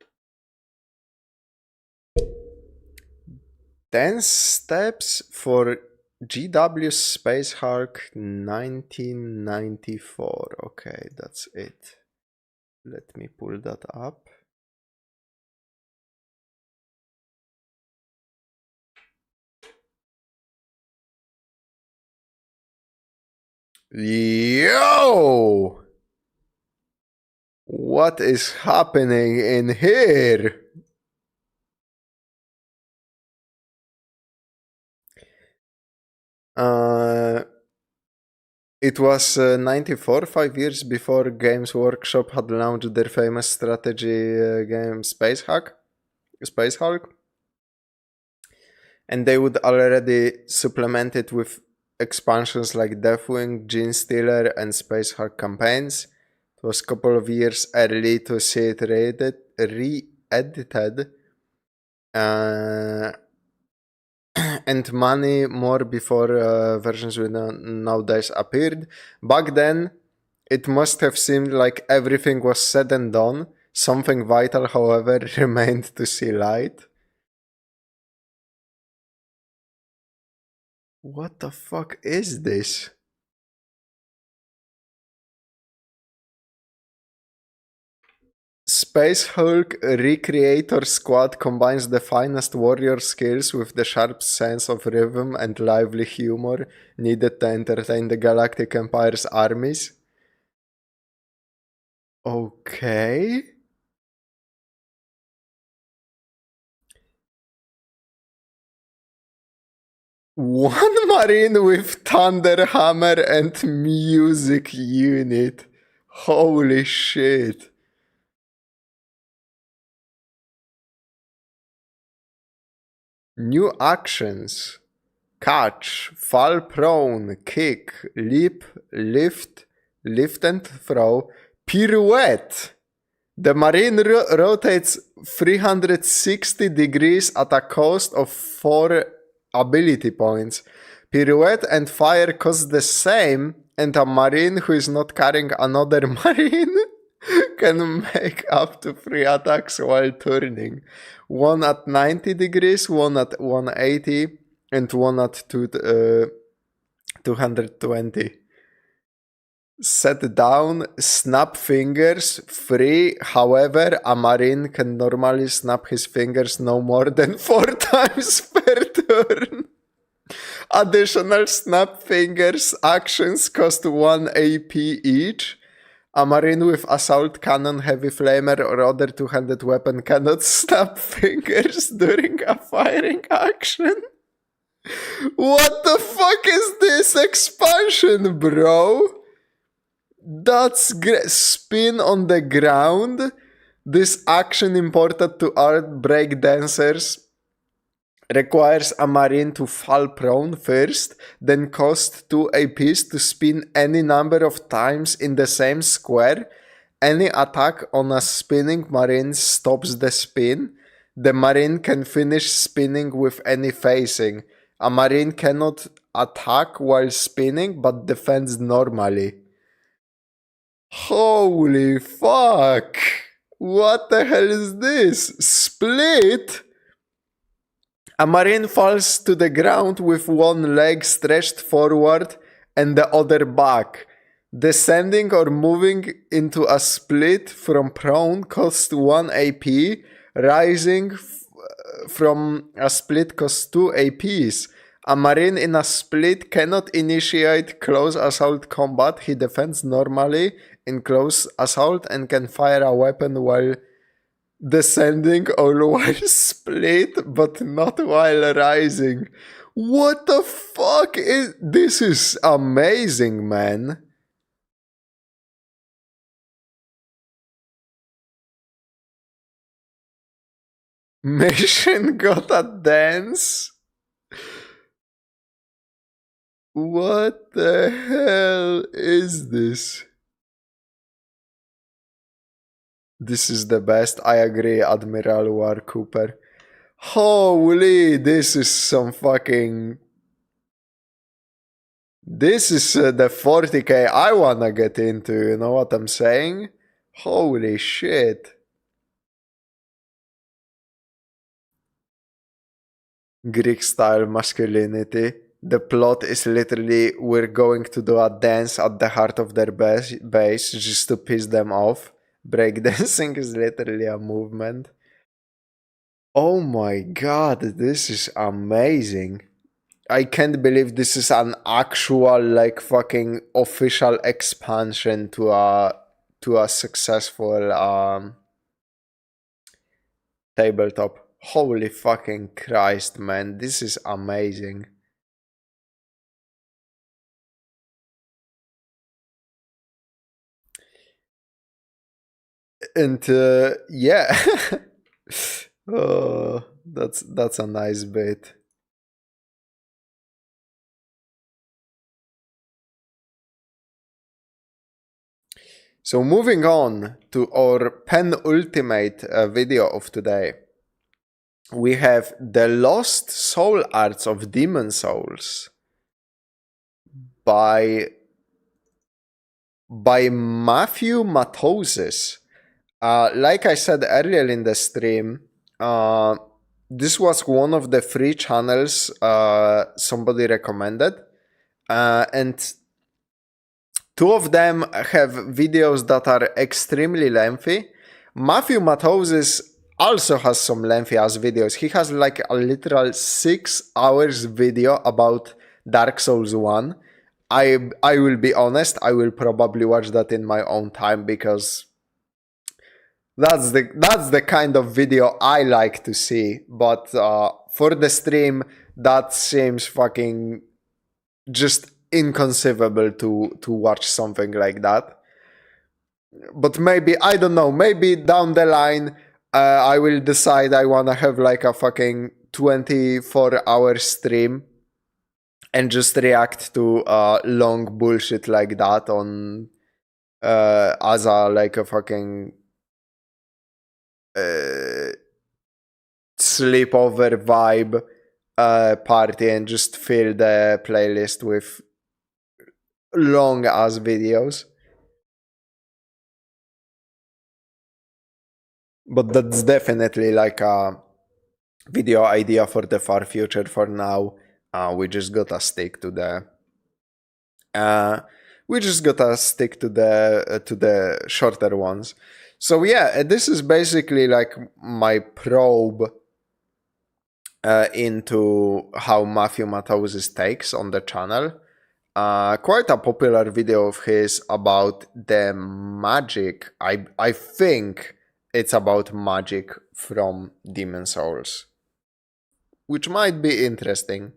Dance steps for GW Space Hulk 1994. Okay, that's it. Let me pull that up. Yo! What is happening in here? It was 94, 5 years before Games Workshop had launched their famous strategy game Space Hulk. And they would already supplement it with expansions like Deathwing, Genestealer, and Space Hulk campaigns. It was a couple of years early to see it re-edited. And money more before versions with nowadays appeared. Back then, it must have seemed like everything was said and done. Something vital, however, remained to see light. What the fuck is this? Space Hulk Recreator Squad combines the finest warrior skills with the sharp sense of rhythm and lively humor needed to entertain the Galactic Empire's armies. Okay. One Marine with Thunder Hammer and Music Unit. Holy shit. New actions. Catch, fall prone, kick, leap, lift and throw, pirouette. The Marine rotates 360 degrees at a cost of 4 ability points. Pirouette and fire cost the same, and a Marine who is not carrying another Marine can make up to 3 attacks while turning. One at 90 degrees, one at 180, and one at 220. Set down, snap fingers, free. However, a Marine can normally snap his fingers no more than 4 times per turn. Additional snap fingers actions cost 1 AP each. A Marine with Assault Cannon, Heavy Flamer, or other two-handed weapon cannot snap fingers during a firing action. What the fuck is this expansion, bro? That's great. Spin on the ground. This action imported to art break dancers requires a marine to fall prone first, then cost 2 APs to spin any number of times in the same square. Any attack on a spinning marine stops the spin. The marine can finish spinning with any facing. A marine cannot attack while spinning but defends normally. Holy fuck! What the hell is this? Split? A marine falls to the ground with one leg stretched forward and the other back. Descending or moving into a split from prone costs 1 AP. Rising from a split costs 2 APs. A marine in a split cannot initiate close assault combat. He defends normally in close assault and can fire a weapon while descending or while split, but not while rising. What the fuck is this? Is amazing, man. Mission got a dance? What the hell is this? This is the best. I agree, Admiral War Cooper. Holy, this is some fucking... This is the 40k I wanna get into, you know what I'm saying? Holy shit. Greek style masculinity. The plot is literally we're going to do a dance at the heart of their base just to piss them off. Breakdancing is literally a movement. Oh my god, this is amazing. I can't believe this is an actual like fucking official expansion to a successful tabletop. Holy fucking Christ, man, this is amazing. And yeah, oh, that's a nice bit. So moving on to our penultimate video of today, we have The Lost Soul Arts of Demon Souls by Matthew Matoses. Like I said earlier in the stream, this was one of the free channels somebody recommended, and two of them have videos that are extremely lengthy. Matthew Matoses also has some lengthy ass videos. He has like a literal 6 hours video about Dark Souls 1. I will be honest, I will probably watch that in my own time because that's the kind of video I like to see. But for the stream, that seems fucking just inconceivable to watch something like that. But maybe, I don't know, maybe down the line I will decide I wanna have like a fucking 24-hour stream and just react to long bullshit like that on as a like a fucking sleepover vibe party and just fill the playlist with long ass videos. But that's definitely like a video idea for the far future. For now, we just gotta stick to the shorter ones. So yeah, this is basically like my probe into how Matthew Matoses takes on the channel. Quite a popular video of his about the magic. I think it's about magic from Demon Souls, which might be interesting.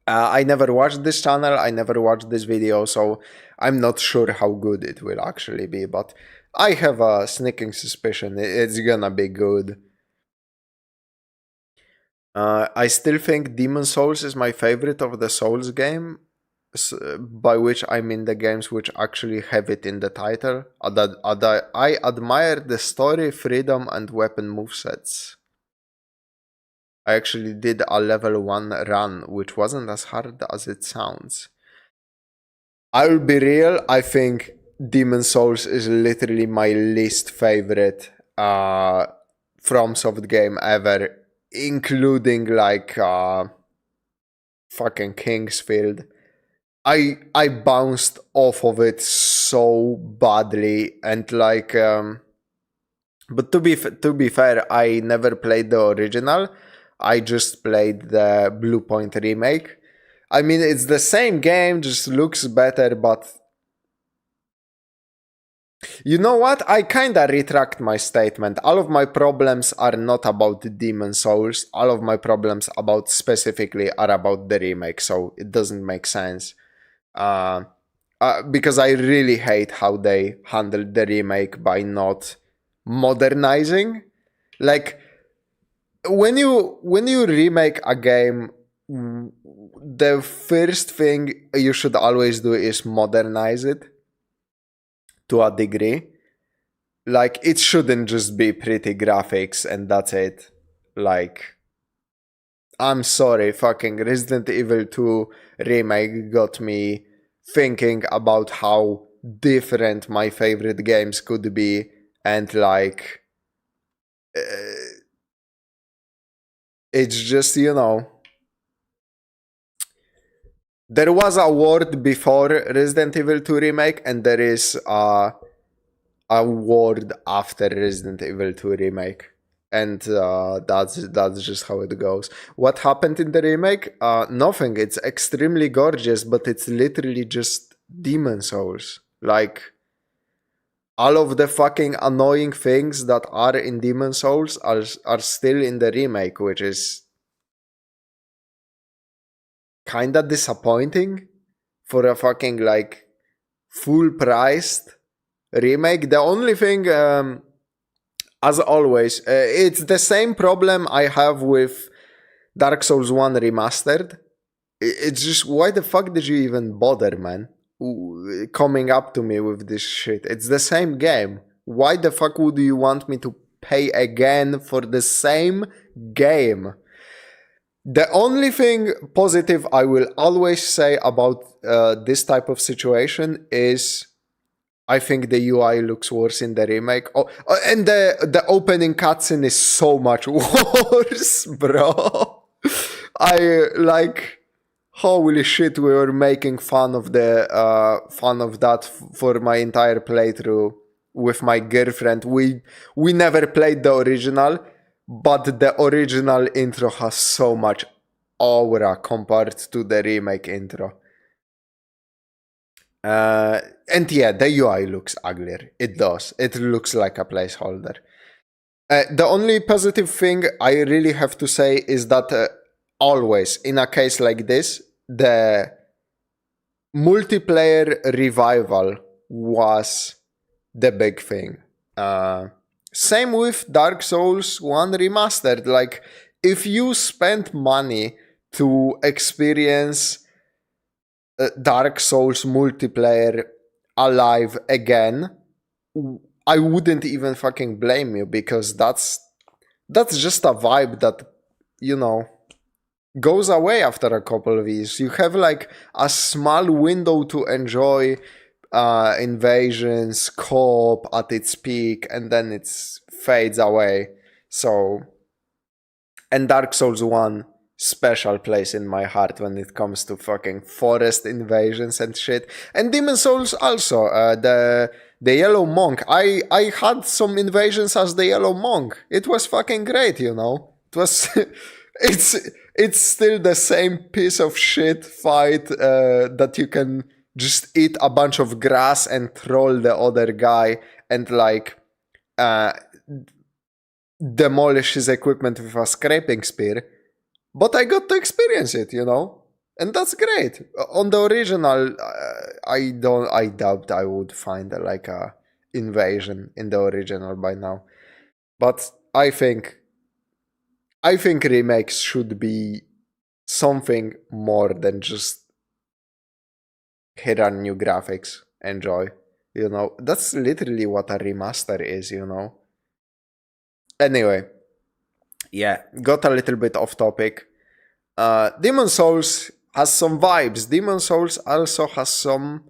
I never watched this channel, I never watched this video, so I'm not sure how good it will actually be, but I have a sneaking suspicion it's gonna be good. I still think Demon Souls is my favorite of the Souls game, by which I mean the games which actually have it in the title. I admire the story, freedom, and weapon movesets. I actually did a level 1 run, which wasn't as hard as it sounds. I'll be real, I think Demon Souls is literally my least favorite FromSoft game ever, including like fucking Kingsfield. I bounced off of it so badly, and like but to be fair, I never played the original. I just played the Blue Point remake. I mean, it's the same game, just looks better, but you know what? I kinda retract my statement. All of my problems are not about Demon Souls. All of my problems about specifically are about the remake, so it doesn't make sense. Because I really hate how they handled the remake by not modernizing. Like when you remake a game, the first thing you should always do is modernize it to a degree. Like it shouldn't just be pretty graphics and that's it. Like I'm sorry, fucking Resident Evil 2 remake got me thinking about how different my favorite games could be, and like it's just, you know, there was a word before Resident Evil 2 remake and there is a word after Resident Evil 2 remake, and that's just how it goes. What happened in the remake? Nothing. It's extremely gorgeous, but it's literally just Demon Souls. Like all of the fucking annoying things that are in Demon Souls are still in the remake, which is kinda disappointing for a fucking like full priced remake. The only thing, as always, it's the same problem I have with Dark Souls 1 Remastered. It's just, why the fuck did you even bother, man? Coming up to me with this shit. It's the same game. Why the fuck would you want me to pay again for the same game? The only thing positive I will always say about this type of situation is I think the UI looks worse in the remake. And the opening cutscene is so much worse, bro. I like, holy shit, we were making fun of that for my entire playthrough with my girlfriend. We never played the original, but the original intro has so much aura compared to the remake intro. And yeah, the UI looks uglier. It does. It looks like a placeholder. The only positive thing I really have to say is that always, in a case like this, the multiplayer revival was the big thing. Same with Dark Souls 1 Remastered. Like, if you spent money to experience Dark Souls multiplayer alive again, I wouldn't even fucking blame you, because that's just a vibe that, you know, goes away after a couple of years. You have like a small window to enjoy Invasions co-op at its peak, and then it fades away. So, and Dark Souls 1, special place in my heart when it comes to fucking forest invasions and shit. And Demon Souls also, the Yellow Monk. I had some invasions as the Yellow Monk. It was fucking great, you know. It was it's still the same piece of shit fight that you can just eat a bunch of grass and troll the other guy and like demolish his equipment with a scraping spear. But I got to experience it, you know, and that's great. On the original, I doubt I would find like a invasion in the original by now. But I think remakes should be something more than just here are new graphics, enjoy. You know, that's literally what a remaster is, you know. Anyway, yeah, got a little bit off topic. Demon Souls has some vibes. Demon Souls also has some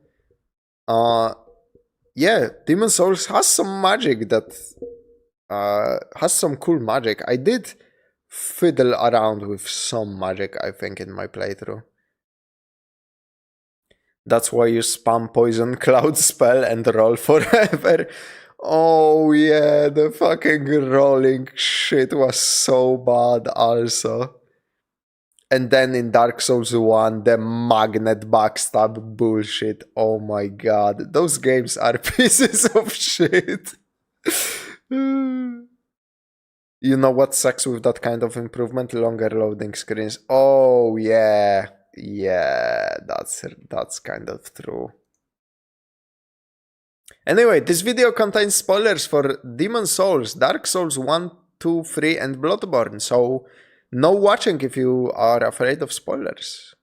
Demon Souls has some magic that has some cool magic. I did fiddle around with some magic, I think, in my playthrough. That's why you spam Poison Cloud spell and roll forever. Oh yeah, the fucking rolling shit was so bad also. And then in Dark Souls 1, the magnet backstab bullshit. Oh my god, those games are pieces of shit. You know what sucks with that kind of improvement? Longer loading screens. Oh yeah. Yeah, that's kind of true. Anyway, this video contains spoilers for Demon Souls, Dark Souls 1, 2, 3, and Bloodborne, so no watching if you are afraid of spoilers.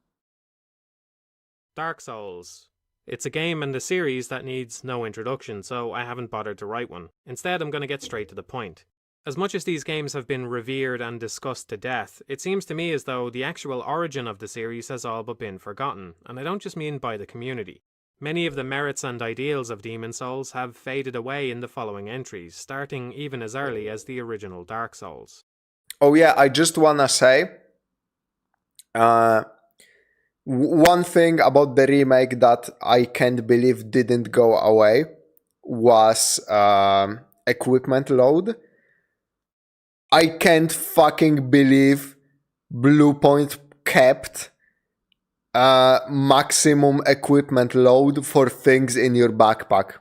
Dark Souls. It's a game and a series that needs no introduction, so I haven't bothered to write one. Instead, I'm going to get straight to the point. As much as these games have been revered and discussed to death, it seems to me as though the actual origin of the series has all but been forgotten, and I don't just mean by the community. Many of the merits and ideals of Demon Souls have faded away in the following entries, starting even as early as the original Dark Souls. Oh yeah, I just wanna say, one thing about the remake that I can't believe didn't go away was equipment load. I can't fucking believe Bluepoint kept maximum equipment load for things in your backpack.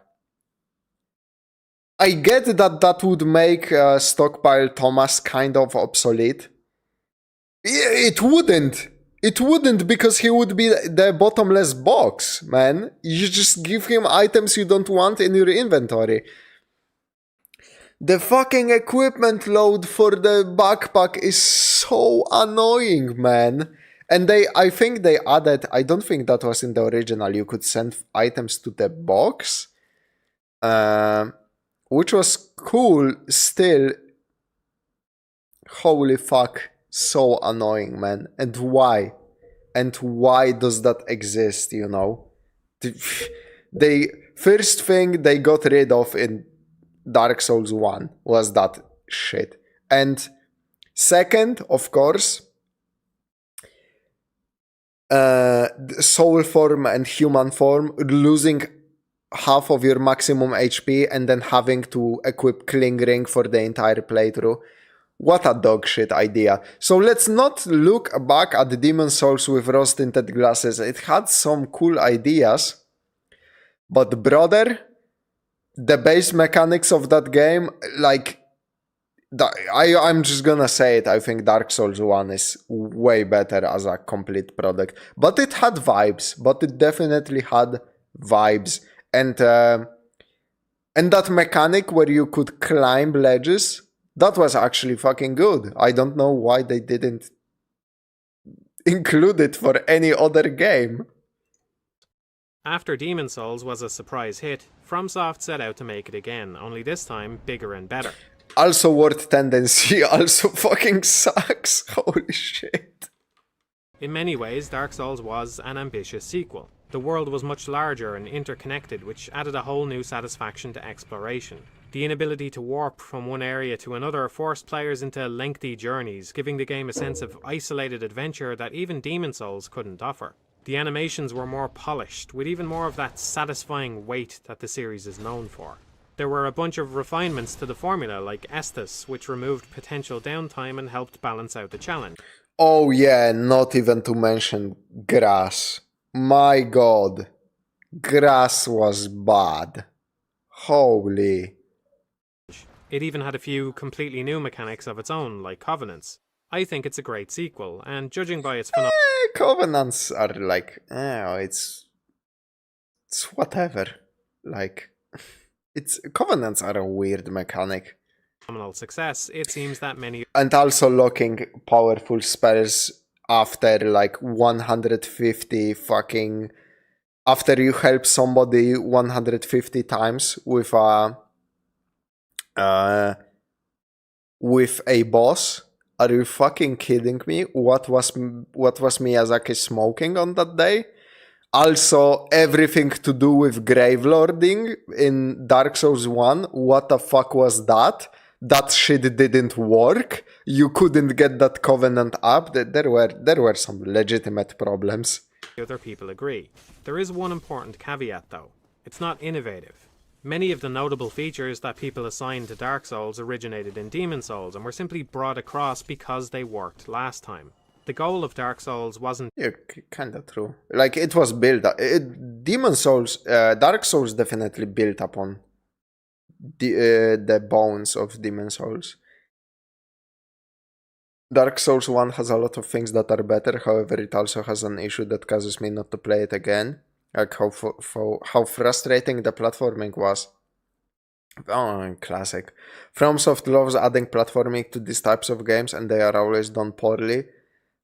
I get that that would make Stockpile Thomas kind of obsolete. It wouldn't. It wouldn't, because he would be the bottomless box, man. You just give him items you don't want in your inventory. The fucking equipment load for the backpack is so annoying, man. And I think they added, I don't think that was in the original, you could send items to the box, which was cool still. Holy fuck, so annoying, man. And why? And why does that exist, you know? They first thing they got rid of in Dark Souls 1 was that shit. And second, of course, soul form and human form, losing half of your maximum HP and then having to equip Cling Ring for the entire playthrough. What a dog shit idea. So let's not look back at Demon Souls with rose-tinted glasses. It had some cool ideas, but brother, the base mechanics of that game, like, I'm just gonna say it, I think Dark Souls 1 is way better as a complete product. But it had vibes, but it definitely had vibes. And that mechanic where you could climb ledges, that was actually fucking good. I don't know why they didn't include it for any other game. After Demon Souls was a surprise hit, FromSoft set out to make it again, only this time bigger and better. Also Word Tendency also fucking sucks. Holy shit. In many ways, Dark Souls was an ambitious sequel. The world was much larger and interconnected, which added a whole new satisfaction to exploration. The inability to warp from one area to another forced players into lengthy journeys, giving the game a sense of isolated adventure that even Demon Souls couldn't offer. The animations were more polished, with even more of that satisfying weight that the series is known for. There were a bunch of refinements to the formula, like Estus, which removed potential downtime and helped balance out the challenge. Oh yeah, not even to mention grass. My god. Grass was bad. Holy. It even had a few completely new mechanics of its own, like Covenants. I think it's a great sequel, and judging by its phenomenon... Covenants are like, it's whatever. Like, it's covenants are a weird mechanic. Phenomenal success, it seems that many And also locking powerful spells after like 150 fucking... After you help somebody 150 times with a boss. Are you fucking kidding me? What was Miyazaki smoking on that day? Also, everything to do with Gravelording in Dark Souls 1. What the fuck was that? That shit didn't work. You couldn't get that covenant up. There were some legitimate problems. other people agree. There is one important caveat though. It's not innovative. Many of the notable features that people assign to Dark Souls originated in Demon Souls and were simply brought across because they worked last time. The goal of Dark Souls wasn't... Yeah, kinda true. Like, it was built... Demon Souls... Dark Souls definitely built upon the bones of Demon Souls. Dark Souls 1 has a lot of things that are better, however it also has an issue that causes me not to play it again. Like how frustrating the platforming was. Oh, classic. FromSoft loves adding platforming to these types of games and they are always done poorly.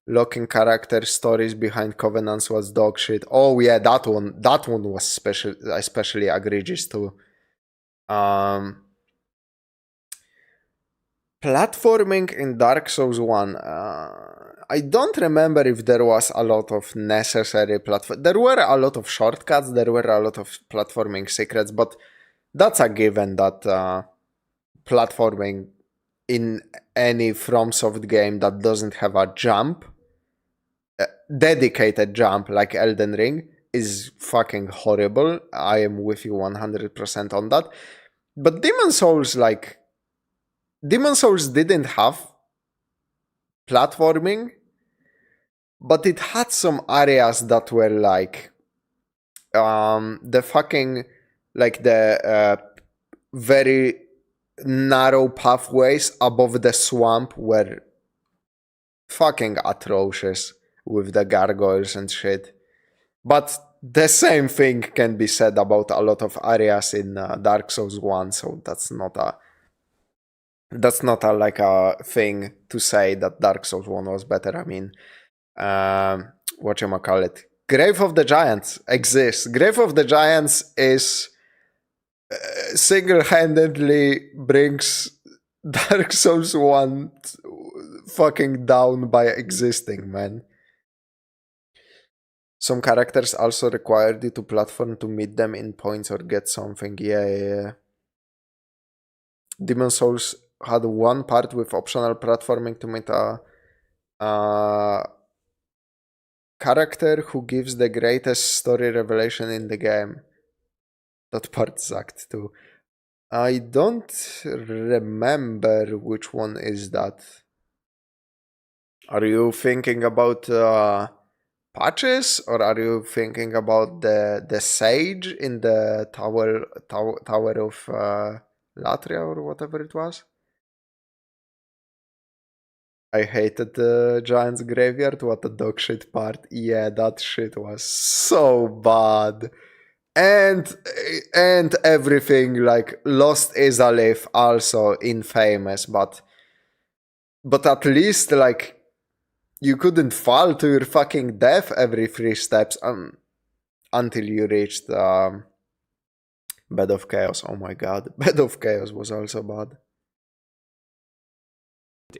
Locking character stories behind covenants was dog shit. Oh yeah, that one was especially egregious too. Platforming in Dark Souls 1. I don't remember if there was a lot of necessary platform. There were a lot of shortcuts, there were a lot of platforming secrets, but that's a given that platforming in any FromSoft game that doesn't have a jump, dedicated jump like Elden Ring, is fucking horrible. I am with you 100% on that. But Demon Souls didn't have platforming, but it had some areas that were like the fucking, like the very narrow pathways above the swamp were fucking atrocious with the gargoyles and shit. But the same thing can be said about a lot of areas in Dark Souls 1, so that's not a like a thing to say that Dark Souls 1 was better. I mean, whatchamacallit, Grave of the Giants exists. Grave of the Giants is single-handedly brings Dark Souls 1 fucking down by existing, man. Some characters also required you to platform to meet them in points or get something. Yeah. Demon Souls had one part with optional platforming to meet a character who gives the greatest story revelation in the game. That part sucked too. I don't remember which one is that. Are you thinking about patches, or are you thinking about the sage in the tower of Latria or whatever it was? I hated the Giant's Graveyard. What a dog shit part. Yeah, that shit was so bad. And everything, like Lost Izalith, also infamous, but at least like you couldn't fall to your fucking death every 3 steps until you reached Bed of Chaos. Oh my god, Bed of Chaos was also bad.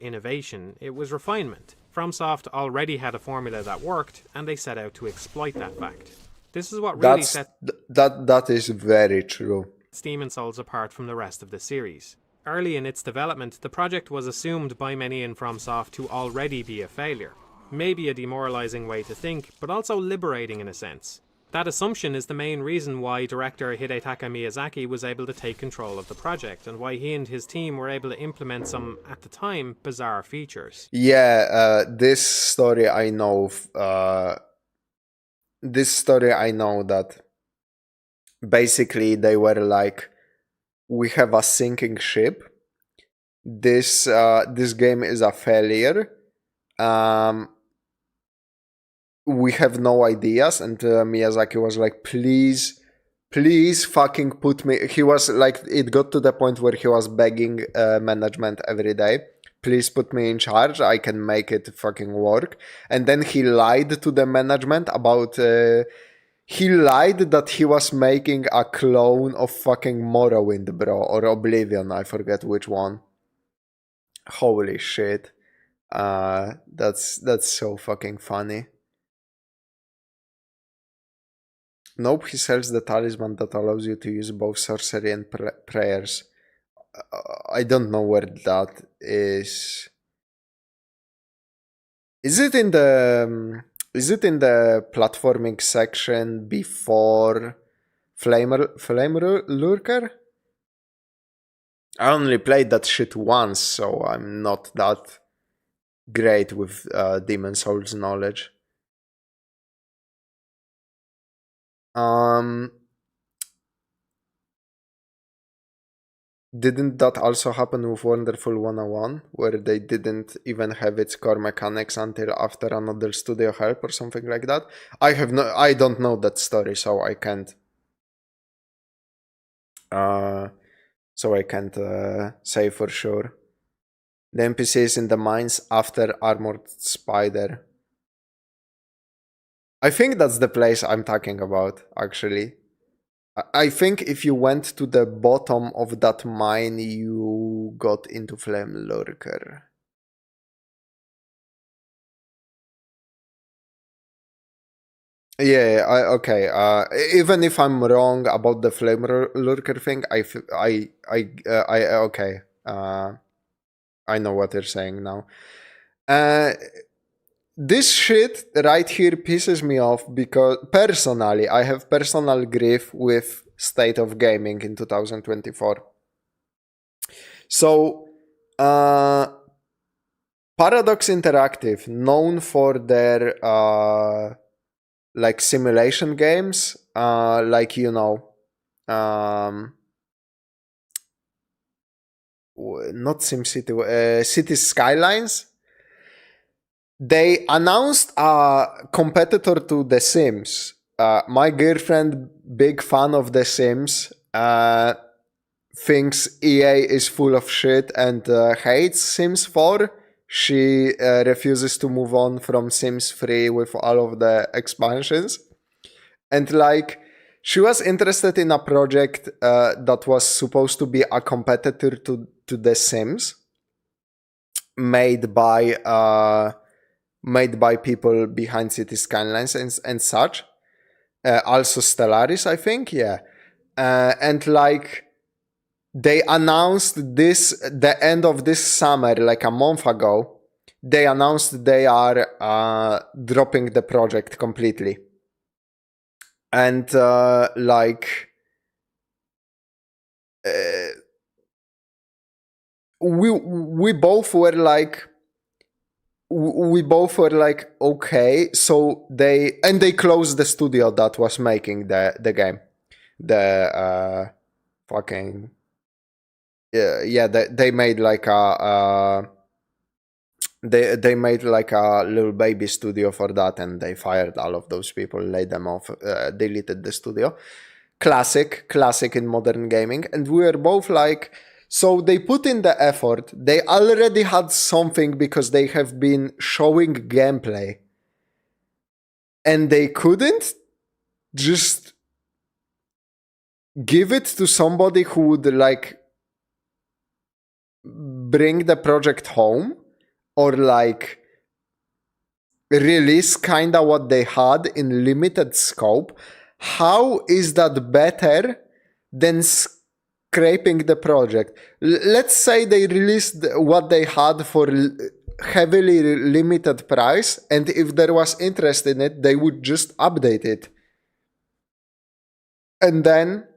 Innovation, it was refinement. FromSoft already had a formula that worked, and they set out to exploit that fact. This is what really sets that is very true. Demon Souls apart from the rest of the series. Early in its development, the project was assumed by many in FromSoft to already be a failure. Maybe a demoralizing way to think, but also liberating in a sense. That assumption is the main reason why director Hidetaka Miyazaki was able to take control of the project, and why he and his team were able to implement some, at the time, bizarre features. Yeah, this story I know that basically they were like, we have a sinking ship. This game is a failure. We have no ideas, and Miyazaki was like, please please fucking put me. He was like, it got to the point where he was begging management every day. Please put me in charge. I can make it fucking work. And then he lied to the management about. He lied that he was making a clone of fucking Morrowind, bro, or Oblivion. I forget which one. Holy shit. That's so fucking funny. Nope, he sells the talisman that allows you to use both sorcery and prayers. I don't know where that is. Is it in the platforming section before Flame Lurker? I only played that shit once, so I'm not that great with Demon Souls knowledge. Didn't that also happen with Wonderful 101, where they didn't even have its core mechanics until after another studio help or something like that? I don't know that story, so I can't. Say for sure. The NPCs in the mines after Armored Spider. I think that's the place I'm talking about, actually. I think if you went to the bottom of that mine, you got into Flame Lurker. Yeah, okay. Even if I'm wrong about the Flame Lurker thing, okay. I know what you're saying now. This shit right here pisses me off because personally, I have personal grief with state of gaming in 2024. So, Paradox Interactive, known for their like simulation games, like not SimCity, City Skylines. They announced a competitor to The Sims. My girlfriend, big fan of The Sims, thinks EA is full of shit and hates Sims 4. She refuses to move on from Sims 3 with all of the expansions. And like, she was interested in a project that was supposed to be a competitor to The Sims, made by people behind City Skylines and such. Also Stellaris, I think, yeah. And like, they announced this, the end of this summer, like a month ago, they announced they are dropping the project completely. And we both were like, okay, so they closed the studio that was making the game. The fucking yeah, they made like a they made like a little baby studio for that, and they fired all of those people, laid them off, deleted the studio. Classic in modern gaming. And we were both like, so they put in the effort. They already had something because they have been showing gameplay. And they couldn't just give it to somebody who would like bring the project home, or like release kinda what they had in limited scope. How is that better than scraping the project? Let's say they released what they had for heavily limited price, and if there was interest in it, they would just update it. And then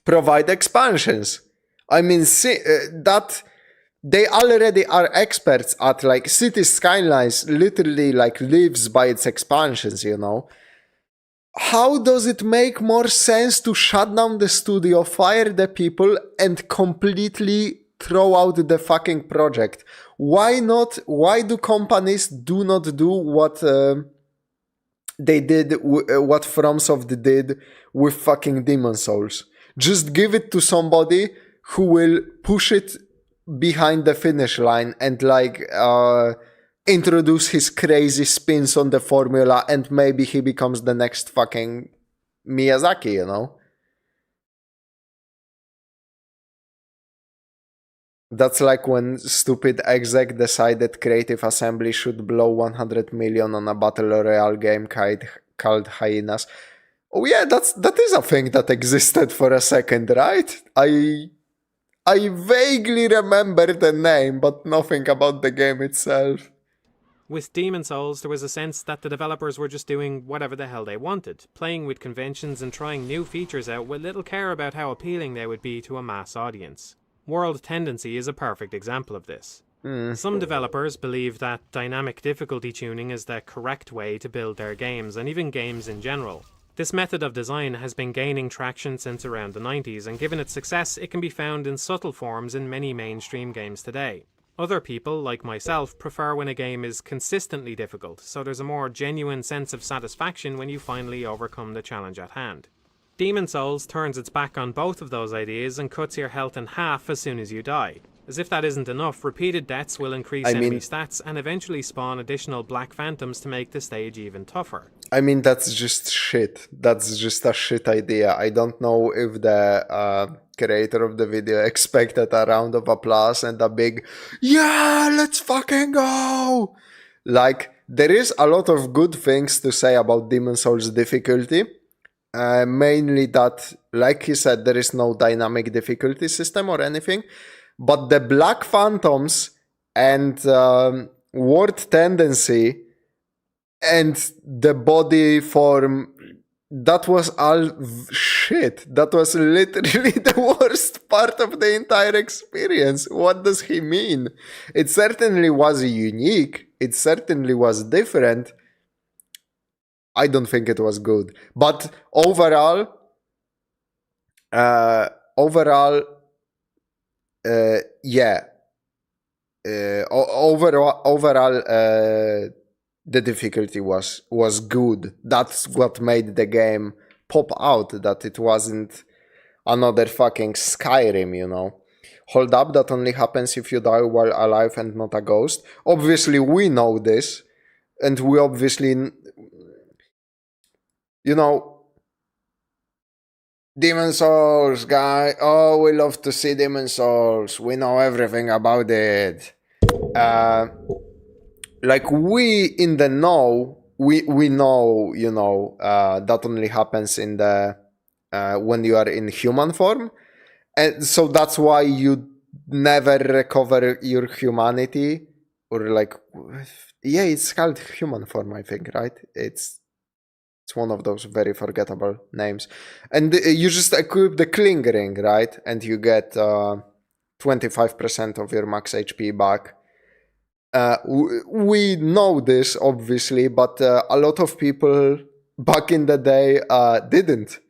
provide expansions. I mean, that they already are experts at, like, City Skylines literally like lives by its expansions, you know. How does it make more sense to shut down the studio, fire the people, and completely throw out the fucking project? Why not? Why do companies do not do what they did what FromSoft did with fucking Demon Souls. Just give it to somebody who will push it behind the finish line and like introduce his crazy spins on the formula, and maybe he becomes the next fucking Miyazaki, you know? That's like when stupid exec decided Creative Assembly should blow 100 million on a battle royale game called Hyenas. Oh yeah, that is a thing that existed for a second, right? I vaguely remember the name, but nothing about the game itself. With Demon Souls, there was a sense that the developers were just doing whatever the hell they wanted, playing with conventions and trying new features out with little care about how appealing they would be to a mass audience. World Tendency is a perfect example of this. Some developers believe that dynamic difficulty tuning is the correct way to build their games, and even games in general. This method of design has been gaining traction since around the 90s, and given its success, it can be found in subtle forms in many mainstream games today. Other people, like myself, prefer when a game is consistently difficult, so there's a more genuine sense of satisfaction when you finally overcome the challenge at hand. Demon Souls turns its back on both of those ideas and cuts your health in half as soon as you die. As if that isn't enough, repeated deaths will increase enemy stats and eventually spawn additional Black Phantoms to make the stage even tougher. I mean, that's just shit. That's just a shit idea. I don't know if the creator of the video expected a round of applause and a big, yeah, let's fucking go! Like, there is a lot of good things to say about Demon Souls difficulty. Mainly that, like he said, there is no dynamic difficulty system or anything. But the Black Phantoms and Ward Tendency and the body form, that was all shit. That was literally the worst part of the entire experience. What does he mean? It certainly was unique. It certainly was different. I don't think it was good. But overall, yeah. Overall, the difficulty was good. That's what made the game pop out, that it wasn't another fucking Skyrim, you know. Hold up, that only happens if you die while alive and not a ghost. Obviously, we know this, and we obviously, you know, Demon Souls, guy. Oh, we love to see Demon Souls. We know everything about it. Like, we in the know, we know, you know, that only happens in the when you are in human form, and so that's why you never recover your humanity, or like, yeah, it's called human form, I think, right? It's one of those very forgettable names. And you just equip the Cling Ring, right? And you get 25% of your max HP back. We know this, obviously, but a lot of people back in the day didn't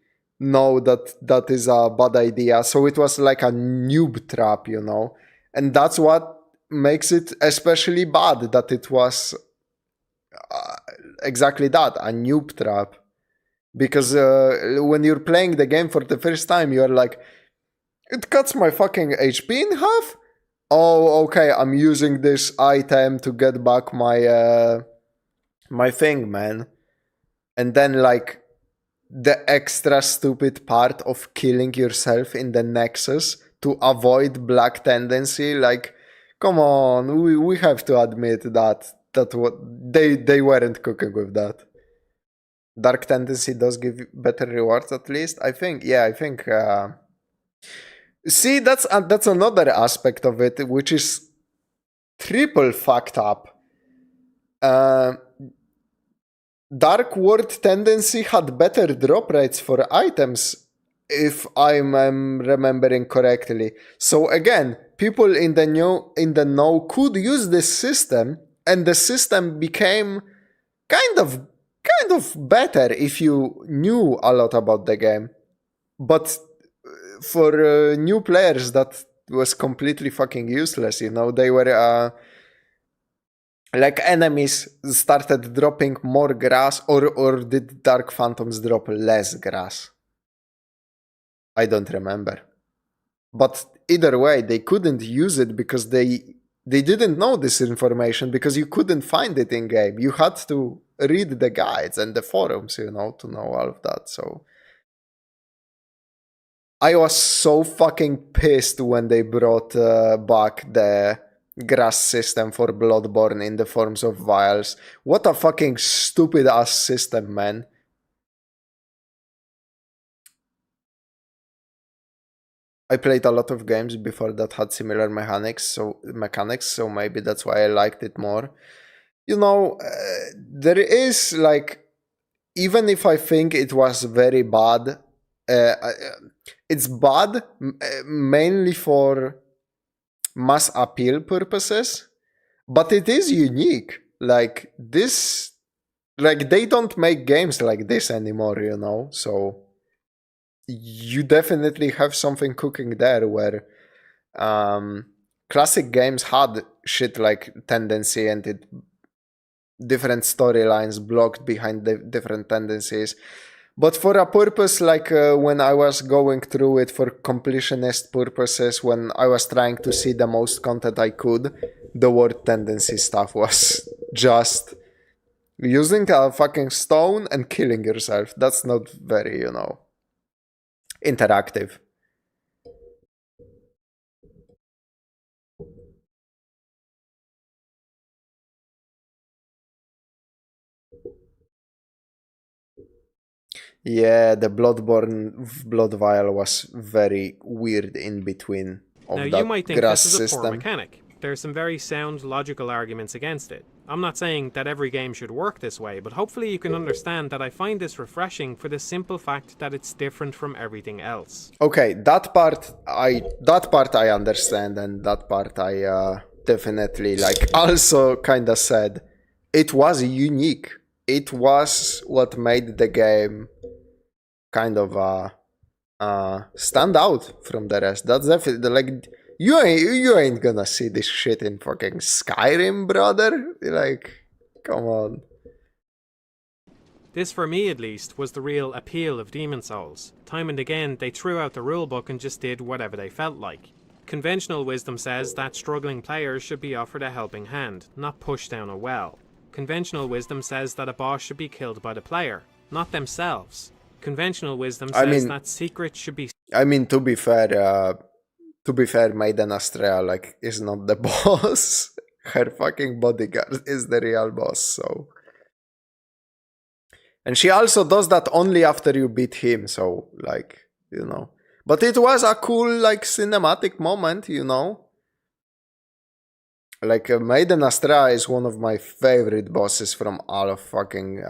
know that is a bad idea. So it was like a noob trap, you know? And that's what makes it especially bad, that it was exactly that, a noob trap. Because when you're playing the game for the first time, you're like, it cuts my fucking HP in half? Oh, okay, I'm using this item to get back my my thing, man. And then, like, the extra stupid part of killing yourself in the Nexus to avoid Black Tendency, like, come on, we have to admit that what they weren't cooking with that. Dark Tendency does give better rewards, at least, I think. Yeah, I think. See, that's another aspect of it, which is triple fucked up. Dark Ward Tendency had better drop rates for items, if I'm remembering correctly. So again, people in the know could use this system, and the system became kind of better if you knew a lot about the game. But for new players, that was completely fucking useless, you know. They were Like enemies started dropping more grass, or did Dark Phantoms drop less grass? I don't remember. But either way, they couldn't use it because they didn't know this information, because you couldn't find it in game. You had to read the guides and the forums, to know all of that. So I was so fucking pissed when they brought back the grass system for Bloodborne in the forms of vials. What a fucking stupid ass system, man. I played a lot of games before that had similar mechanics, so maybe that's why I liked it more. There is, like, even if I think it was very bad, it's bad mainly for mass appeal purposes, but it is unique. Like this, like they don't make games like this anymore, so you definitely have something cooking there, where classic games had shit like tendency and different storylines blocked behind the different tendencies. But for a purpose like when I was going through it for completionist purposes, when I was trying to see the most content I could, the word tendency stuff was just using a fucking stone and killing yourself. That's not very, interactive. Yeah, the Bloodborne blood vial was very weird in between of now, that you might think grass this is a system. poor mechanic. There are some very sound, logical arguments against it. I'm not saying that every game should work this way, but hopefully you can understand that I find this refreshing for the simple fact that it's different from everything else. Okay, that part I understand, and that part I definitely also kind of said. It was unique. It was what made the game kind of stand out from the rest. That's definitely you ain't gonna see this shit in fucking Skyrim, brother. Come on. This, for me at least, was the real appeal of Demon's Souls. Time and again, they threw out the rulebook and just did whatever they felt like. Conventional wisdom says that struggling players should be offered a helping hand, not pushed down a well. Conventional wisdom says that a boss should be killed by the player, not themselves. Conventional wisdom says that secrets should be... to be fair, Maiden Astrea, is not the boss. Her fucking bodyguard is the real boss, so... And she also does that only after you beat him, so, But it was a cool, cinematic moment, Maiden Astrea is one of my favorite bosses from all of fucking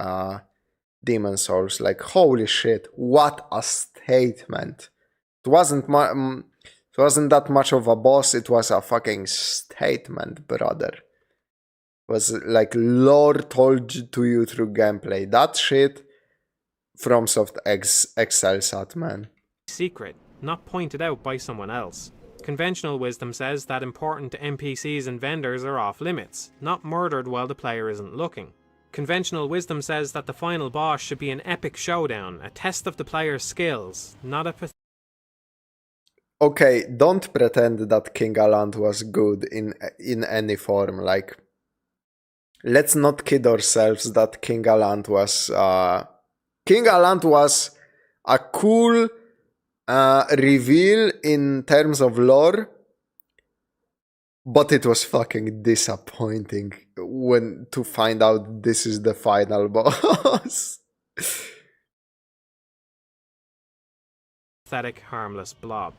Demon's Souls. Holy shit, what a statement. It wasn't that much of a boss, it was a fucking statement, brother. It was lore told to you through gameplay. That shit FromSoft excels at, man. Secret, not pointed out by someone else. Conventional wisdom says that important NPCs and vendors are off limits, not murdered while the player isn't looking. Conventional wisdom says that the final boss should be an epic showdown, a test of the player's skills, not a... Okay, don't pretend that King Aland was good in any form. Let's not kid ourselves that King Aland was... King Aland was a cool reveal in terms of lore, but it was fucking disappointing to find out this is the final boss. Pathetic, harmless blob.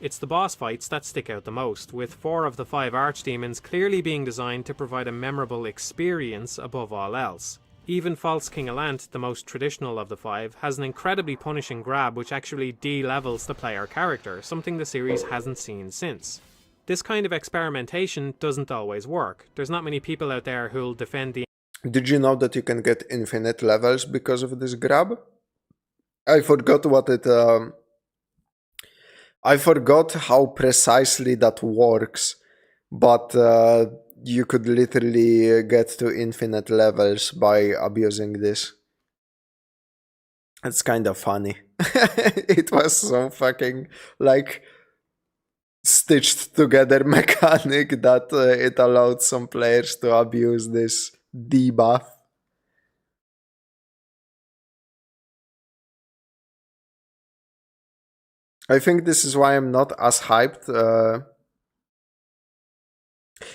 It's the boss fights that stick out the most, with 4 of the 5 archdemons clearly being designed to provide a memorable experience above all else. Even False King Alant, the most traditional of the 5, has an incredibly punishing grab which actually de-levels the player character, something the series hasn't seen since. This kind of experimentation doesn't always work. There's not many people out there who'll defend the... Did you know that you can get infinite levels because of this grab? I forgot what it... I forgot how precisely that works, but you could literally get to infinite levels by abusing this. It's kind of funny. It was so fucking like stitched together mechanic that it allowed some players to abuse this debuff. I think this is why I'm not as hyped.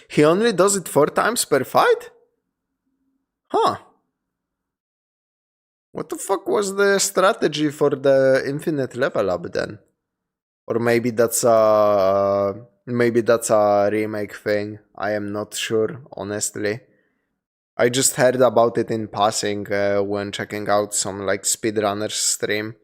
He only does it 4 times per fight? Huh. What the fuck was the strategy for the infinite level up then? Or maybe that's a remake thing. I am not sure, honestly. I just heard about it in passing when checking out some like speedrunners stream.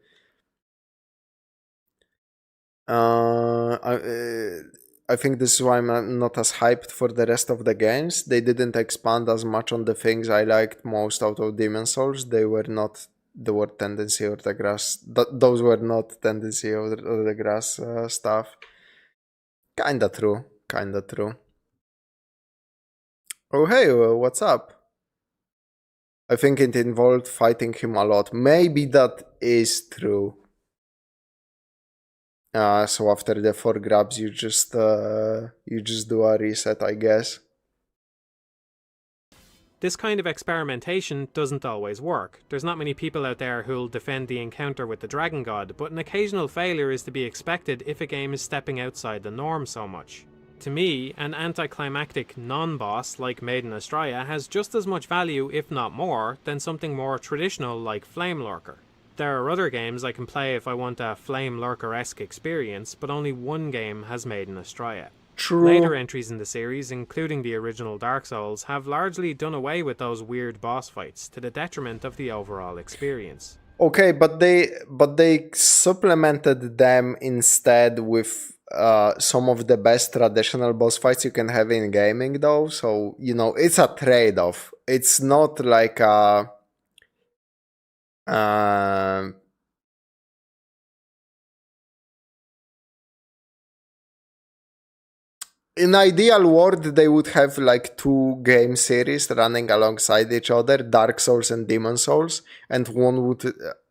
I think this is why I'm not as hyped for the rest of the games. They didn't expand as much on the things I liked most out of Demon Souls. They were not the word tendency or the grass. Those were not tendency or the grass stuff. Kinda true. Kinda true. Oh hey, what's up? I think it involved fighting him a lot. Maybe that is true. So after the 4 grabs, you just do a reset, I guess. This kind of experimentation doesn't always work. There's not many people out there who'll defend the encounter with the Dragon God, but an occasional failure is to be expected if a game is stepping outside the norm so much. To me, an anticlimactic non-boss like Maiden Astraea has just as much value, if not more, than something more traditional like Flame Lurker. There are other games I can play if I want a Flame Lurker-esque experience, but only one game has Maiden Astraea. True. Later entries in the series, including the original Dark Souls, have largely done away with those weird boss fights, to the detriment of the overall experience. Okay, but they supplemented them instead with some of the best traditional boss fights you can have in gaming, though. So, you know, it's a trade-off. It's not like a... in ideal world, they would have like 2 game series running alongside each other, Dark Souls and Demon Souls, and one would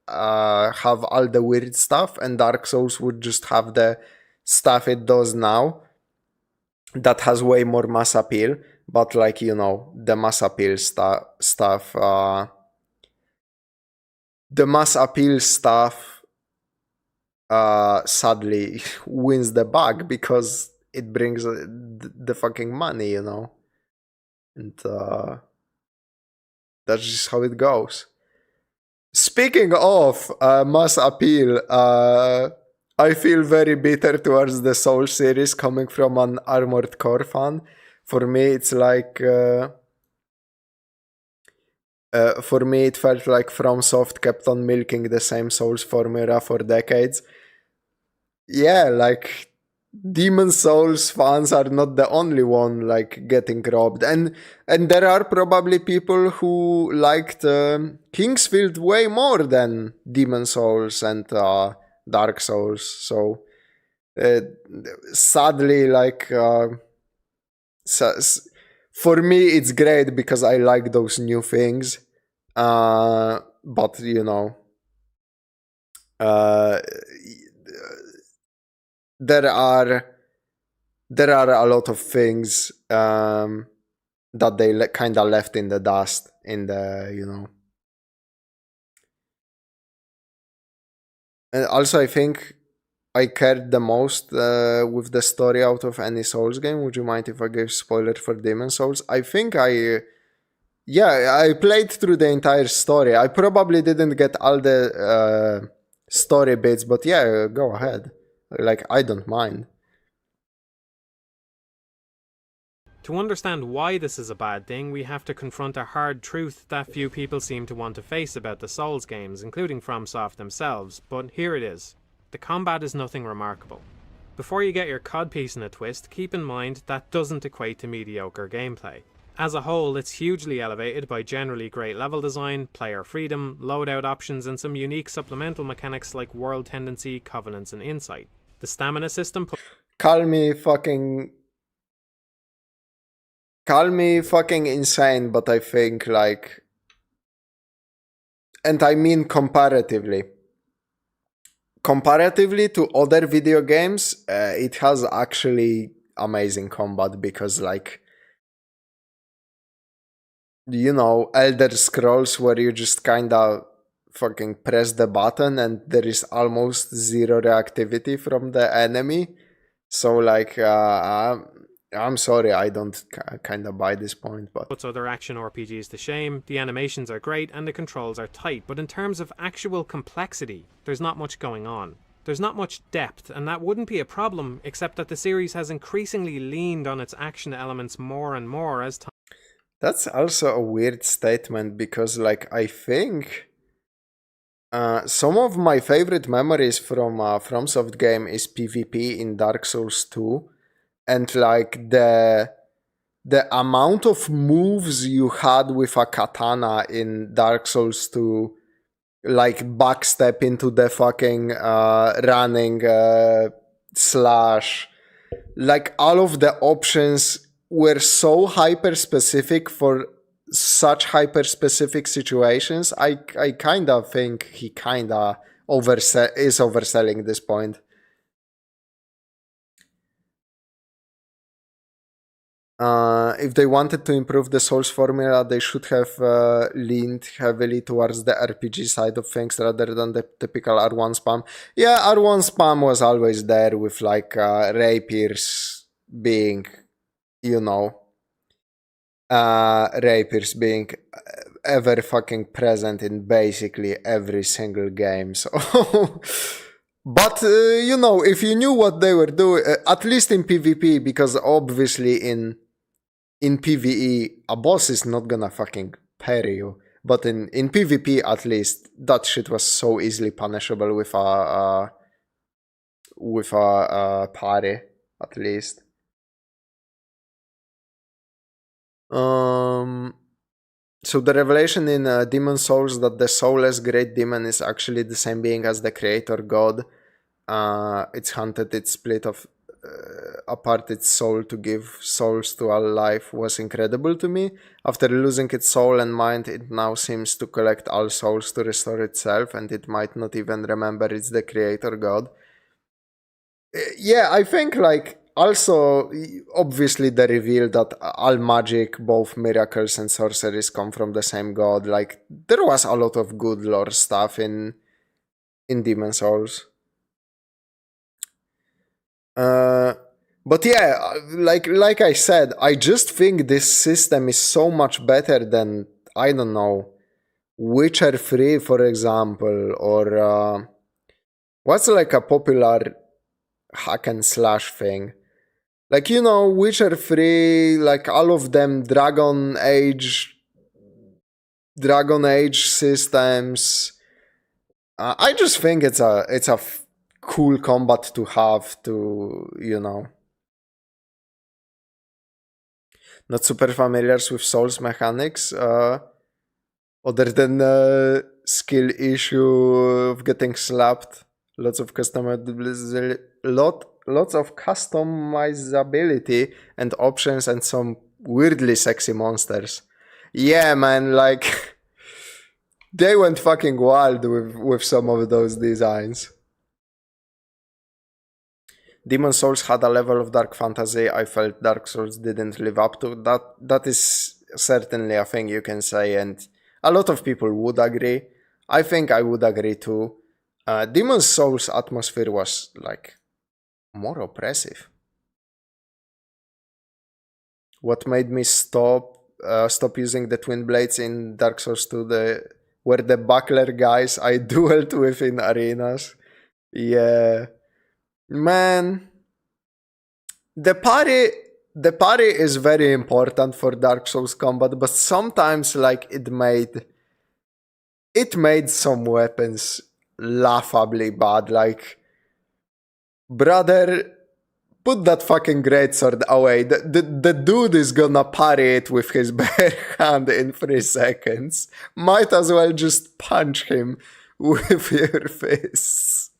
have all the weird stuff, and Dark Souls would just have the stuff it does now that has way more mass appeal, but like, you know, the mass appeal stuff sadly wins the bug because it brings the fucking money, you know, and that's just how it goes. Speaking of mass appeal, I feel very bitter towards the Soul series coming from an Armored Core fan. For me, it's like... for me, it felt like FromSoft kept on milking the same Souls formula for decades. Yeah, like... Demon Souls fans are not the only one like getting robbed, and there are probably people who liked Kingsfield way more than Demon Souls and Dark Souls. So sadly, like for me, it's great because I like those new things. But you know, there are a lot of things that they kind of left in the dust in the, you know. And also, I think I cared the most with the story out of any Souls game. Would you mind if I gave spoiler for Demon Souls? I think I played through the entire story. I probably didn't get all the story bits, but yeah, go ahead. Like, I don't mind. To understand why this is a bad thing, we have to confront a hard truth that few people seem to want to face about the Souls games, including FromSoft themselves, but here it is. The combat is nothing remarkable. Before you get your codpiece in a twist, keep in mind that doesn't equate to mediocre gameplay. As a whole, it's hugely elevated by generally great level design, player freedom, loadout options, and some unique supplemental mechanics like World Tendency, Covenants, and Insight. The stamina system... Call me call me fucking insane, but I think like, and I mean comparatively to other video games, it has actually amazing combat because like, you know, Elder Scrolls where you just kinda fucking press the button and there is almost zero reactivity from the enemy. So like, I'm sorry, I don't kind of buy this point, but puts other action RPGs to shame. The animations are great and the controls are tight, but in terms of actual complexity, there's not much going on. There's not much depth, and that wouldn't be a problem, except that the series has increasingly leaned on its action elements more and more as time. That's also a weird statement because like I think some of my favorite memories from FromSoft game is PvP in Dark Souls 2, and like the amount of moves you had with a katana in Dark Souls 2, like backstep into the fucking running slash, like all of the options were so hyper specific for such hyper specific situations. I kind of think he kind of is overselling this point. If they wanted to improve the Souls formula, they should have leaned heavily towards the RPG side of things rather than the typical R1 spam. Yeah, R1 spam was always there with like rapiers being, you know, rapiers being ever fucking present in basically every single game. So, but you know, if you knew what they were doing, at least in PvP, because obviously in PvE a boss is not gonna fucking parry you, but in PvP at least that shit was so easily punishable with a parry at least. So the revelation in Demon Souls that the soulless great demon is actually the same being as the creator god. It's hunted, it's split of apart its soul to give souls to all life was incredible to me. After losing its soul and mind, it now seems to collect all souls to restore itself, and it might not even remember it's the creator god. Yeah, I think like also obviously the reveal that all magic, both miracles and sorceries, come from the same god. Like there was a lot of good lore stuff in Demon Souls. But yeah, like I said, I just think this system is so much better than, I don't know, Witcher 3, for example, or what's like a popular hack and slash thing? Like, you know, Witcher 3, like all of them Dragon Age systems. I just think it's a cool combat to have to, you know. Not super familiar with Souls mechanics, other than skill issue of getting slapped. Lots of customizability and options and some weirdly sexy monsters. Yeah, man, like they went fucking wild with some of those designs. Demon Souls had a level of dark fantasy I felt Dark Souls didn't live up to. That is certainly a thing you can say, and a lot of people would agree. I think I would agree too. Demon Souls atmosphere was like more oppressive. What made me stop using the twin blades in Dark Souls 2 were the buckler guys I dueled with in arenas. Yeah. Man, the parry is very important for Dark Souls combat, but sometimes like it made some weapons laughably bad. Like, brother, put that fucking greatsword away. The dude is gonna parry it with his bare hand in 3 seconds. Might as well just punch him with your fists.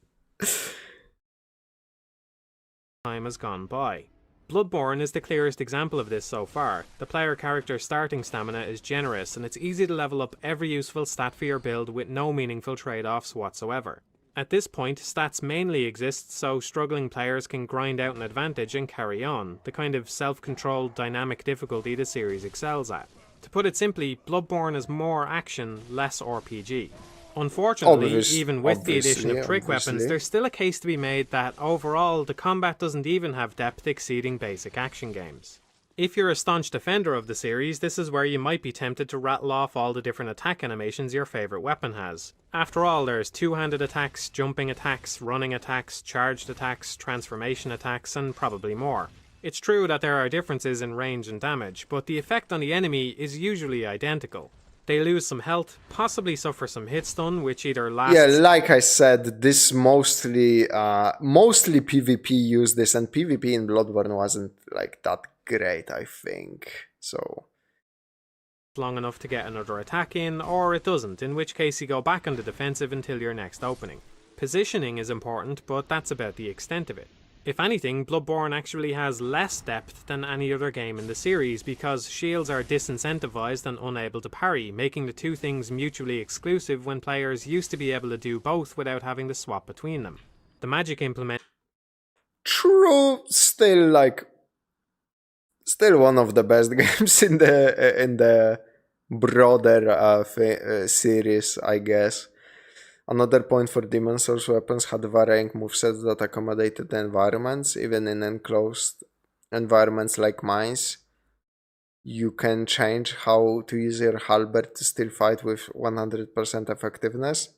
Time has gone by. Bloodborne is the clearest example of this so far. The player character's starting stamina is generous, and it's easy to level up every useful stat for your build with no meaningful trade-offs whatsoever. At this point, stats mainly exist so struggling players can grind out an advantage and carry on, the kind of self-controlled dynamic difficulty the series excels at. To put it simply, Bloodborne is more action, less RPG. Unfortunately, even with the addition of trick weapons, there's still a case to be made that overall the combat doesn't even have depth exceeding basic action games. If you're a staunch defender of the series, this is where you might be tempted to rattle off all the different attack animations your favourite weapon has. After all, there's two-handed attacks, jumping attacks, running attacks, charged attacks, transformation attacks, and probably more. It's true that there are differences in range and damage, but the effect on the enemy is usually identical. They lose some health, possibly suffer some hit stun, which either lasts... Yeah, like I said, this mostly PvP used this, and PvP in Bloodborne wasn't like that great, I think. So long enough to get another attack in, or it doesn't, in which case you go back on the defensive until your next opening. Positioning is important, but that's about the extent of it. If anything, Bloodborne actually has less depth than any other game in the series because shields are disincentivized and unable to parry, making the two things mutually exclusive when players used to be able to do both without having to swap between them. The magic implement... True, still one of the best games in the broader series, I guess. Another point for Demon Souls weapons had varying movesets that accommodated the environments. Even in enclosed environments like mines, you can change how to use your halberd to still fight with 100% effectiveness.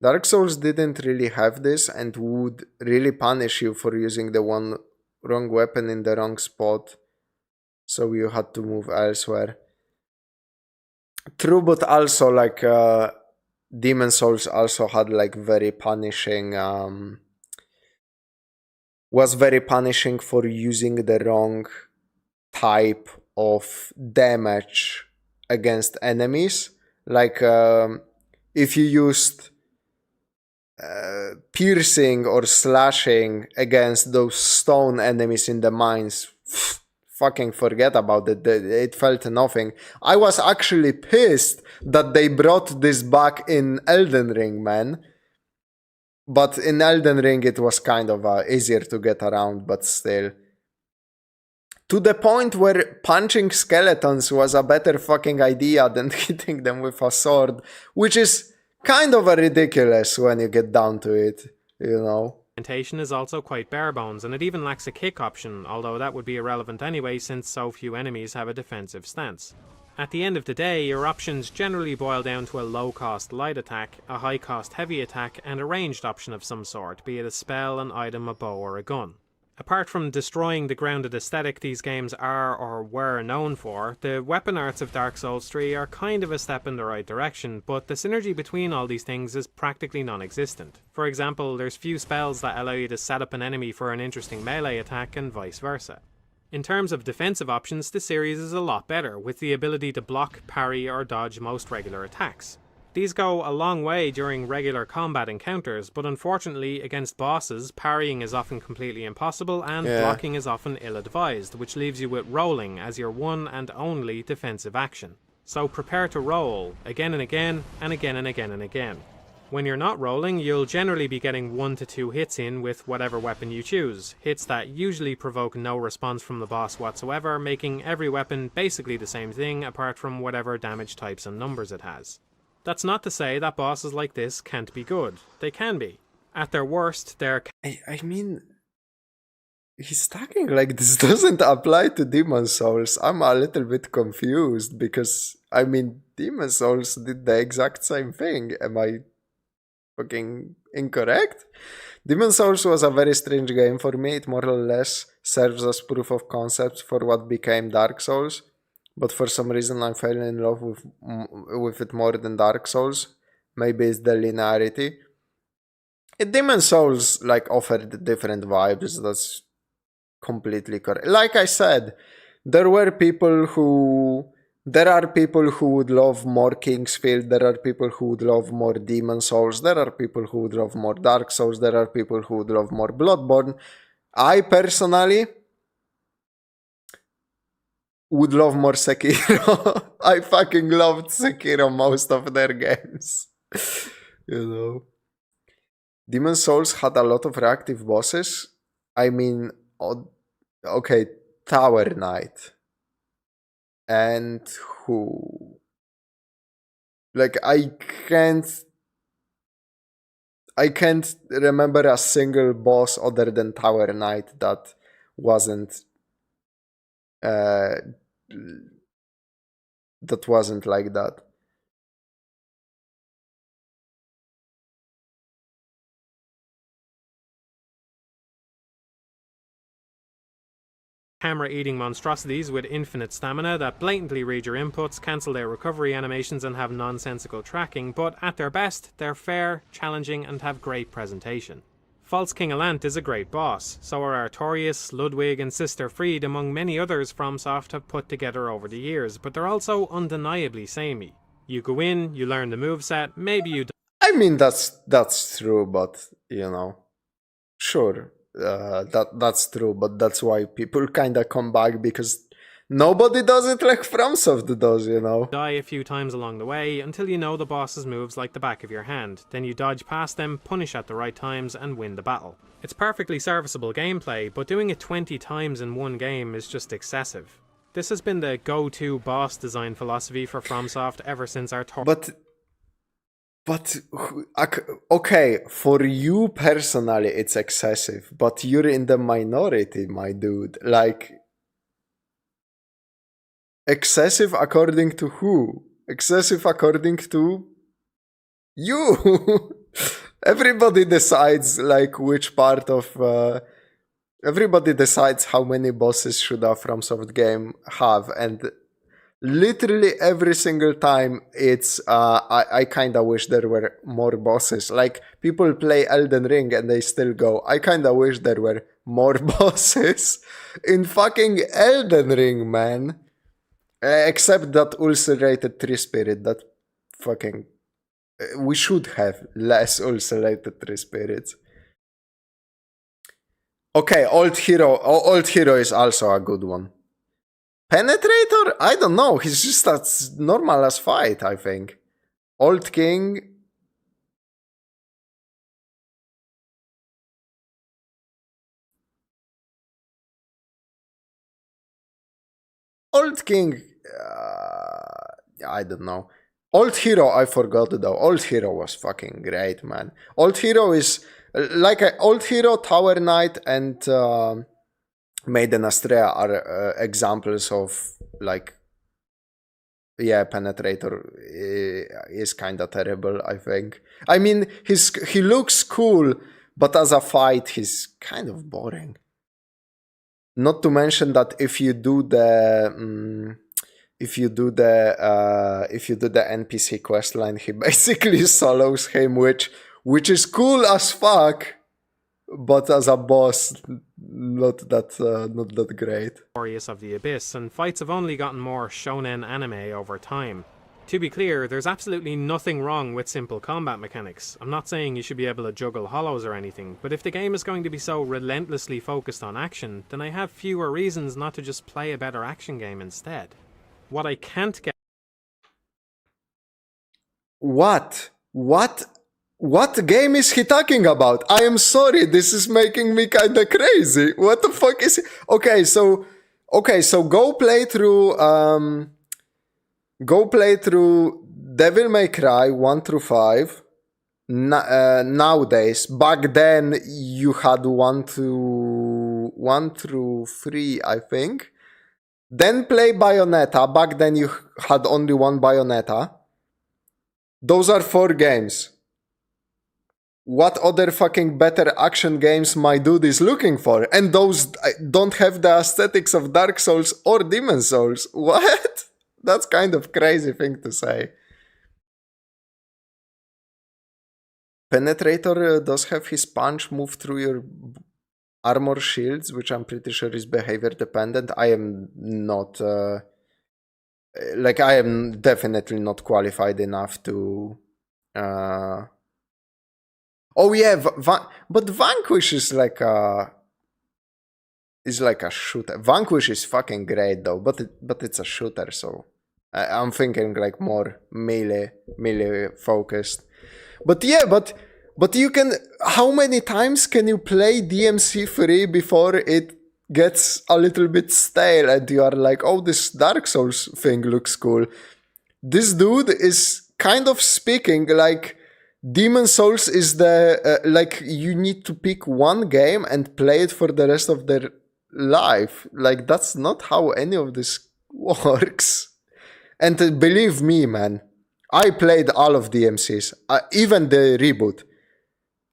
Dark Souls didn't really have this and would really punish you for using the one wrong weapon in the wrong spot, so you had to move elsewhere. True, but also Demon Souls also had very punishing, was very punishing for using the wrong type of damage against enemies. If you used piercing or slashing against those stone enemies in the mines, fucking forget about it. It felt nothing. I was actually pissed that they brought this back in Elden Ring, man. But in Elden Ring it was kind of easier to get around, but still. To the point where punching skeletons was a better fucking idea than hitting them with a sword, which is kind of ridiculous when you get down to it, you know. Implementation is also quite bare bones, and it even lacks a kick option, although that would be irrelevant anyway since so few enemies have a defensive stance. At the end of the day, your options generally boil down to a low-cost light attack, a high-cost heavy attack, and a ranged option of some sort, be it a spell, an item, a bow, or a gun. Apart from destroying the grounded aesthetic these games are or were known for, the weapon arts of Dark Souls 3 are kind of a step in the right direction, but the synergy between all these things is practically non-existent. For example, there's few spells that allow you to set up an enemy for an interesting melee attack and vice versa. In terms of defensive options, the series is a lot better, with the ability to block, parry, or dodge most regular attacks. These go a long way during regular combat encounters, but unfortunately against bosses, parrying is often completely impossible and blocking is often ill-advised, which leaves you with rolling as your one and only defensive action. So prepare to roll, again and again, and again and again and again. When you're not rolling, you'll generally be getting 1 to 2 hits in with whatever weapon you choose, hits that usually provoke no response from the boss whatsoever, making every weapon basically the same thing apart from whatever damage types and numbers it has. That's not to say that bosses like this can't be good. They can be. At their worst, they're... I mean, he's talking like this doesn't apply to Demon Souls. I'm a little bit confused because, I mean, Demon Souls did the exact same thing. Am I fucking incorrect? Demon Souls was a very strange game for me. It more or less serves as proof of concept for what became Dark Souls. But for some reason I fell in love with it more than Dark Souls. Maybe it's the linearity. Demon Souls offered different vibes. That's completely correct. Like I said, there are people who would love more Kingsfield. There are people who would love more Demon Souls. There are people who would love more Dark Souls. There are people who would love more Bloodborne. I personally would love more Sekiro. I fucking loved Sekiro most of their games. You know. Demon's Souls had a lot of reactive bosses. I mean, okay, Tower Knight. And who? Like, I can't remember a single boss other than Tower Knight that wasn't like that. Camera-eating monstrosities with infinite stamina that blatantly read your inputs, cancel their recovery animations and have nonsensical tracking, but at their best, they're fair, challenging and have great presentation. False King Alant is a great boss, so are Artorias, Ludwig and Sister Fried among many others FromSoft have put together over the years, but they're also undeniably samey. You go in, you learn the moveset, maybe you I mean, that's true, but, you know, sure. That's true, but that's why people kinda come back, because nobody does it like FromSoft does, you know. Die a few times along the way until you know the boss's moves like the back of your hand. Then you dodge past them, punish at the right times, and win the battle. It's perfectly serviceable gameplay, but doing it 20 times in one game is just excessive. This has been the go-to boss design philosophy for FromSoft ever since our But, okay, for you personally it's excessive, but you're in the minority, my dude. Like, excessive according to who? Excessive according to you. Everybody decides, like, which part of... everybody decides how many bosses should a FromSoft game have, and literally every single time it's I kinda wish there were more bosses. Like, people play Elden Ring and they still go, I kinda wish there were more bosses in fucking Elden Ring, man. Except that ulcerated tree spirit, that fucking... we should have less ulcerated tree spirits. Okay, Old Hero is also a good one. Penetrator? I don't know, he's just as normal as fight, I think. Old King... Old King... I don't know. Old Hero, I forgot though. Old Hero was fucking great, man. Old Hero is... like, Old Hero, Tower Knight, and Maiden Astrea are examples of, like... yeah, Penetrator is kinda terrible, I think. I mean, he looks cool, but as a fight, he's kind of boring. Not to mention that if you do the NPC questline, he basically solos him, which is cool as fuck, but as a boss, not that great. Warriors of the Abyss, and fights have only gotten more shonen anime over time. To be clear, there's absolutely nothing wrong with simple combat mechanics. I'm not saying you should be able to juggle hollows or anything, but if the game is going to be so relentlessly focused on action, then I have fewer reasons not to just play a better action game instead. What I can't get... What game is he talking about? I am sorry, this is making me kinda crazy. What the fuck is he? Okay, so go play through Devil May Cry 1 through 5. Nowadays, back then you had 1 through 3, I think. Then play Bayonetta. Back then you had only one Bayonetta. Those are 4 games. What other fucking better action games my dude is looking for? And those don't have the aesthetics of Dark Souls or Demon Souls. What? That's kind of crazy thing to say. Penetrator does have his punch move through your armor shields, which I'm pretty sure is behavior dependent. I am not... I am definitely not qualified enough to... Oh yeah, but Vanquish is like a... is like a shooter. Vanquish is fucking great though, but it's a shooter, so I'm thinking like more melee focused. But yeah, but you can. How many times can you play DMC3 before it gets a little bit stale and you are like, oh, this Dark Souls thing looks cool? This dude is kind of speaking like Demon Souls is the like you need to pick one game and play it for the rest of their life. Like that's not how any of this works. And believe me, man, I played all of DMCs, even the reboot.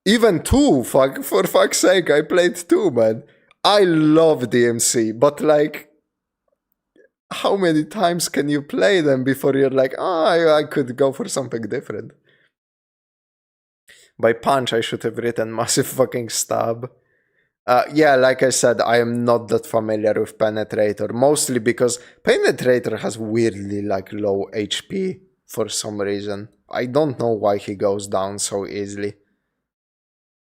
Even 2, for fuck's sake, I played 2, man. I love DMC, but like, how many times can you play them before you're like, oh, I could go for something different? By punch, I should have written massive fucking stab. Yeah, like I said, I am not that familiar with Penetrator, mostly because Penetrator has weirdly like low HP for some reason. I don't know why he goes down so easily.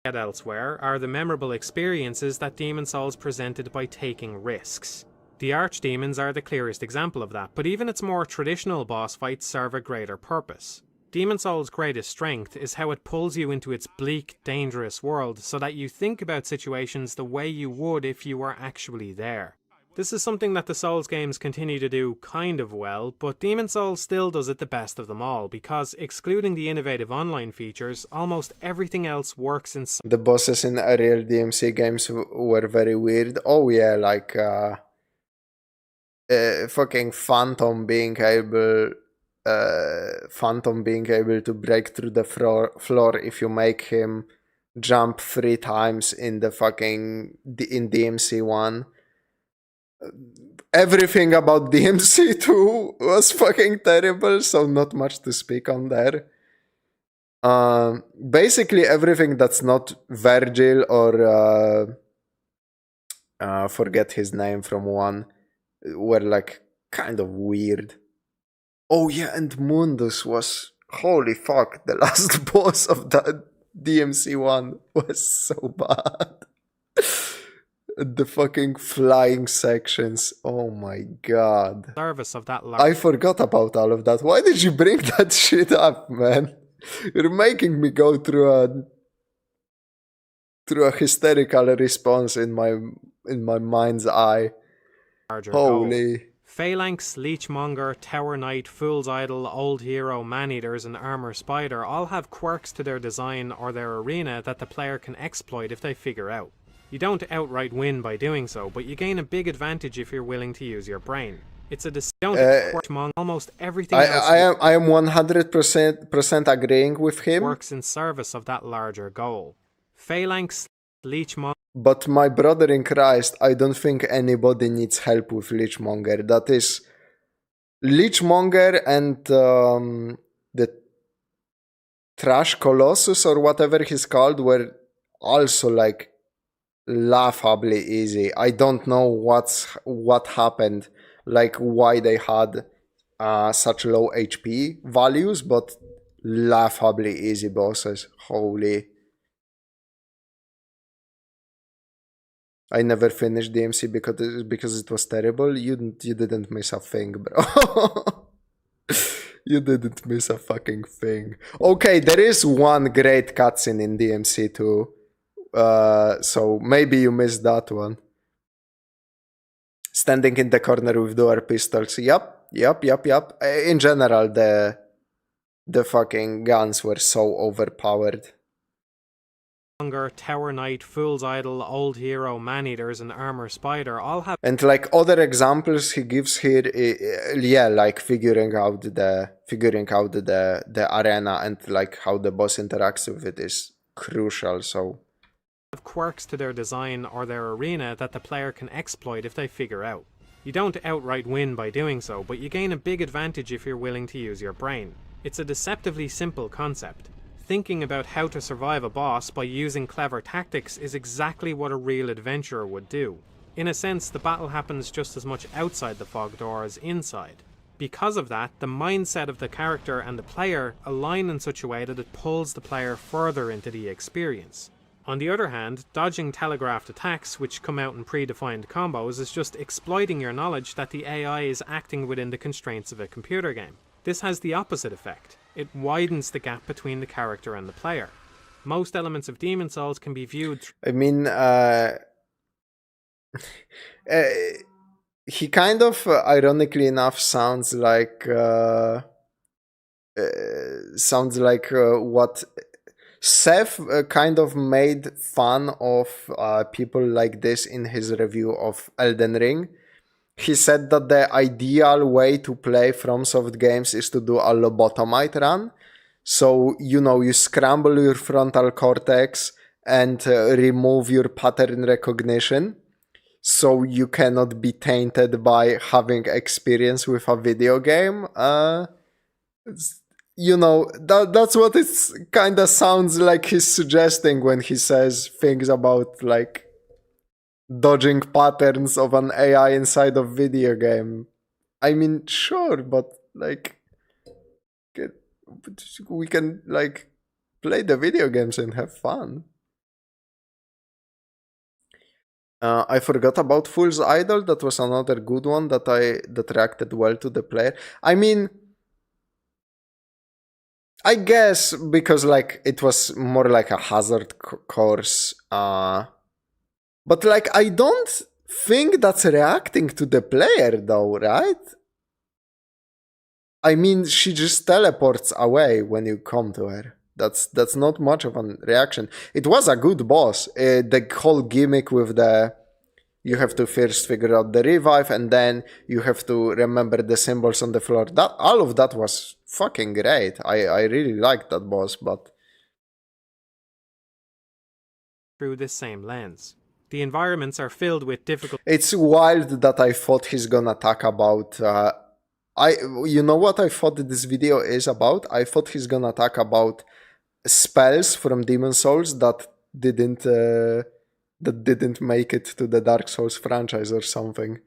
Elsewhere are the memorable experiences that Demon Souls presented by taking risks. The Archdemons are the clearest example of that, but even its more traditional boss fights serve a greater purpose. Demon Souls' greatest strength is how it pulls you into its bleak, dangerous world so that you think about situations the way you would if you were actually there. This is something that the Souls games continue to do kind of well, but Demon Souls still does it the best of them all, because excluding the innovative online features, almost everything else works in... The bosses in real DMC games were very weird. Oh yeah, like fucking Phantom being able to break through the floor if you make him jump 3 times in the fucking in DMC1. Everything about DMC2 was fucking terrible, so not much to speak on there. Basically everything that's not Virgil or forget his name from 1 were like kind of weird. Oh yeah, and Mundus was, holy fuck, the last boss of that DMC1 was so bad. The fucking flying sections, oh my god. Service of that I forgot about all of that. Why did you bring that shit up, man? You're making me go through a hysterical response in my mind's eye. Holy. Phalanx, Leechmonger, Tower Knight, Fool's Idol, Old Hero, Maneaters, and Armor Spider all have quirks to their design or their arena that the player can exploit if they figure out. You don't outright win by doing so, but you gain a big advantage if you're willing to use your brain. It's a don't almost everything else. I am 100% agreeing with him. Works in service of that larger goal. Phalanx, Leechmonger. But my brother in Christ, I don't think anybody needs help with Leechmonger. That is, Leechmonger and the Trash Colossus or whatever he's called were also like laughably easy. I don't know what happened, like why they had such low HP values, but laughably easy bosses. Holy. I never finished DMC because it was terrible. You didn't miss a thing, bro. You didn't miss a fucking thing. Okay, there is one great cutscene in DMC too. So maybe you missed that one. Standing in the corner with dual pistols. Yup. In general, the fucking guns were so overpowered. Tower Knight, Fool's Idol, Old Hero, Maneaters, and Armor Spider all have... And like other examples he gives here, yeah, like figuring out the arena and like how the boss interacts with it is crucial, so... have quirks to their design or their arena that the player can exploit if they figure out. You don't outright win by doing so, but you gain a big advantage if you're willing to use your brain. It's a deceptively simple concept. Thinking about how to survive a boss by using clever tactics is exactly what a real adventurer would do. In a sense, the battle happens just as much outside the fog door as inside. Because of that, the mindset of the character and the player align in such a way that it pulls the player further into the experience. On the other hand, dodging telegraphed attacks, which come out in predefined combos, is just exploiting your knowledge that the AI is acting within the constraints of a computer game. This has the opposite effect. It widens the gap between the character and the player. Most elements of Demon's Souls can be viewed I mean, he kind of, ironically enough, sounds like what Seth kind of made fun of people like this in his review of Elden Ring. He said that the ideal way to play FromSoft games is to do a lobotomite run. So, you scramble your frontal cortex and remove your pattern recognition, so you cannot be tainted by having experience with a video game. That's what it kind of sounds like he's suggesting when he says things about like dodging patterns of an AI inside of video game. I mean, sure, but like we can like play the video games and have fun. I forgot about Fool's Idol. That was another good one that reacted well to the player. I mean, I guess because like it was more like a hazard course. But like I don't think that's reacting to the player though, right? I mean, she just teleports away when you come to her. That's not much of a reaction. It was a good boss. The whole gimmick with you have to first figure out the revive and then you have to remember the symbols on the floor. That all of that was fucking great. I really liked that boss, but through this same lens. The environments are filled with difficult... It's wild that I thought he's gonna talk about... you know what I thought this video is about? I thought he's gonna talk about spells from Demon's Souls that didn't make it to the Dark Souls franchise or something.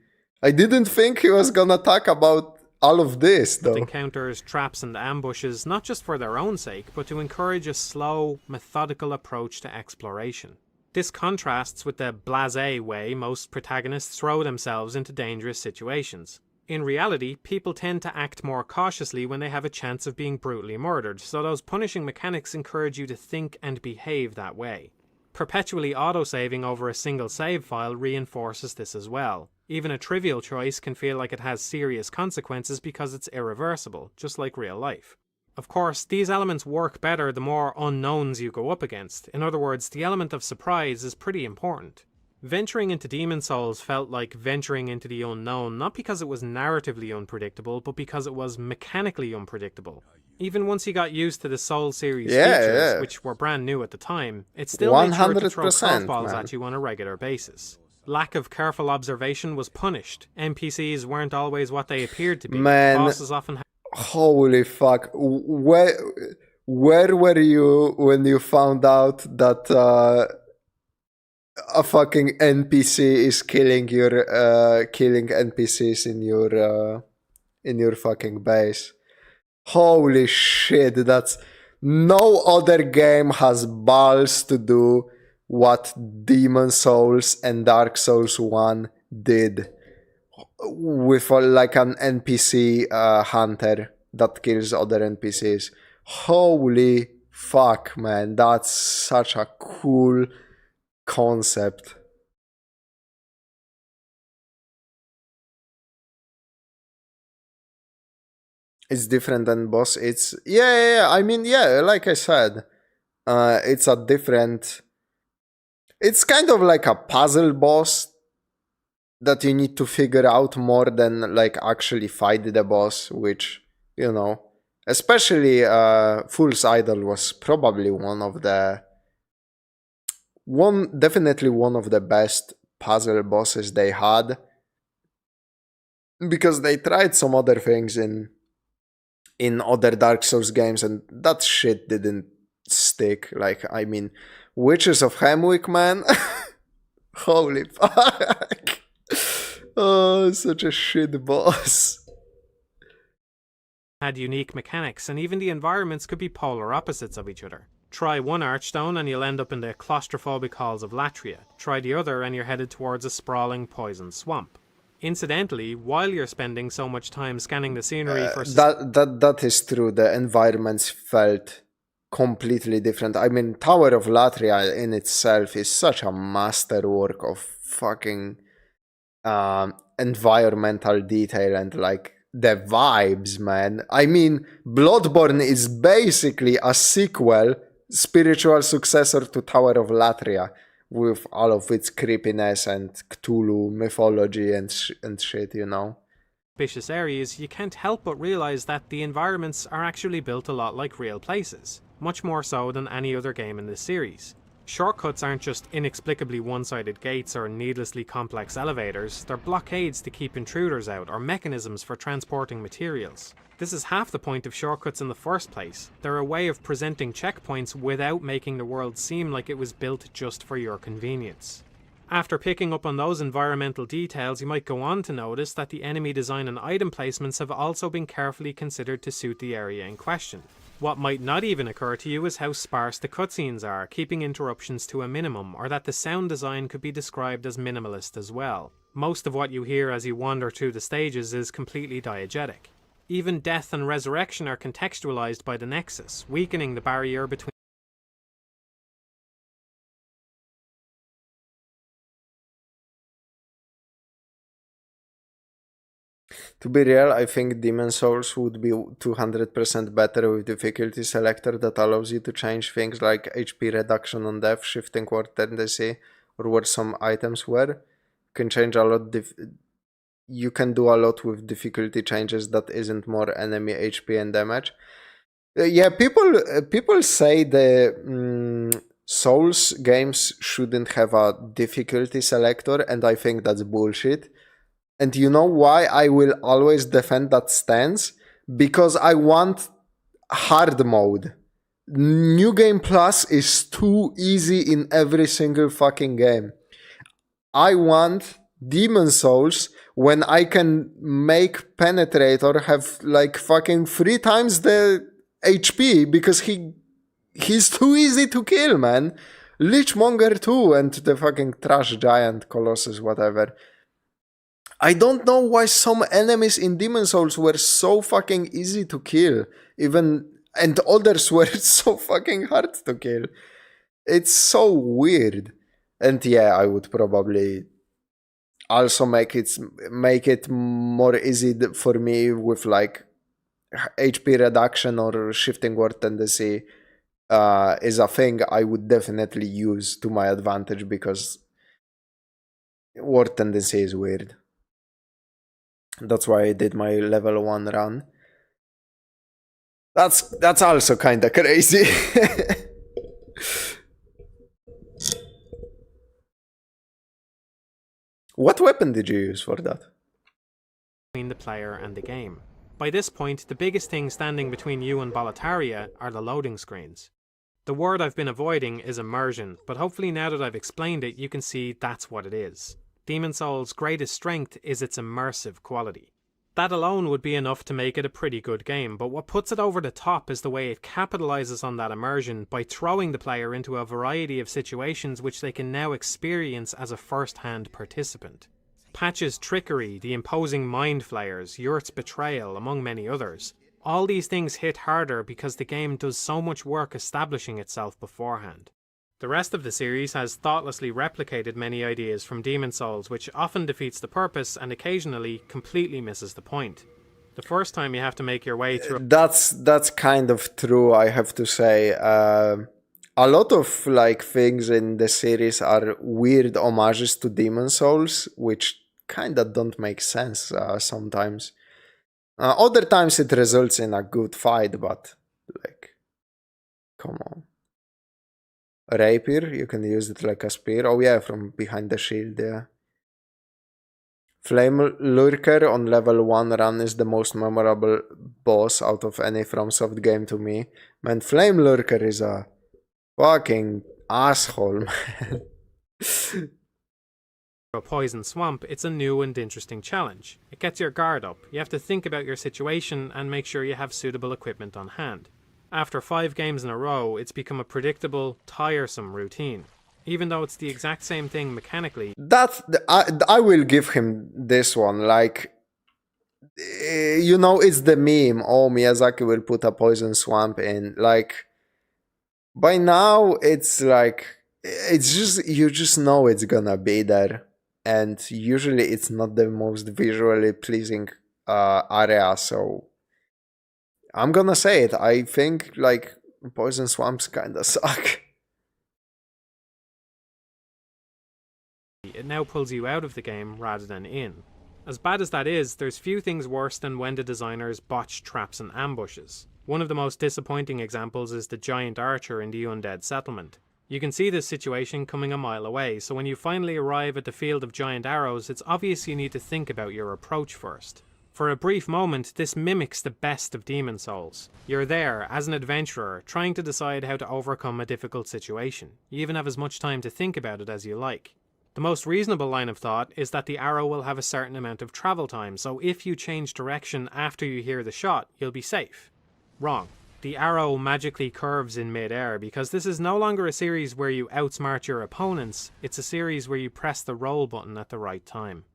I didn't think he was gonna talk about all of this, though. Encounters, traps and ambushes, not just for their own sake, but to encourage a slow, methodical approach to exploration. This contrasts with the blasé way most protagonists throw themselves into dangerous situations. In reality, people tend to act more cautiously when they have a chance of being brutally murdered, so those punishing mechanics encourage you to think and behave that way. Perpetually autosaving over a single save file reinforces this as well. Even a trivial choice can feel like it has serious consequences because it's irreversible, just like real life. Of course, these elements work better the more unknowns you go up against. In other words, the element of surprise is pretty important. Venturing into Demon's Souls felt like venturing into the unknown, not because it was narratively unpredictable, but because it was mechanically unpredictable. Even once you got used to the Soul series features, which were brand new at the time, it still made sure to throw curveballs at you on a regular basis. Lack of careful observation was punished. NPCs weren't always what they appeared to be. Bosses often holy fuck. Where were you when you found out that a fucking NPC is killing NPCs in your fucking base? Holy shit, that's... No other game has balls to do what Demon's Souls and Dark Souls 1 did with like an NPC hunter that kills other NPCs. Holy fuck, man, that's such a cool concept. It's different than boss. It's I mean, like I said, it's a different... It's kind of like a puzzle boss that you need to figure out more than like actually fight the boss, which, you know, especially Fool's Idol was probably definitely one of the best puzzle bosses they had, because they tried some other things in other Dark Souls games and that shit didn't stick. Like, I mean, Witches of Hemwick, man. Holy fuck. Oh, such a shit boss. Had unique mechanics, and even the environments could be polar opposites of each other. Try one archstone and you'll end up in the claustrophobic halls of Latria. Try the other and you're headed towards a sprawling poison swamp. Incidentally, while you're spending so much time scanning the scenery for... That is true. The environments felt completely different. I mean, Tower of Latria in itself is such a masterwork of fucking environmental detail and like the vibes, man. I mean, Bloodborne is basically a sequel, spiritual successor to Tower of Latria, with all of its creepiness and Cthulhu mythology and shit, you know. Ambitious areas, you can't help but realize that the environments are actually built a lot like real places, much more so than any other game in this series. Shortcuts aren't just inexplicably one-sided gates or needlessly complex elevators, they're blockades to keep intruders out or mechanisms for transporting materials. This is half the point of shortcuts in the first place. They're a way of presenting checkpoints without making the world seem like it was built just for your convenience. After picking up on those environmental details, you might go on to notice that the enemy design and item placements have also been carefully considered to suit the area in question. What might not even occur to you is how sparse the cutscenes are, keeping interruptions to a minimum, or that the sound design could be described as minimalist as well. Most of what you hear as you wander through the stages is completely diegetic. Even death and resurrection are contextualized by the Nexus, weakening the barrier between... To be real, I think Demon Souls would be 200% better with difficulty selector that allows you to change things like HP reduction on death, shifting word tendency, or where some items were. You can change a lot. You can do a lot with difficulty changes that isn't more enemy HP and damage. Yeah, people say the Souls games shouldn't have a difficulty selector, and I think that's bullshit. And you know why I will always defend that stance? Because I want hard mode. New Game Plus is too easy in every single fucking game. I want Demon Souls when I can make Penetrator have like fucking 3 times the HP because he's too easy to kill, man. Lichmonger too, and the fucking Trash Giant, Colossus, whatever. I don't know why some enemies in Demon Souls were so fucking easy to kill, and others were so fucking hard to kill. It's so weird. And yeah, I would probably also make it more easy for me with like HP reduction or shifting word tendency is a thing I would definitely use to my advantage because word tendency is weird. That's why I did my level 1 run. That's also kinda crazy. What weapon did you use for that? Between the player and the game. By this point, the biggest thing standing between you and Boletaria are the loading screens. The word I've been avoiding is immersion, but hopefully now that I've explained it, you can see that's what it is. Demon Souls' greatest strength is its immersive quality. That alone would be enough to make it a pretty good game, but what puts it over the top is the way it capitalizes on that immersion by throwing the player into a variety of situations which they can now experience as a first-hand participant. Patch's trickery, the imposing mind flayers, Yurt's betrayal, among many others. All these things hit harder because the game does so much work establishing itself beforehand. The rest of the series has thoughtlessly replicated many ideas from Demon Souls, which often defeats the purpose and occasionally completely misses the point. The first time you have to make your way through... That's kind of true, I have to say. A lot of like things in the series are weird homages to Demon Souls, which kinda don't make sense sometimes. Other times it results in a good fight, but like, come on. Rapier, you can use it like a spear. Oh yeah, from behind the shield, yeah. Flame Lurker on level 1 run is the most memorable boss out of any FromSoft game to me. Man, Flame Lurker is a fucking asshole, man. A poison swamp, it's a new and interesting challenge. It gets your guard up. You have to think about your situation and make sure you have suitable equipment on hand. After 5 games in a row, it's become a predictable, tiresome routine. Even though it's the exact same thing mechanically. I will give him this one. Like, you know, it's the meme. Oh, Miyazaki will put a poison swamp in. Like, by now, it's like, it's just, you just know it's gonna be there. And usually it's not the most visually pleasing area, so I'm gonna say it. I think, like, poison swamps kinda suck. It now pulls you out of the game rather than in. As bad as that is, there's few things worse than when the designers botch traps and ambushes. One of the most disappointing examples is the giant archer in the undead settlement. You can see this situation coming a mile away, so when you finally arrive at the field of giant arrows, it's obvious you need to think about your approach first. For a brief moment, this mimics the best of Demon Souls. You're there, as an adventurer, trying to decide how to overcome a difficult situation. You even have as much time to think about it as you like. The most reasonable line of thought is that the arrow will have a certain amount of travel time, so if you change direction after you hear the shot, you'll be safe. Wrong. The arrow magically curves in mid-air because this is no longer a series where you outsmart your opponents, it's a series where you press the roll button at the right time.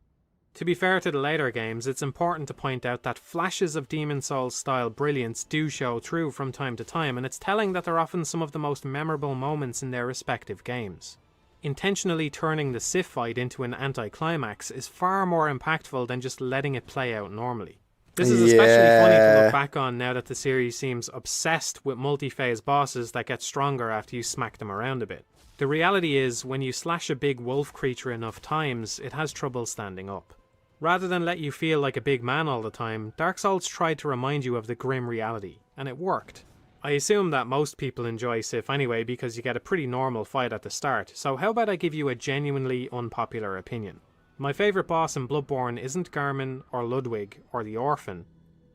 To be fair to the later games, it's important to point out that flashes of Demon Souls style brilliance do show through from time to time, and it's telling that they're often some of the most memorable moments in their respective games. Intentionally turning the Sif fight into an anticlimax is far more impactful than just letting it play out normally. This is especially funny to look back on now that the series seems obsessed with multi-phase bosses that get stronger after you smack them around a bit. The reality is, when you slash a big wolf creature enough times, it has trouble standing up. Rather than let you feel like a big man all the time, Dark Souls tried to remind you of the grim reality, and it worked. I assume that most people enjoy Sif anyway because you get a pretty normal fight at the start, so how about I give you a genuinely unpopular opinion? My favourite boss in Bloodborne isn't Garmin or Ludwig or the Orphan,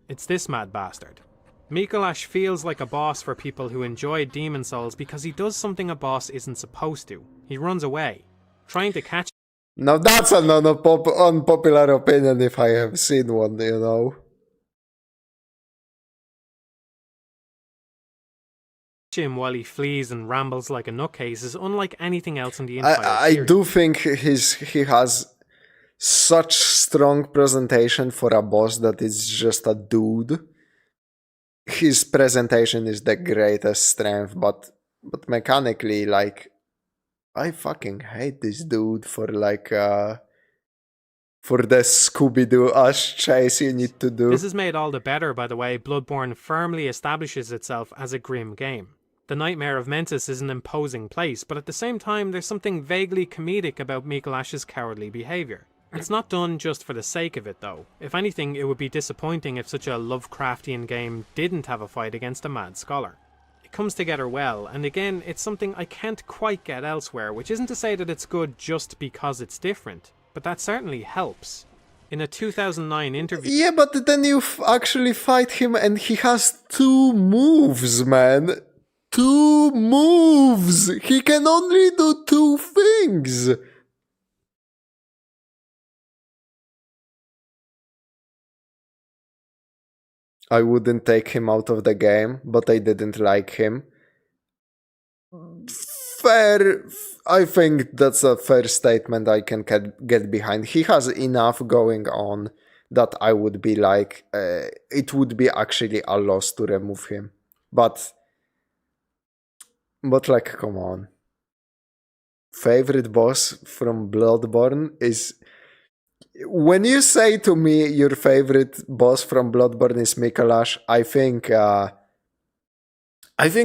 it's this mad bastard. Mikolash feels like a boss for people who enjoy Demon Souls because he does something a boss isn't supposed to. He runs away, trying to catch. Now that's an unpopular opinion if I have seen one, you know. Him while he flees and rambles like a nutcase is unlike anything else in the entire series. I do think he has such strong presentation for a boss that is just a dude. His presentation is the greatest strength, but mechanically, like, I fucking hate this dude for like for the Scooby-Doo ass chase you need to do. This is made all the better by the way Bloodborne firmly establishes itself as a grim game. The Nightmare of Mentis is an imposing place, but at the same time there's something vaguely comedic about Mikolash's cowardly behaviour. It's not done just for the sake of it though. If anything, it would be disappointing if such a Lovecraftian game didn't have a fight against a mad scholar. It comes together well, and again, it's something I can't quite get elsewhere, which isn't to say that it's good just because it's different, but that certainly helps. In a 2009 interview... Yeah, but then you actually fight him and he has 2 moves, man. 2 moves! He can only do 2 things! I wouldn't take him out of the game, but I didn't like him. Fair. I think that's a fair statement I can get behind. He has enough going on that I would be like, it would be actually a loss to remove him. But like, come on. Favorite boss from Bloodborne is... When you say to me your favorite boss from Bloodborne is Mikolash, I think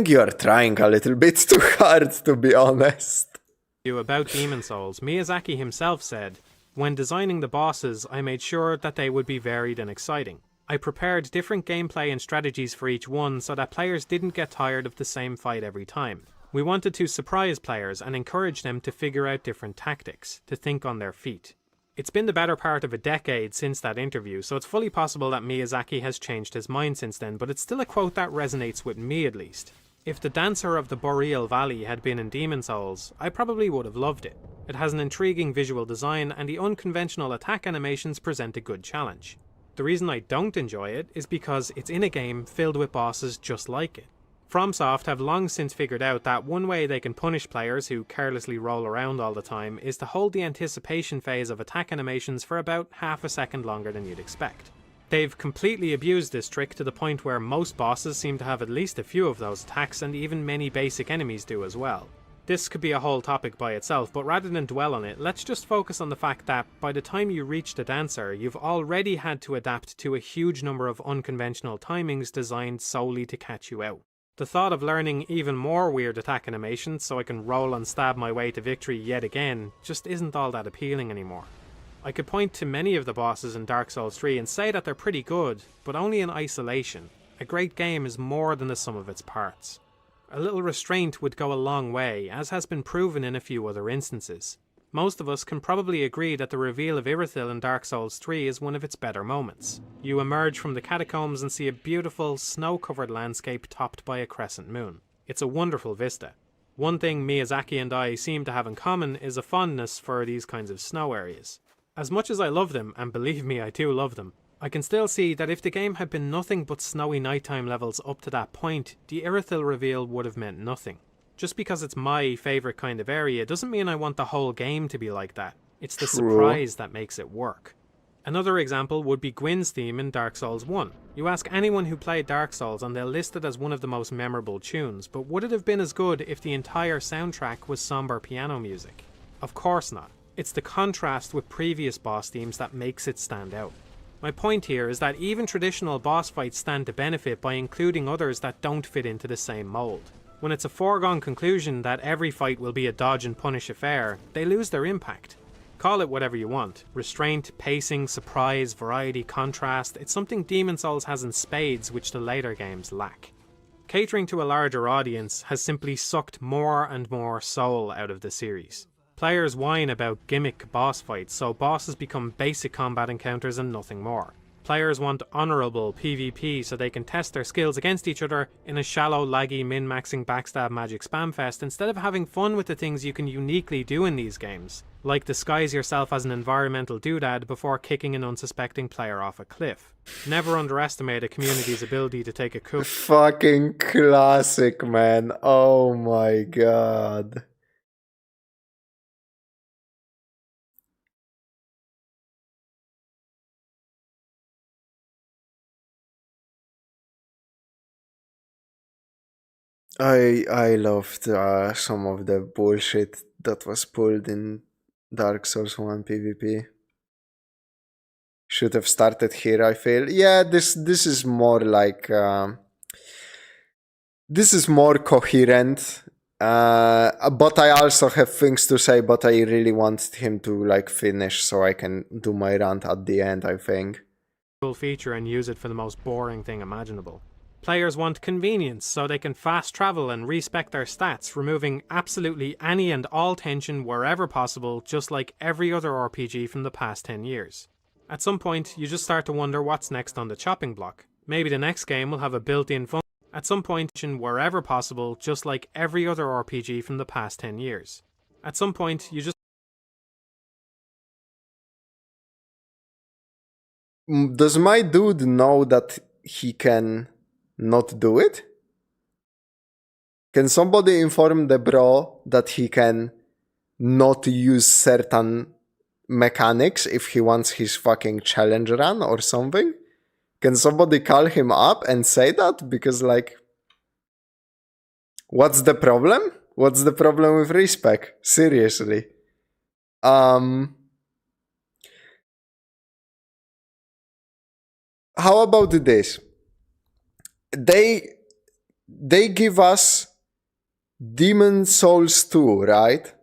you are trying a little bit too hard, to be honest. About Demon Souls, Miyazaki himself said, "When designing the bosses, I made sure that they would be varied and exciting. I prepared different gameplay and strategies for each one so that players didn't get tired of the same fight every time. We wanted to surprise players and encourage them to figure out different tactics, to think on their feet." It's been the better part of a decade since that interview, so it's fully possible that Miyazaki has changed his mind since then, but it's still a quote that resonates with me at least. If the Dancer of the Boreal Valley had been in Demon Souls, I probably would have loved it. It has an intriguing visual design, and the unconventional attack animations present a good challenge. The reason I don't enjoy it is because it's in a game filled with bosses just like it. FromSoft have long since figured out that one way they can punish players who carelessly roll around all the time is to hold the anticipation phase of attack animations for about half a second longer than you'd expect. They've completely abused this trick to the point where most bosses seem to have at least a few of those attacks, and even many basic enemies do as well. This could be a whole topic by itself, but rather than dwell on it, let's just focus on the fact that by the time you reach the dancer, you've already had to adapt to a huge number of unconventional timings designed solely to catch you out. The thought of learning even more weird attack animations so I can roll and stab my way to victory yet again just isn't all that appealing anymore. I could point to many of the bosses in Dark Souls 3 and say that they're pretty good, but only in isolation. A great game is more than the sum of its parts. A little restraint would go a long way, as has been proven in a few other instances. Most of us can probably agree that the reveal of Irithyll in Dark Souls 3 is one of its better moments. You emerge from the catacombs and see a beautiful, snow-covered landscape topped by a crescent moon. It's a wonderful vista. One thing Miyazaki and I seem to have in common is a fondness for these kinds of snow areas. As much as I love them, and believe me I do love them, I can still see that if the game had been nothing but snowy nighttime levels up to that point, the Irithyll reveal would have meant nothing. Just because it's my favourite kind of area doesn't mean I want the whole game to be like that. It's the surprise that makes it work. Another example would be Gwyn's theme in Dark Souls 1. You ask anyone who played Dark Souls and they'll list it as one of the most memorable tunes, but would it have been as good if the entire soundtrack was somber piano music? Of course not. It's the contrast with previous boss themes that makes it stand out. My point here is that even traditional boss fights stand to benefit by including others that don't fit into the same mold. When it's a foregone conclusion that every fight will be a dodge and punish affair, they lose their impact. Call it whatever you want. Restraint, pacing, surprise, variety, contrast, it's something Demon Souls has in spades which the later games lack. Catering to a larger audience has simply sucked more and more soul out of the series. Players whine about gimmick boss fights, so bosses become basic combat encounters and nothing more. Players want honourable PvP so they can test their skills against each other in a shallow, laggy, min-maxing backstab magic spam fest instead of having fun with the things you can uniquely do in these games, like disguise yourself as an environmental doodad before kicking an unsuspecting player off a cliff. Never underestimate a community's ability to take a coup. Fucking classic, man. Oh my god. I loved some of the bullshit that was pulled in Dark Souls 1 PvP. Should have started here, I feel. Yeah, this is more like this is more coherent. But I also have things to say, but I really want him to like finish so I can do my rant at the end, I think. Feature and use it for the most boring thing imaginable. Players want convenience so they can fast travel and respec their stats, removing absolutely any and all tension wherever possible, just like every other RPG from the past 10 years. At some point, you just start to wonder what's next on the chopping block. Maybe the next game will have a built-in function at some point wherever possible, just like every other RPG from the past 10 years. At some point, you just... Does my dude know that he can not do it? Can somebody inform the bro that he can not use certain mechanics if he wants his fucking challenge run or something? Can somebody call him up and say that? Because like, what's the problem? What's the problem with respec? Seriously. How about this? They give us Demon Souls 2, right?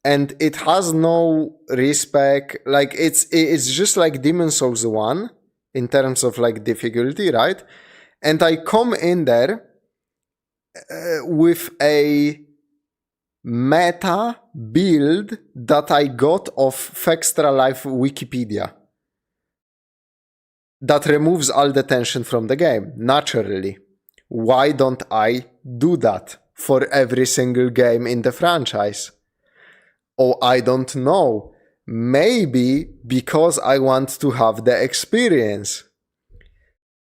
And it has no respec. Like it's just like Demon Souls 1 in terms of like difficulty, right? And I come in there with a meta build that I got off Fextra Life Wikipedia that removes all the tension from the game, naturally. Why don't I do that for every single game in the franchise? Oh, I don't know. Maybe because I want to have the experience.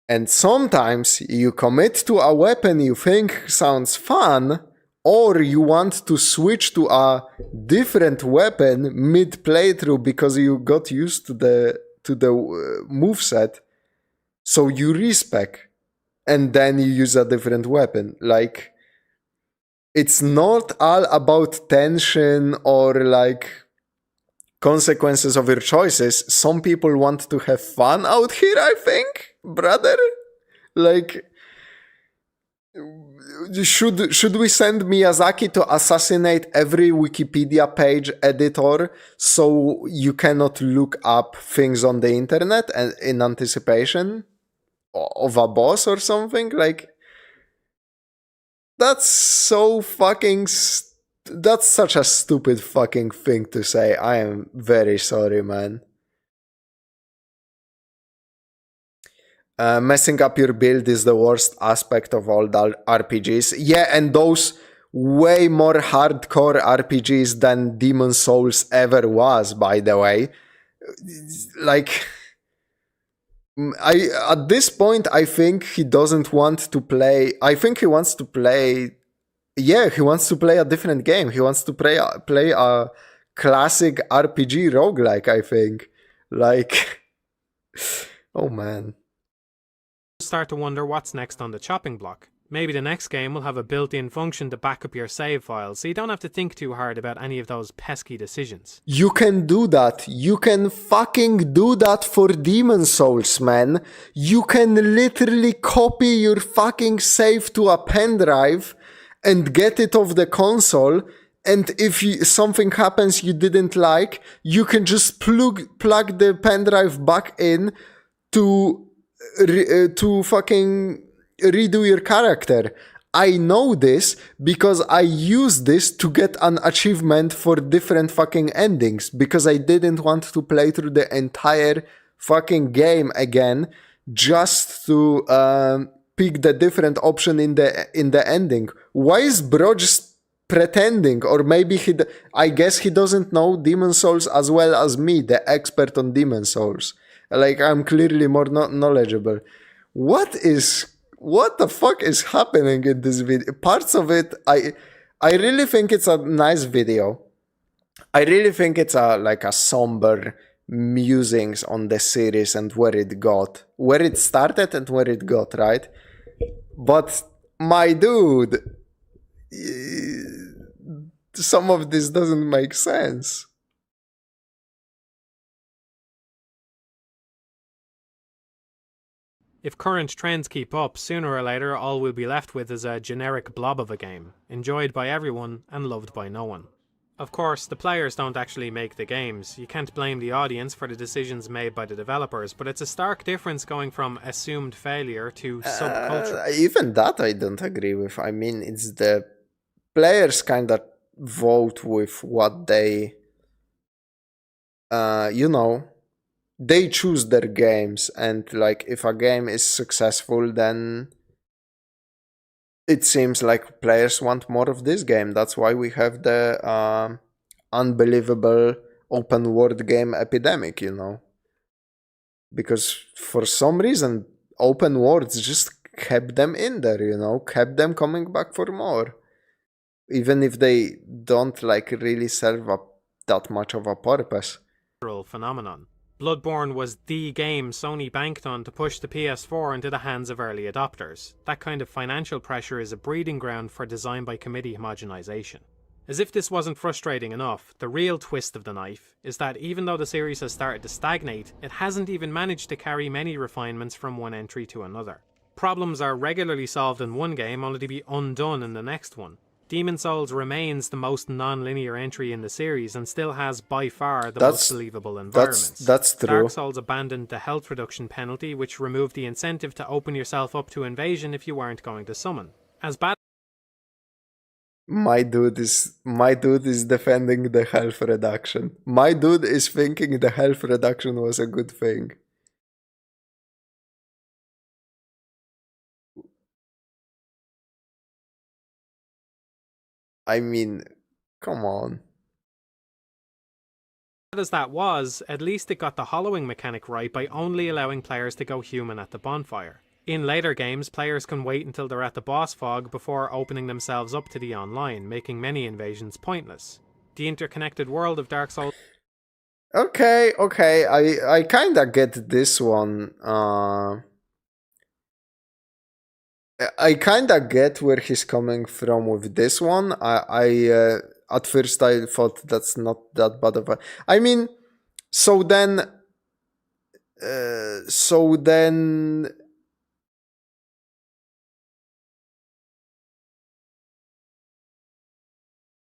And sometimes you commit to a weapon you think sounds fun, or you want to switch to a different weapon mid playthrough because you got used to the moveset. So you respec, and then you use a different weapon. Like, it's not all about tension or like consequences of your choices. Some people want to have fun out here, I think, brother. Like, should we send Miyazaki to assassinate every Wikipedia page editor so you cannot look up things on the internet and in anticipation of a boss or something? Like, that's so fucking that's such a stupid fucking thing to say. I am very sorry, man. Messing up your build is the worst aspect of all the RPGs. Yeah, and those way more hardcore RPGs than Demon Souls ever was, by the way. Like, at this point, I think he doesn't want to play. I think he wants to play. Yeah, he wants to play a different game. He wants to play a classic RPG roguelike, I think. Like, oh man. Start to wonder what's next on the chopping block. Maybe the next game will have a built-in function to back up your save files, so you don't have to think too hard about any of those pesky decisions. You can do that. You can fucking do that for Demon Souls, man. You can literally copy your fucking save to a pen drive and get it off the console, and if something happens you didn't like, you can just plug the pen drive back in to fucking redo your character. I know this because I used this to get an achievement for different fucking endings because I didn't want to play through the entire fucking game again just to pick the different option in the ending. Why is bro just pretending? Or maybe I guess he doesn't know Demon Souls as well as me, the expert on Demon Souls. Like, I'm clearly more knowledgeable. What the fuck is happening in this video? Parts of it, I really think it's a nice video. I really think it's like a somber musings on the series and where it started and where it got, right? But my dude, some of this doesn't make sense. If current trends keep up, sooner or later all we'll be left with is a generic blob of a game, enjoyed by everyone and loved by no one. Of course, the players don't actually make the games. You can't blame the audience for the decisions made by the developers, but it's a stark difference going from assumed failure to subculture. Even that I don't agree with. I mean, it's the players kind of vote with what they, they choose their games, and like if a game is successful, then it seems like players want more of this game. That's why we have the unbelievable open world game epidemic, because for some reason open worlds just kept them in there, kept them coming back for more, even if they don't like really serve that much of a purpose. Phenomenon. Bloodborne was the game Sony banked on to push the PS4 into the hands of early adopters. That kind of financial pressure is a breeding ground for design by committee homogenization. As if this wasn't frustrating enough, the real twist of the knife is that even though the series has started to stagnate, it hasn't even managed to carry many refinements from one entry to another. Problems are regularly solved in one game only to be undone in the next one. Demon Souls remains the most non-linear entry in the series and still has by far the most believable environments. That's true. Dark Souls abandoned the health reduction penalty, which removed the incentive to open yourself up to invasion if you weren't going to summon. As bad My dude is defending the health reduction. My dude is thinking the health reduction was a good thing. I mean, come on. as that was, at least it got the hollowing mechanic right by only allowing players to go human at the bonfire. In later games, players can wait until they're at the boss fog before opening themselves up to the online, making many invasions pointless. The interconnected world of Dark Souls... Okay, I kinda get this one. I kinda get where he's coming from with this one. At first I thought that's not that bad of a... I mean, so then...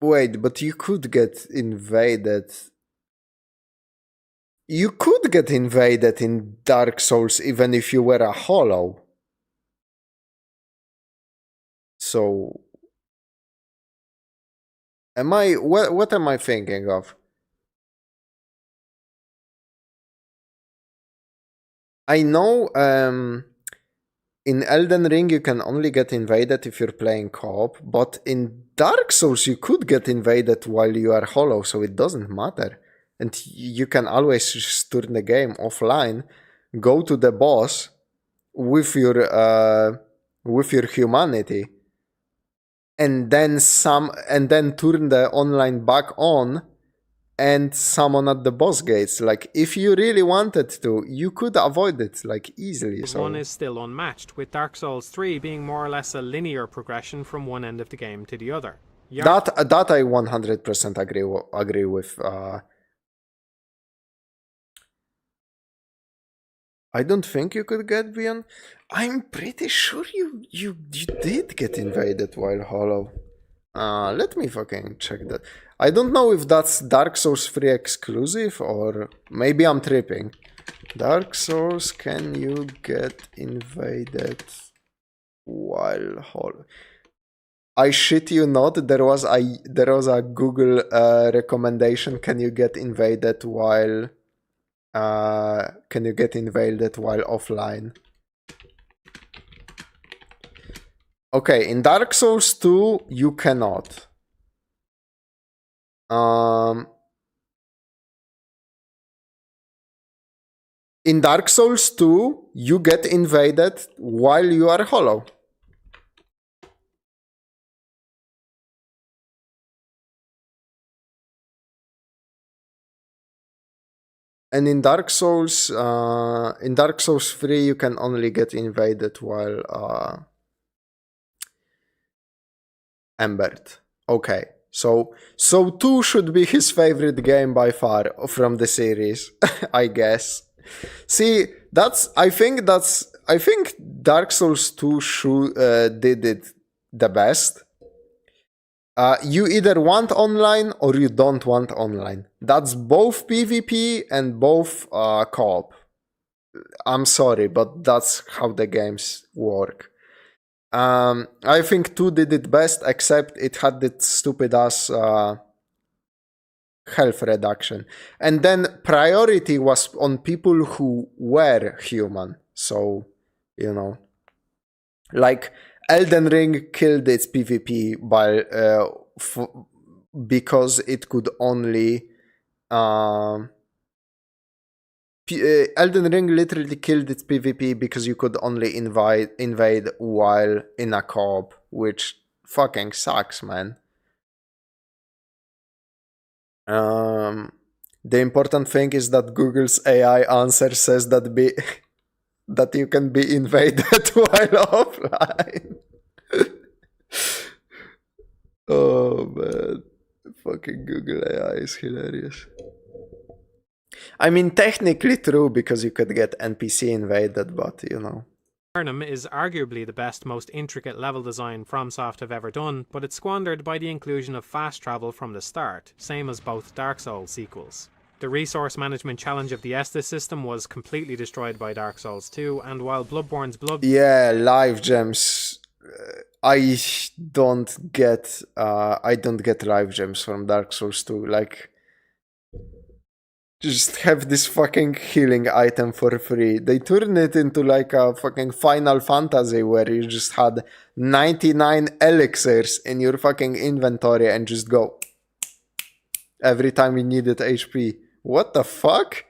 Wait, but you could get invaded. You could get invaded in Dark Souls even if you were a hollow. So... What am I thinking of? I know in Elden Ring you can only get invaded if you're playing co-op, but in Dark Souls you could get invaded while you are hollow, so it doesn't matter. And you can always just turn the game offline, go to the boss with your humanity, and then turn the online back on and summon at the boss gates. Like, if you really wanted to, you could avoid it, like, easily. So one is still unmatched, with Dark Souls 3 being more or less a linear progression from one end of the game to the other. That I 100% agree with. I don't think you could get beyond. I'm pretty sure you did get invaded while hollow. Let me fucking check that. I don't know if that's Dark Souls 3 exclusive or maybe I'm tripping. Dark Souls, can you get invaded while hollow? I shit you not, there was a Google recommendation. Can you get invaded while offline? Okay, in Dark Souls 2 you cannot. In Dark Souls 2 you get invaded while you are hollow. And in Dark Souls 3 you can only get invaded while embered. Okay, so 2 should be his favorite game by far from the series, I guess. See, I think Dark Souls 2 did it the best. You either want online or you don't want online. That's both PvP and both co-op. I'm sorry, but that's how the games work. I think 2 did it best, except it had that stupid ass health reduction. And then priority was on people who were human. So, you know, like Elden Ring killed its PvP because it could only Elden Ring literally killed its PvP because you could only invade while in a co-op, which fucking sucks, man. The important thing is that Google's AI answer says that you can be invaded while offline. Oh man, fucking Google AI is hilarious. I mean, technically true, because you could get NPC invaded, but you know. Arnhem is arguably the best, most intricate level design FromSoft have ever done, but it's squandered by the inclusion of fast travel from the start, same as both Dark Souls sequels. The resource management challenge of the Estus system was completely destroyed by Dark Souls 2, and while Bloodborne's Yeah, life gems. I don't get life gems from Dark Souls 2. Like, just have this fucking healing item for free. They turned it into like a fucking Final Fantasy where you just had 99 elixirs in your fucking inventory and just go every time you needed HP. What the fuck?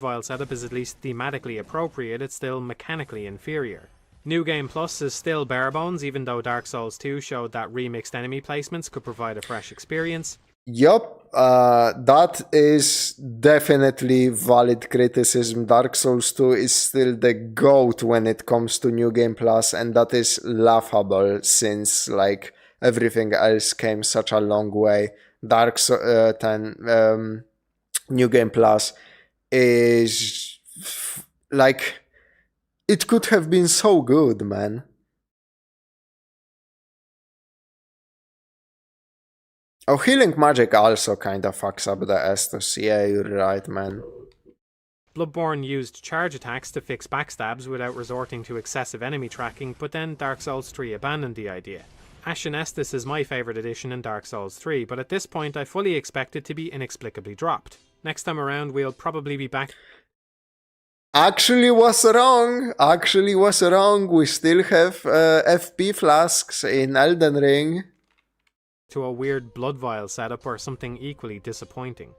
While setup is at least thematically appropriate, it's still mechanically inferior. New Game Plus is still bare bones, even though Dark Souls 2 showed that remixed enemy placements could provide a fresh experience. Yup, that is definitely valid criticism. Dark Souls 2 is still the GOAT when it comes to New Game Plus, and that is laughable since like everything else came such a long way. Dark Souls 10 New Game Plus is like, it could have been so good, man. Oh, healing magic also kind of fucks up the Estus. Yeah, you're right, man. Bloodborne used charge attacks to fix backstabs without resorting to excessive enemy tracking, but then Dark Souls 3 abandoned the idea. Ashen Estus is my favourite addition in Dark Souls 3, but at this point I fully expect it to be inexplicably dropped. Next time around we'll probably be back... Actually was wrong. We still have FP flasks in Elden Ring. To a weird blood vial setup or something equally disappointing.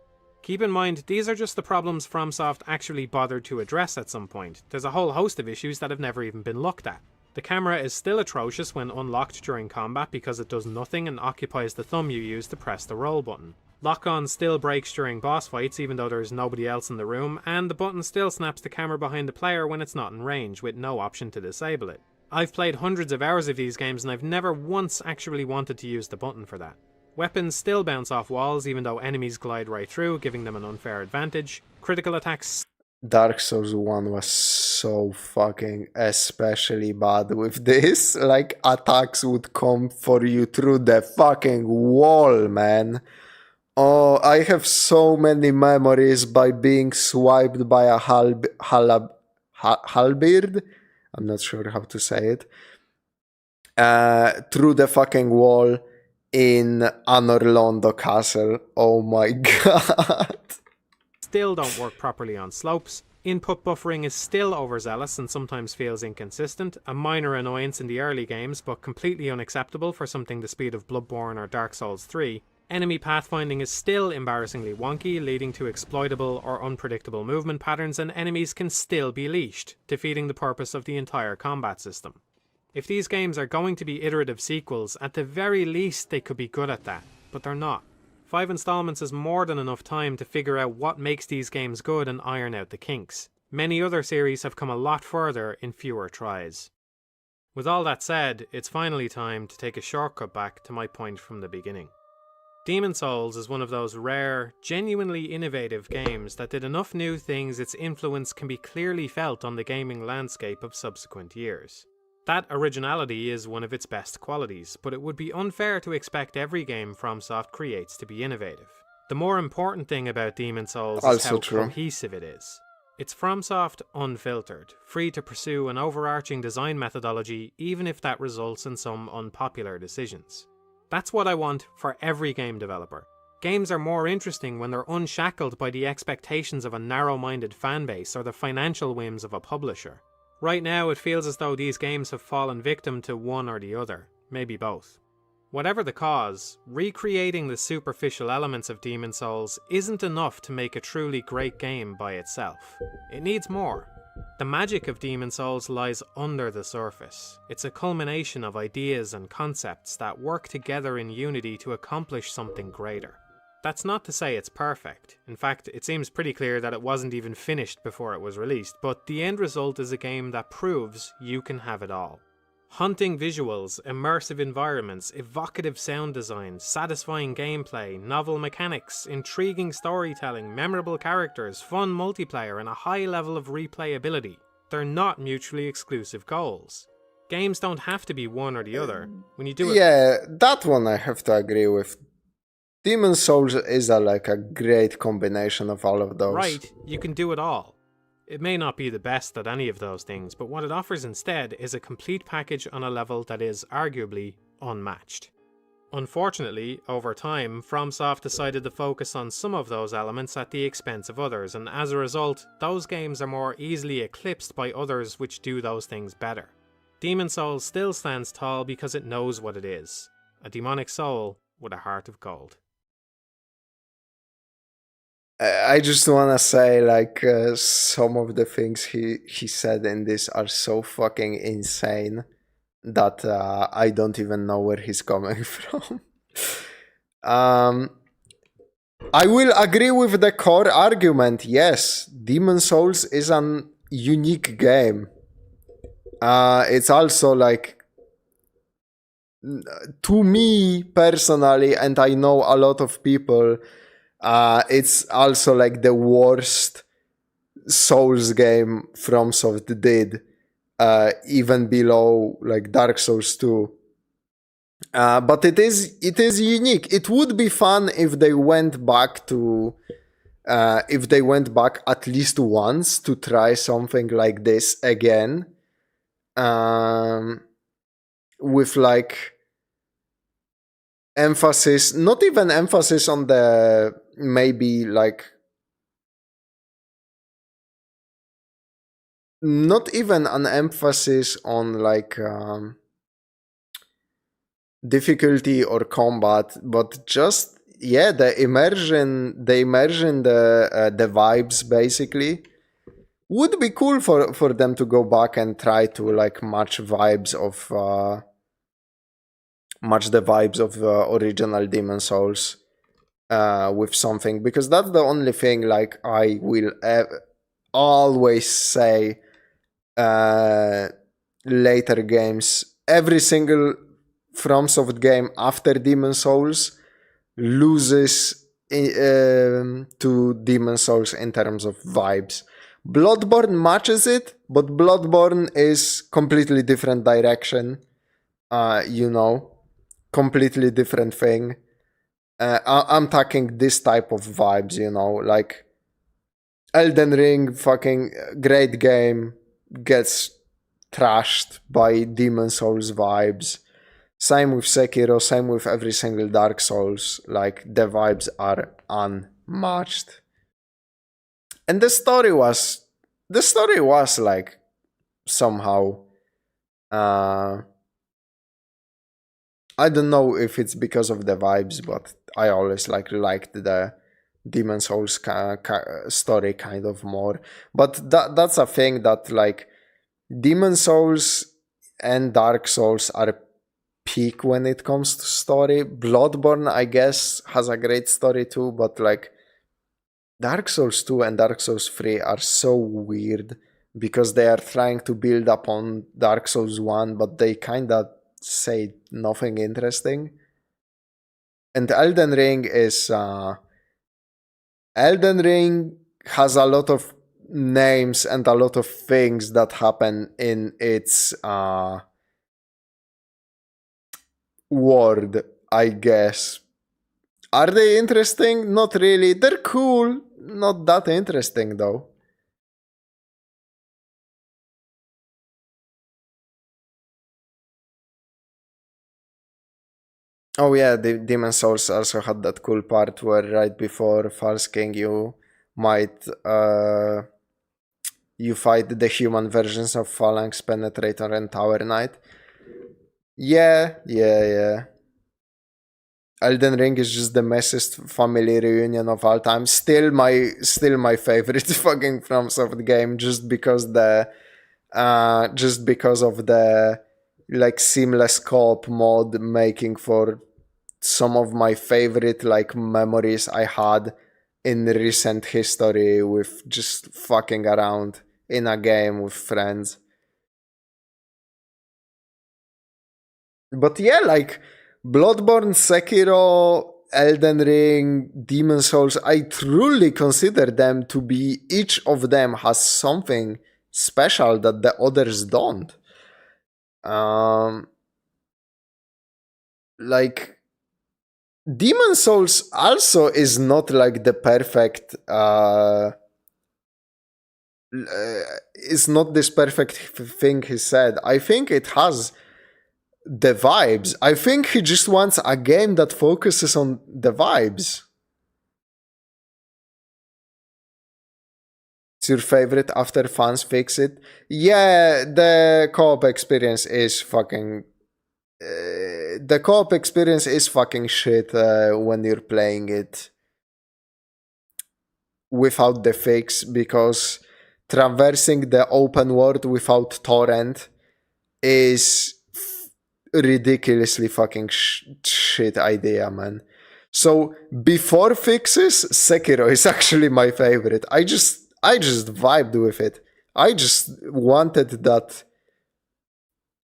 Keep in mind, these are just the problems FromSoft actually bothered to address at some point. There's a whole host of issues that have never even been looked at. The camera is still atrocious when unlocked during combat because it does nothing and occupies the thumb you use to press the roll button. Lock-on still breaks during boss fights even though there is nobody else in the room, and the button still snaps the camera behind the player when it's not in range, with no option to disable it. I've played hundreds of hours of these games and I've never once actually wanted to use the button for that. Weapons still bounce off walls even though enemies glide right through, giving them an unfair advantage. Critical attacks... Dark Souls 1 was so fucking especially bad with this. Like, attacks would come for you through the fucking wall, man. Oh, I have so many memories by being swiped by a halberd. I'm not sure how to say it. Through the fucking wall in Anor Londo Castle. Oh my god. Still don't work properly on slopes. Input buffering is still overzealous and sometimes feels inconsistent, a minor annoyance in the early games but completely unacceptable for something the speed of Bloodborne or Dark Souls 3. Enemy pathfinding is still embarrassingly wonky, leading to exploitable or unpredictable movement patterns, and enemies can still be leashed, defeating the purpose of the entire combat system. If these games are going to be iterative sequels, at the very least they could be good at that, but they're not. 5 installments is more than enough time to figure out what makes these games good and iron out the kinks. Many other series have come a lot further in fewer tries. With all that said, it's finally time to take a shortcut back to my point from the beginning. Demon's Souls is one of those rare, genuinely innovative games that did enough new things its influence can be clearly felt on the gaming landscape of subsequent years. That originality is one of its best qualities, but it would be unfair to expect every game FromSoft creates to be innovative. The more important thing about Demon's Souls is how cohesive it is. It's FromSoft unfiltered, free to pursue an overarching design methodology even if that results in some unpopular decisions. That's what I want for every game developer. Games are more interesting when they're unshackled by the expectations of a narrow-minded fanbase or the financial whims of a publisher. Right now it feels as though these games have fallen victim to one or the other, maybe both. Whatever the cause, recreating the superficial elements of Demon's Souls isn't enough to make a truly great game by itself. It needs more. The magic of Demon's Souls lies under the surface. It's a culmination of ideas and concepts that work together in unity to accomplish something greater. That's not to say it's perfect. In fact, it seems pretty clear that it wasn't even finished before it was released, but the end result is a game that proves you can have it all. Haunting visuals, immersive environments, evocative sound design, satisfying gameplay, novel mechanics, intriguing storytelling, memorable characters, fun multiplayer, and a high level of replayability. They're not mutually exclusive goals. Games don't have to be one or the other. When you do it... Yeah, that one I have to agree with. Demon's Souls is like a great combination of all of those. Right, you can do it all. It may not be the best at any of those things, but what it offers instead is a complete package on a level that is arguably unmatched. Unfortunately, over time, FromSoft decided to focus on some of those elements at the expense of others, and as a result, those games are more easily eclipsed by others which do those things better. Demon's Souls still stands tall because it knows what it is. A demonic soul with a heart of gold. I just wanna say, like, some of the things he said in this are so fucking insane that I don't even know where he's coming from. I will agree with the core argument. Yes, Demon Souls is an unique game. It's also like, to me personally, and I know a lot of people, it's also like the worst Souls game FromSoft did, even below like Dark Souls 2. But it is unique. It would be fun if they went back to at least once to try something like this again, with like emphasis, not even emphasis on the maybe like, not even an emphasis on like difficulty or combat, but just the immersion, the vibes basically. Would be cool for them to go back and try to like match the vibes of original Demon Souls with something, because that's the only thing like I will always say. Later games, every single FromSoft game after Demon Souls loses to Demon Souls in terms of vibes. Bloodborne matches it, but Bloodborne is completely different direction. Completely different thing. I'm talking this type of vibes, like Elden Ring, fucking great game, gets trashed by Demon Souls vibes. Same with Sekiro, same with every single Dark Souls. Like, the vibes are unmatched. And the story was like somehow, I don't know if it's because of the vibes, but I always liked the Demon Souls story kind of more. But that's a thing that like Demon Souls and Dark Souls are peak when it comes to story. Bloodborne, I guess, has a great story too, but like Dark Souls 2 and Dark Souls 3 are so weird because they are trying to build upon Dark Souls 1, but they kinda say nothing interesting. And Elden Ring has a lot of names and a lot of things that happen in its world, I guess. Are they interesting? Not really. They're cool. Not that interesting, though. Oh yeah, the Demon Souls also had that cool part where right before False King you might you fight the human versions of Phalanx, Penetrator, and Tower Knight. Yeah. Elden Ring is just the messiest family reunion of all time. Still my favorite fucking FromSoft game, just because of the like seamless co-op mode, making for some of my favorite like memories I had in recent history with just fucking around in a game with friends. But yeah, like Bloodborne, Sekiro, Elden Ring, Demon Souls, I truly consider them to be, each of them has something special that the others don't. Like Demon Souls also is not like the perfect is not this perfect thing he said. I think it has the vibes. I think he just wants a game that focuses on the vibes. It's your favorite after fans fix it? Yeah, the co-op experience is fucking... the co-op experience is fucking shit when you're playing it. without the fix, because traversing the open world without torrent is ridiculously fucking shit idea, man. So before fixes, Sekiro is actually my favorite. I just vibed with it. I just wanted that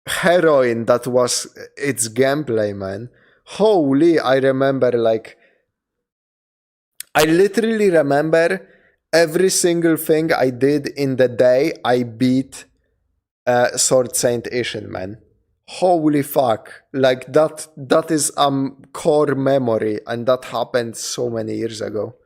heroin that was its gameplay, man. Holy, I remember, like, I literally remember every single thing I did in the day I beat Sword Saint Ishin, man. Holy fuck. Like, that is core memory, and that happened so many years ago.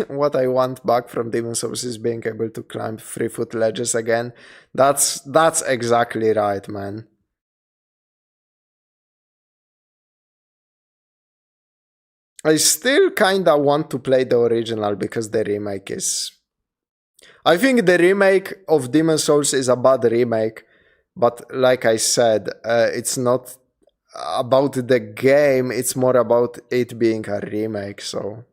What I want back from Demon Souls is being able to climb 3-foot ledges again. That's exactly right, man. I still kinda want to play the original because the remake is... I think the remake of Demon Souls is a bad remake, but like I said, it's not about the game, it's more about it being a remake, so...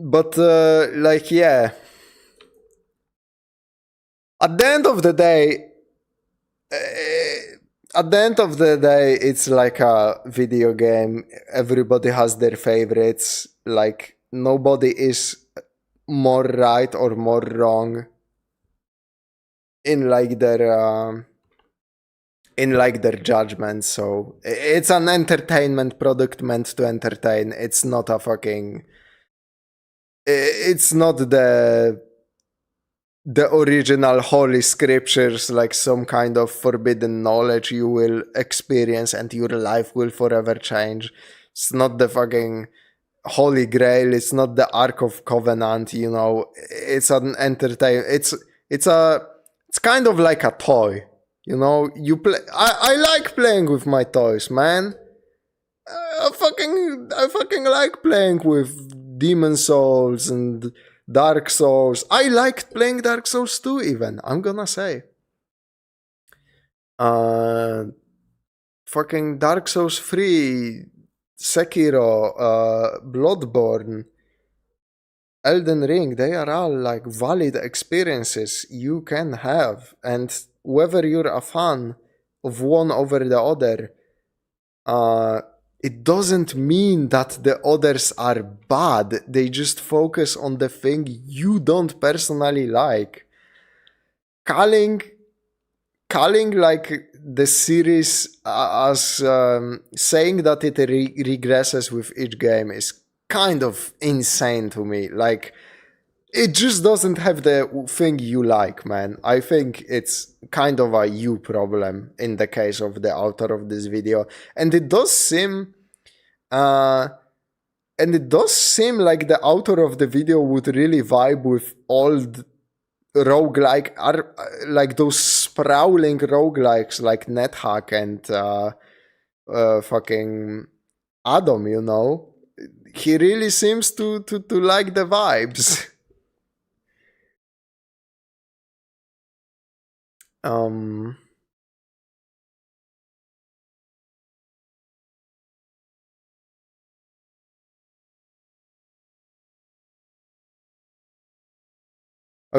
But, like, yeah. At the end of the day, it's like a video game. Everybody has their favorites. Like, nobody is more right or more wrong in like their judgment. So it's an entertainment product meant to entertain. It's not a fucking... It's not the original holy scriptures, like some kind of forbidden knowledge you will experience and your life will forever change. It's not the fucking Holy Grail. It's not the Ark of Covenant, you know. It's an it's kind of like a toy, you know. You play. I like playing with my toys, man. I fucking like playing with Demon Souls and Dark Souls. I liked playing Dark Souls 2 even, I'm gonna say. Fucking Dark Souls 3, Sekiro, Bloodborne, Elden Ring, they are all like valid experiences you can have. And whether you're a fan of one over the other, it doesn't mean that the others are bad. They just focus on the thing you don't personally like. Calling like the series as saying that it regresses with each game is kind of insane to me. Like, it just doesn't have the thing you like, man. I think it's kind of a you problem in the case of the author of this video. And it does seem like the author of the video would really vibe with old roguelike, like those sprawling roguelikes like NetHack and fucking Adam, you know. He really seems to like the vibes. I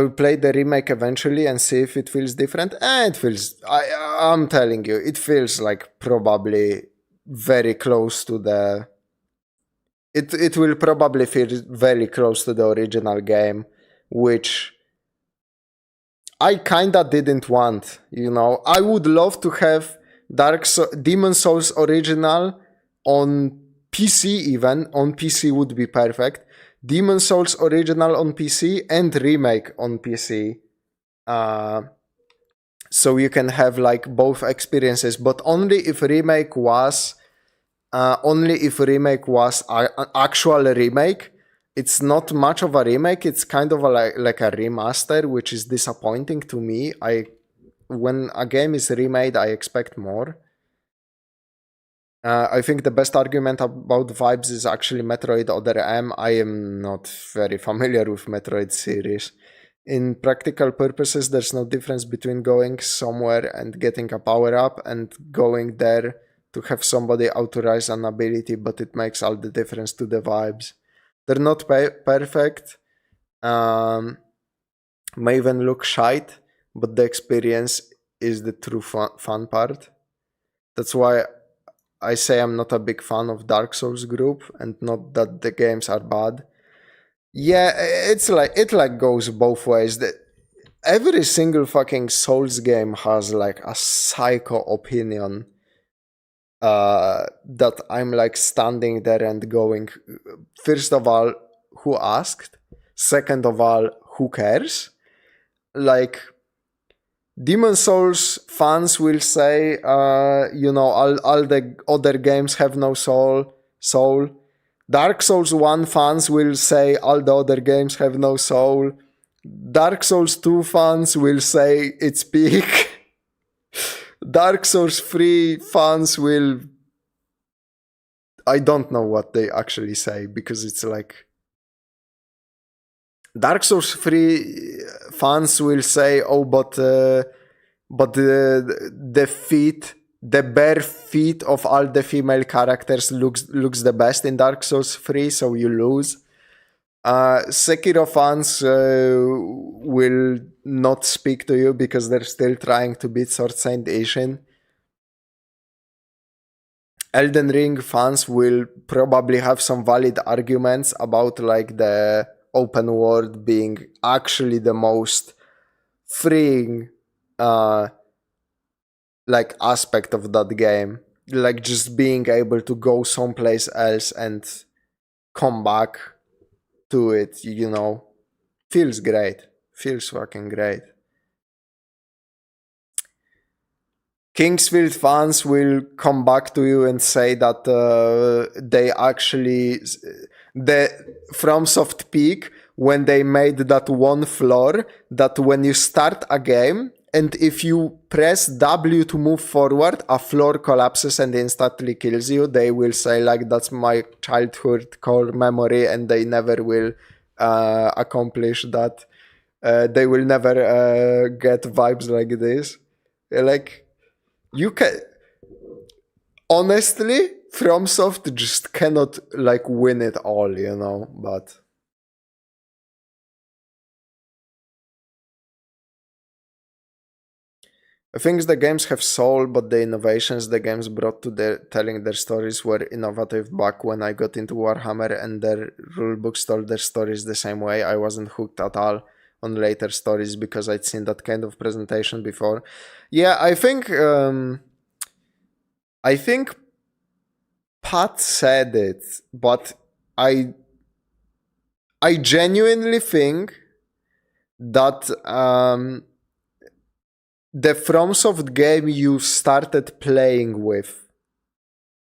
will play the remake eventually and see if it feels different. It feels... I'm telling you, it feels like probably very close to the... It will probably feel very close to the original game, which I kinda didn't want, you know. I would love to have Demon Souls original on PC even. On PC would be perfect. Demon Souls original on PC and remake on PC. So you can have like both experiences, but only if remake was only if remake was an actual remake. It's not much of a remake. It's kind of like a remaster, which is disappointing to me. When a game is remade, I expect more. I think the best argument about vibes is actually Metroid Other M. I am not very familiar with Metroid series. In practical purposes, there's no difference between going somewhere and getting a power-up and going there to have somebody authorize an ability, but it makes all the difference to the vibes. They're not perfect, may even look shite, but the experience is the true fun part. That's why I say I'm not a big fan of Dark Souls group, and not that the games are bad. Yeah, it goes both ways. Every single fucking Souls game has like a psycho opinion that I'm like standing there and going, first of all, who asked? Second of all, who cares? Like, Demon Souls fans will say, all the other games have no soul. Dark Souls 1 fans will say all the other games have no soul. Dark Souls 2 fans will say it's peak. Dark Souls 3 fans will... I don't know what they actually say, because it's like... Dark Souls 3 fans will say, oh, but the bare feet of all the female characters looks the best in Dark Souls 3, so you lose. Sekiro fans will not speak to you because they're still trying to beat Sword Saint Ishin. Elden Ring fans will probably have some valid arguments about like the open world being actually the most freeing like aspect of that game. Like just being able to go someplace else and come back to it, feels great. Feels fucking great. Kingsfield fans will come back to you and say that they actually... The FromSoft peak when they made that one floor that when you start a game and if you press W to move forward, a floor collapses and instantly kills you. They will say like, that's my childhood core memory, and they never will accomplish that. They will never get vibes like this. Like, you can... Honestly, FromSoft just cannot like win it all, but... I think the games have soul, but the innovations the games brought to telling their stories were innovative back when I got into Warhammer, and their rulebooks told their stories the same way. I wasn't hooked at all on later stories because I'd seen that kind of presentation before. Yeah, I think Pat said it, but I genuinely think that the FromSoft game you started playing with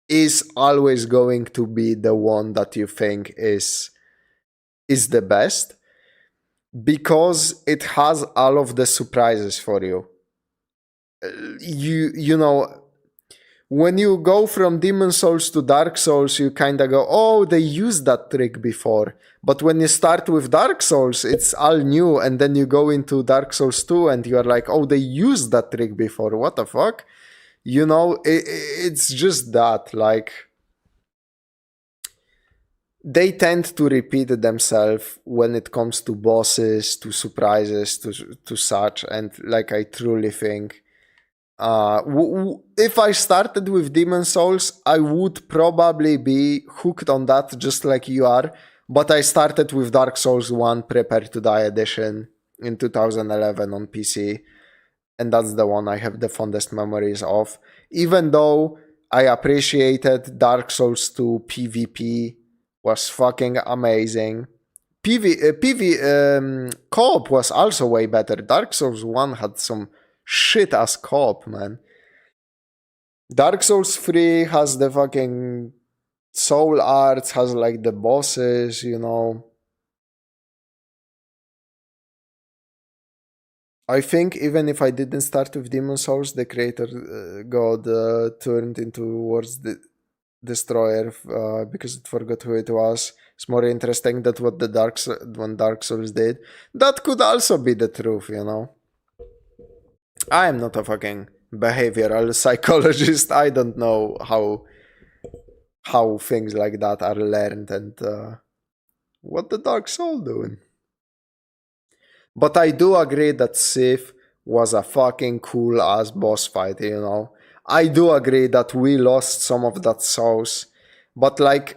is always going to be the one that you think is the best, because it has all of the surprises for you. When you go from Demon Souls to Dark Souls, you kind of go, oh, they used that trick before. But when you start with Dark Souls, it's all new. And then you go into Dark Souls 2 and you're like, oh, they used that trick before. What the fuck? It's just that, like... They tend to repeat themselves when it comes to bosses, to surprises, to such. And like, I truly think... if I started with Demon Souls, I would probably be hooked on that just like you are, but I started with Dark Souls 1 Prepare to Die edition in 2011 on PC, and that's the one I have the fondest memories of. Even though I appreciated Dark Souls 2 PvP was fucking amazing. Co-op was also way better. Dark Souls 1 had some shit-ass co-op, man. Dark Souls 3 has the fucking soul arts, has like the bosses, you know. I think even if I didn't start with Demon Souls, the creator god turned into towards the destroyer because it forgot who it was. It's more interesting that what the Dark Souls did. That could also be the truth, you know. I am not a fucking behavioral psychologist. I don't know how things like that are learned and what the Dark Soul doing. But I do agree that Sith was a fucking cool ass boss fight, you know. I do agree that we lost some of that sauce, but like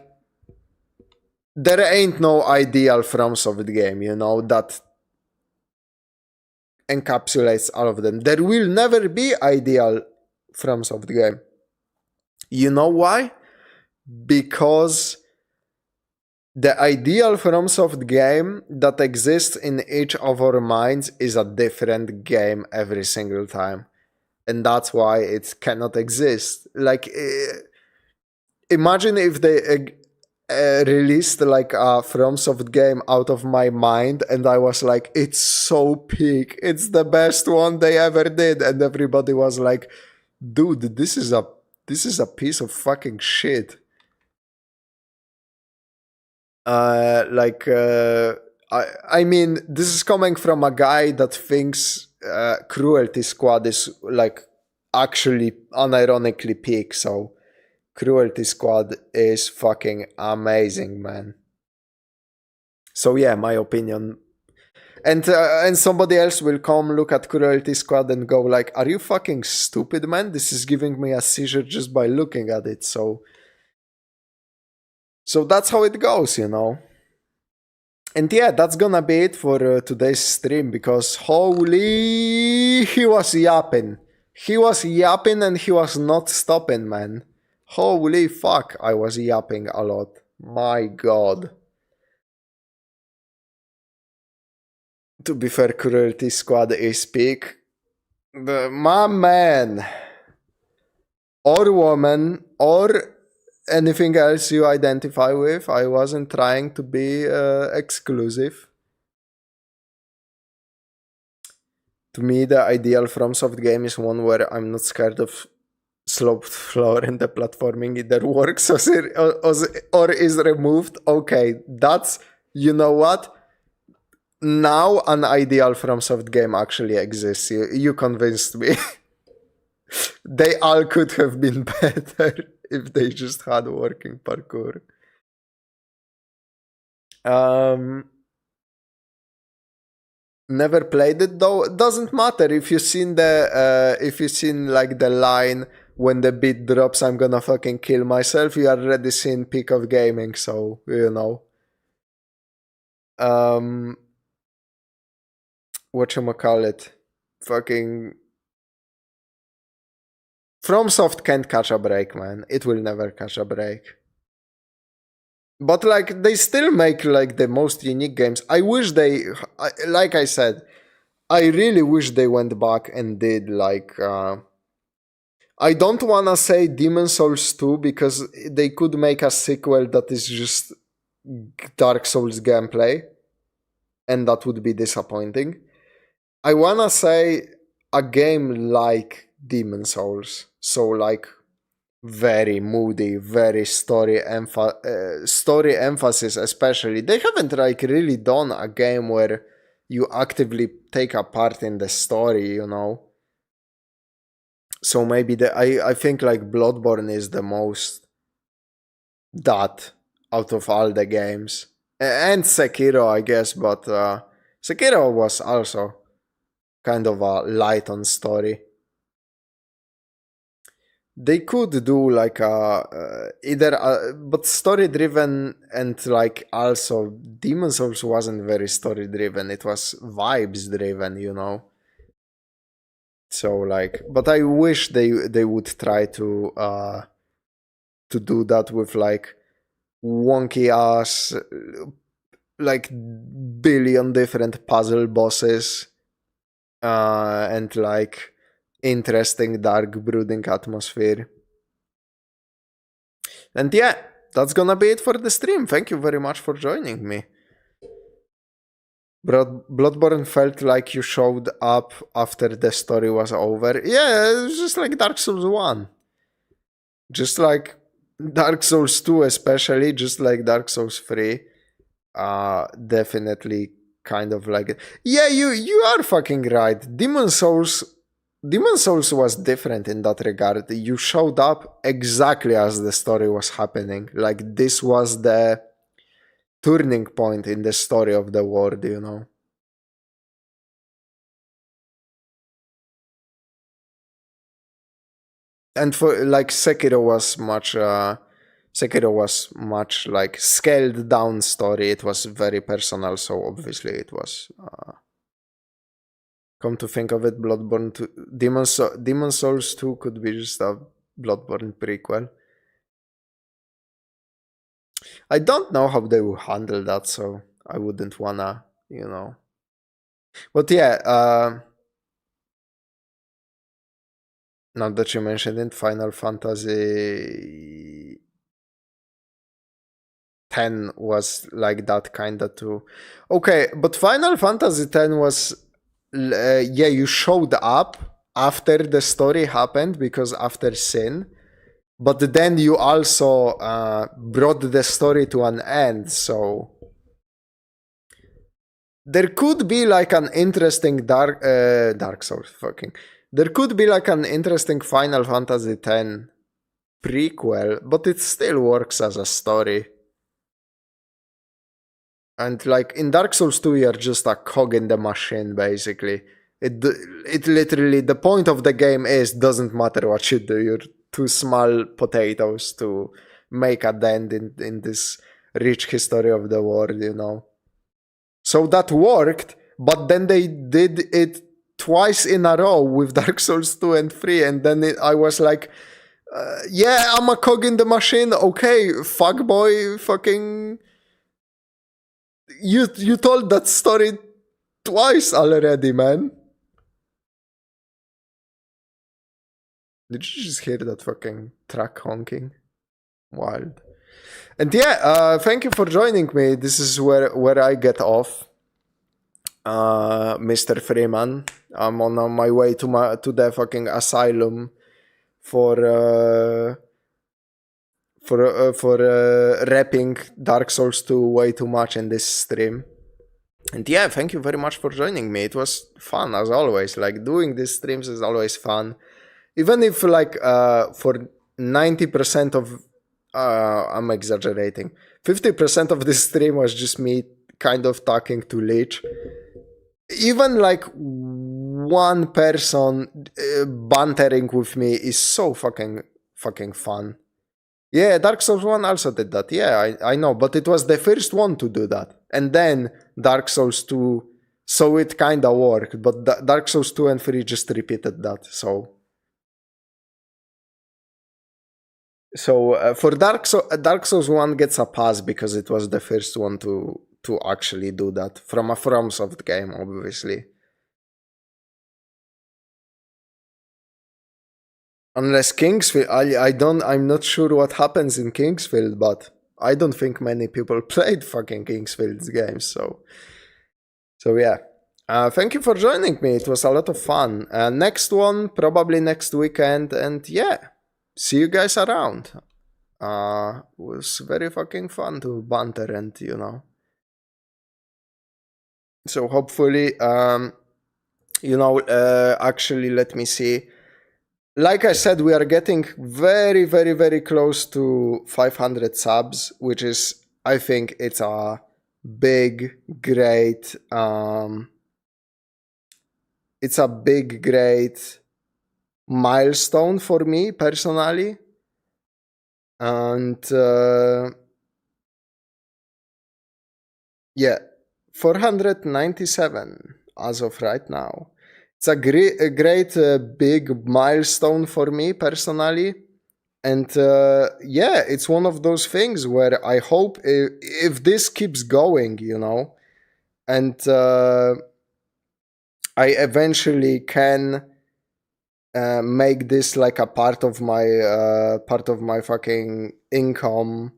there ain't no ideal FromSoft game, you know, that encapsulates all of them. There will never be ideal FromSoft game. You know why? Because the ideal FromSoft game that exists in each of our minds is a different game every single time. And that's why it cannot exist. Like, imagine if they released like a FromSoft game out of my mind and I was like, it's so peak, it's the best one they ever did, and everybody was like, dude, this is a piece of fucking shit. I mean, this is coming from a guy that thinks Cruelty Squad is like actually unironically peak, so Cruelty Squad is fucking amazing, man. So yeah, my opinion. And somebody else will come look at Cruelty Squad and go like, are you fucking stupid, man? This is giving me a seizure just by looking at it. So that's how it goes, you know. And yeah, that's gonna be it for today's stream, because holy, he was yapping. He was yapping and he was not stopping, man. Holy fuck, I was yapping a lot. My god. To be fair, Cruelty Squad is peak. My man. Or woman, or anything else you identify with. I wasn't trying to be exclusive. To me, the ideal FromSoft game is one where I'm not scared of sloped floor and the platforming either works or is removed. Okay, that's, you know what? Now an ideal FromSoft game actually exists. You convinced me. They all could have been better if they just had working parkour. Never played it though. It doesn't matter if you seen like the line when the beat drops, I'm gonna fucking kill myself. You already seen peak of gaming, so you know. Whatchamacallit? Fucking FromSoft can't catch a break, man. It will never catch a break. But like they still make like the most unique games. I wish like I said, I really wish they went back and did like I don't wanna say Demon Souls 2 because they could make a sequel that is just Dark Souls gameplay, and that would be disappointing. I wanna say a game like Demon Souls, so like very moody, very story emphasis especially. They haven't like really done a game where you actively take a part in the story, you know. So maybe I think like Bloodborne is the most that out of all the games. And Sekiro, I guess, but Sekiro was also kind of a light on story. They could do like but story driven, and like also Demon Souls wasn't very story driven. It was vibes driven, you know. So like, but I wish they would try to do that with like wonky ass like billion different puzzle bosses and like interesting dark brooding atmosphere. And yeah, that's gonna be it for the stream. Thank you very much for joining me. Bloodborne felt like you showed up after the story was over. Yeah, it was just like Dark Souls 1. Just like Dark Souls 2 especially, just like Dark Souls 3. Definitely kind of like it. Yeah, you are fucking right. Demon Souls was different in that regard. You showed up exactly as the story was happening. Like this was the turning point in the story of the world, you know. And for like Sekiro was much like scaled down story. It was very personal, so obviously it was come to think of it, Bloodborne 2 Demon Souls 2 could be just a Bloodborne prequel. I don't know how they will handle that, so I wouldn't wanna, you know. But yeah, now that you mentioned it, Final Fantasy X was like that kinda too. Okay, but Final Fantasy X was, yeah, you showed up after the story happened because after Sin, but then you also brought the story to an end, so there could be like an interesting Dark Souls fucking. There could be like an interesting Final Fantasy X prequel, but it still works as a story. And like in Dark Souls 2, you're just a cog in the machine, basically. It literally, the point of the game is, doesn't matter what you do, you're too small potatoes to make a dent in this rich history of the world, you know. So that worked, but then they did it twice in a row with Dark Souls 2 and 3, and then I was like, yeah, I'm a cog in the machine, okay, fuckboy, fucking... You told that story twice already, man. Did you just hear that fucking truck honking? Wild. And yeah, thank you for joining me. This is where I get off, Mr. Freeman. I'm on my way to the fucking asylum for repping Dark Souls 2 way too much in this stream. And yeah, thank you very much for joining me. It was fun as always. Like doing these streams is always fun. Even if like for 90% of I'm exaggerating. 50% of this stream was just me kind of talking to Lich. Even like one person bantering with me is so fucking fun. Yeah, Dark Souls 1 also did that. Yeah, I know, but it was the first one to do that. And then Dark Souls 2, so it kinda worked, but Dark Souls 2 and 3 just repeated that, so... So for Dark Souls 1 gets a pass because it was the first one to actually do that. From a FromSoft game, obviously. Unless Kingsfield, I'm not sure what happens in Kingsfield, but I don't think many people played fucking Kingsfield's games, so yeah. Thank you for joining me, it was a lot of fun. Next one, probably next weekend, and yeah, see you guys around. It was very fucking fun to banter and, you know. So hopefully, you know, actually, let me see. Like I said, we are getting very, very, very close to 500 subs, which is, I think it's a big, great, it's a big, great milestone for me personally. And yeah, 497 as of right now. It's a great big milestone for me personally. And yeah, it's one of those things where I hope if this keeps going, you know, and I eventually can make this like a part of my fucking income,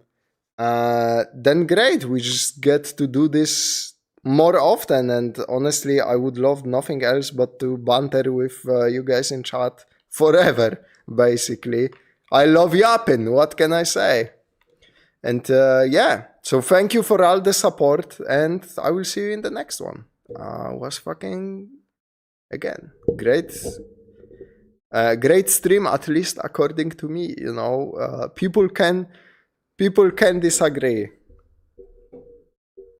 then great. We just get to do this more often. And honestly, I would love nothing else but to banter with you guys in chat forever, basically. I love yapping. What can I say? And yeah, so thank you for all the support, and I will see you in the next one. Was fucking, again, great stream, at least according to me. You know, people can disagree.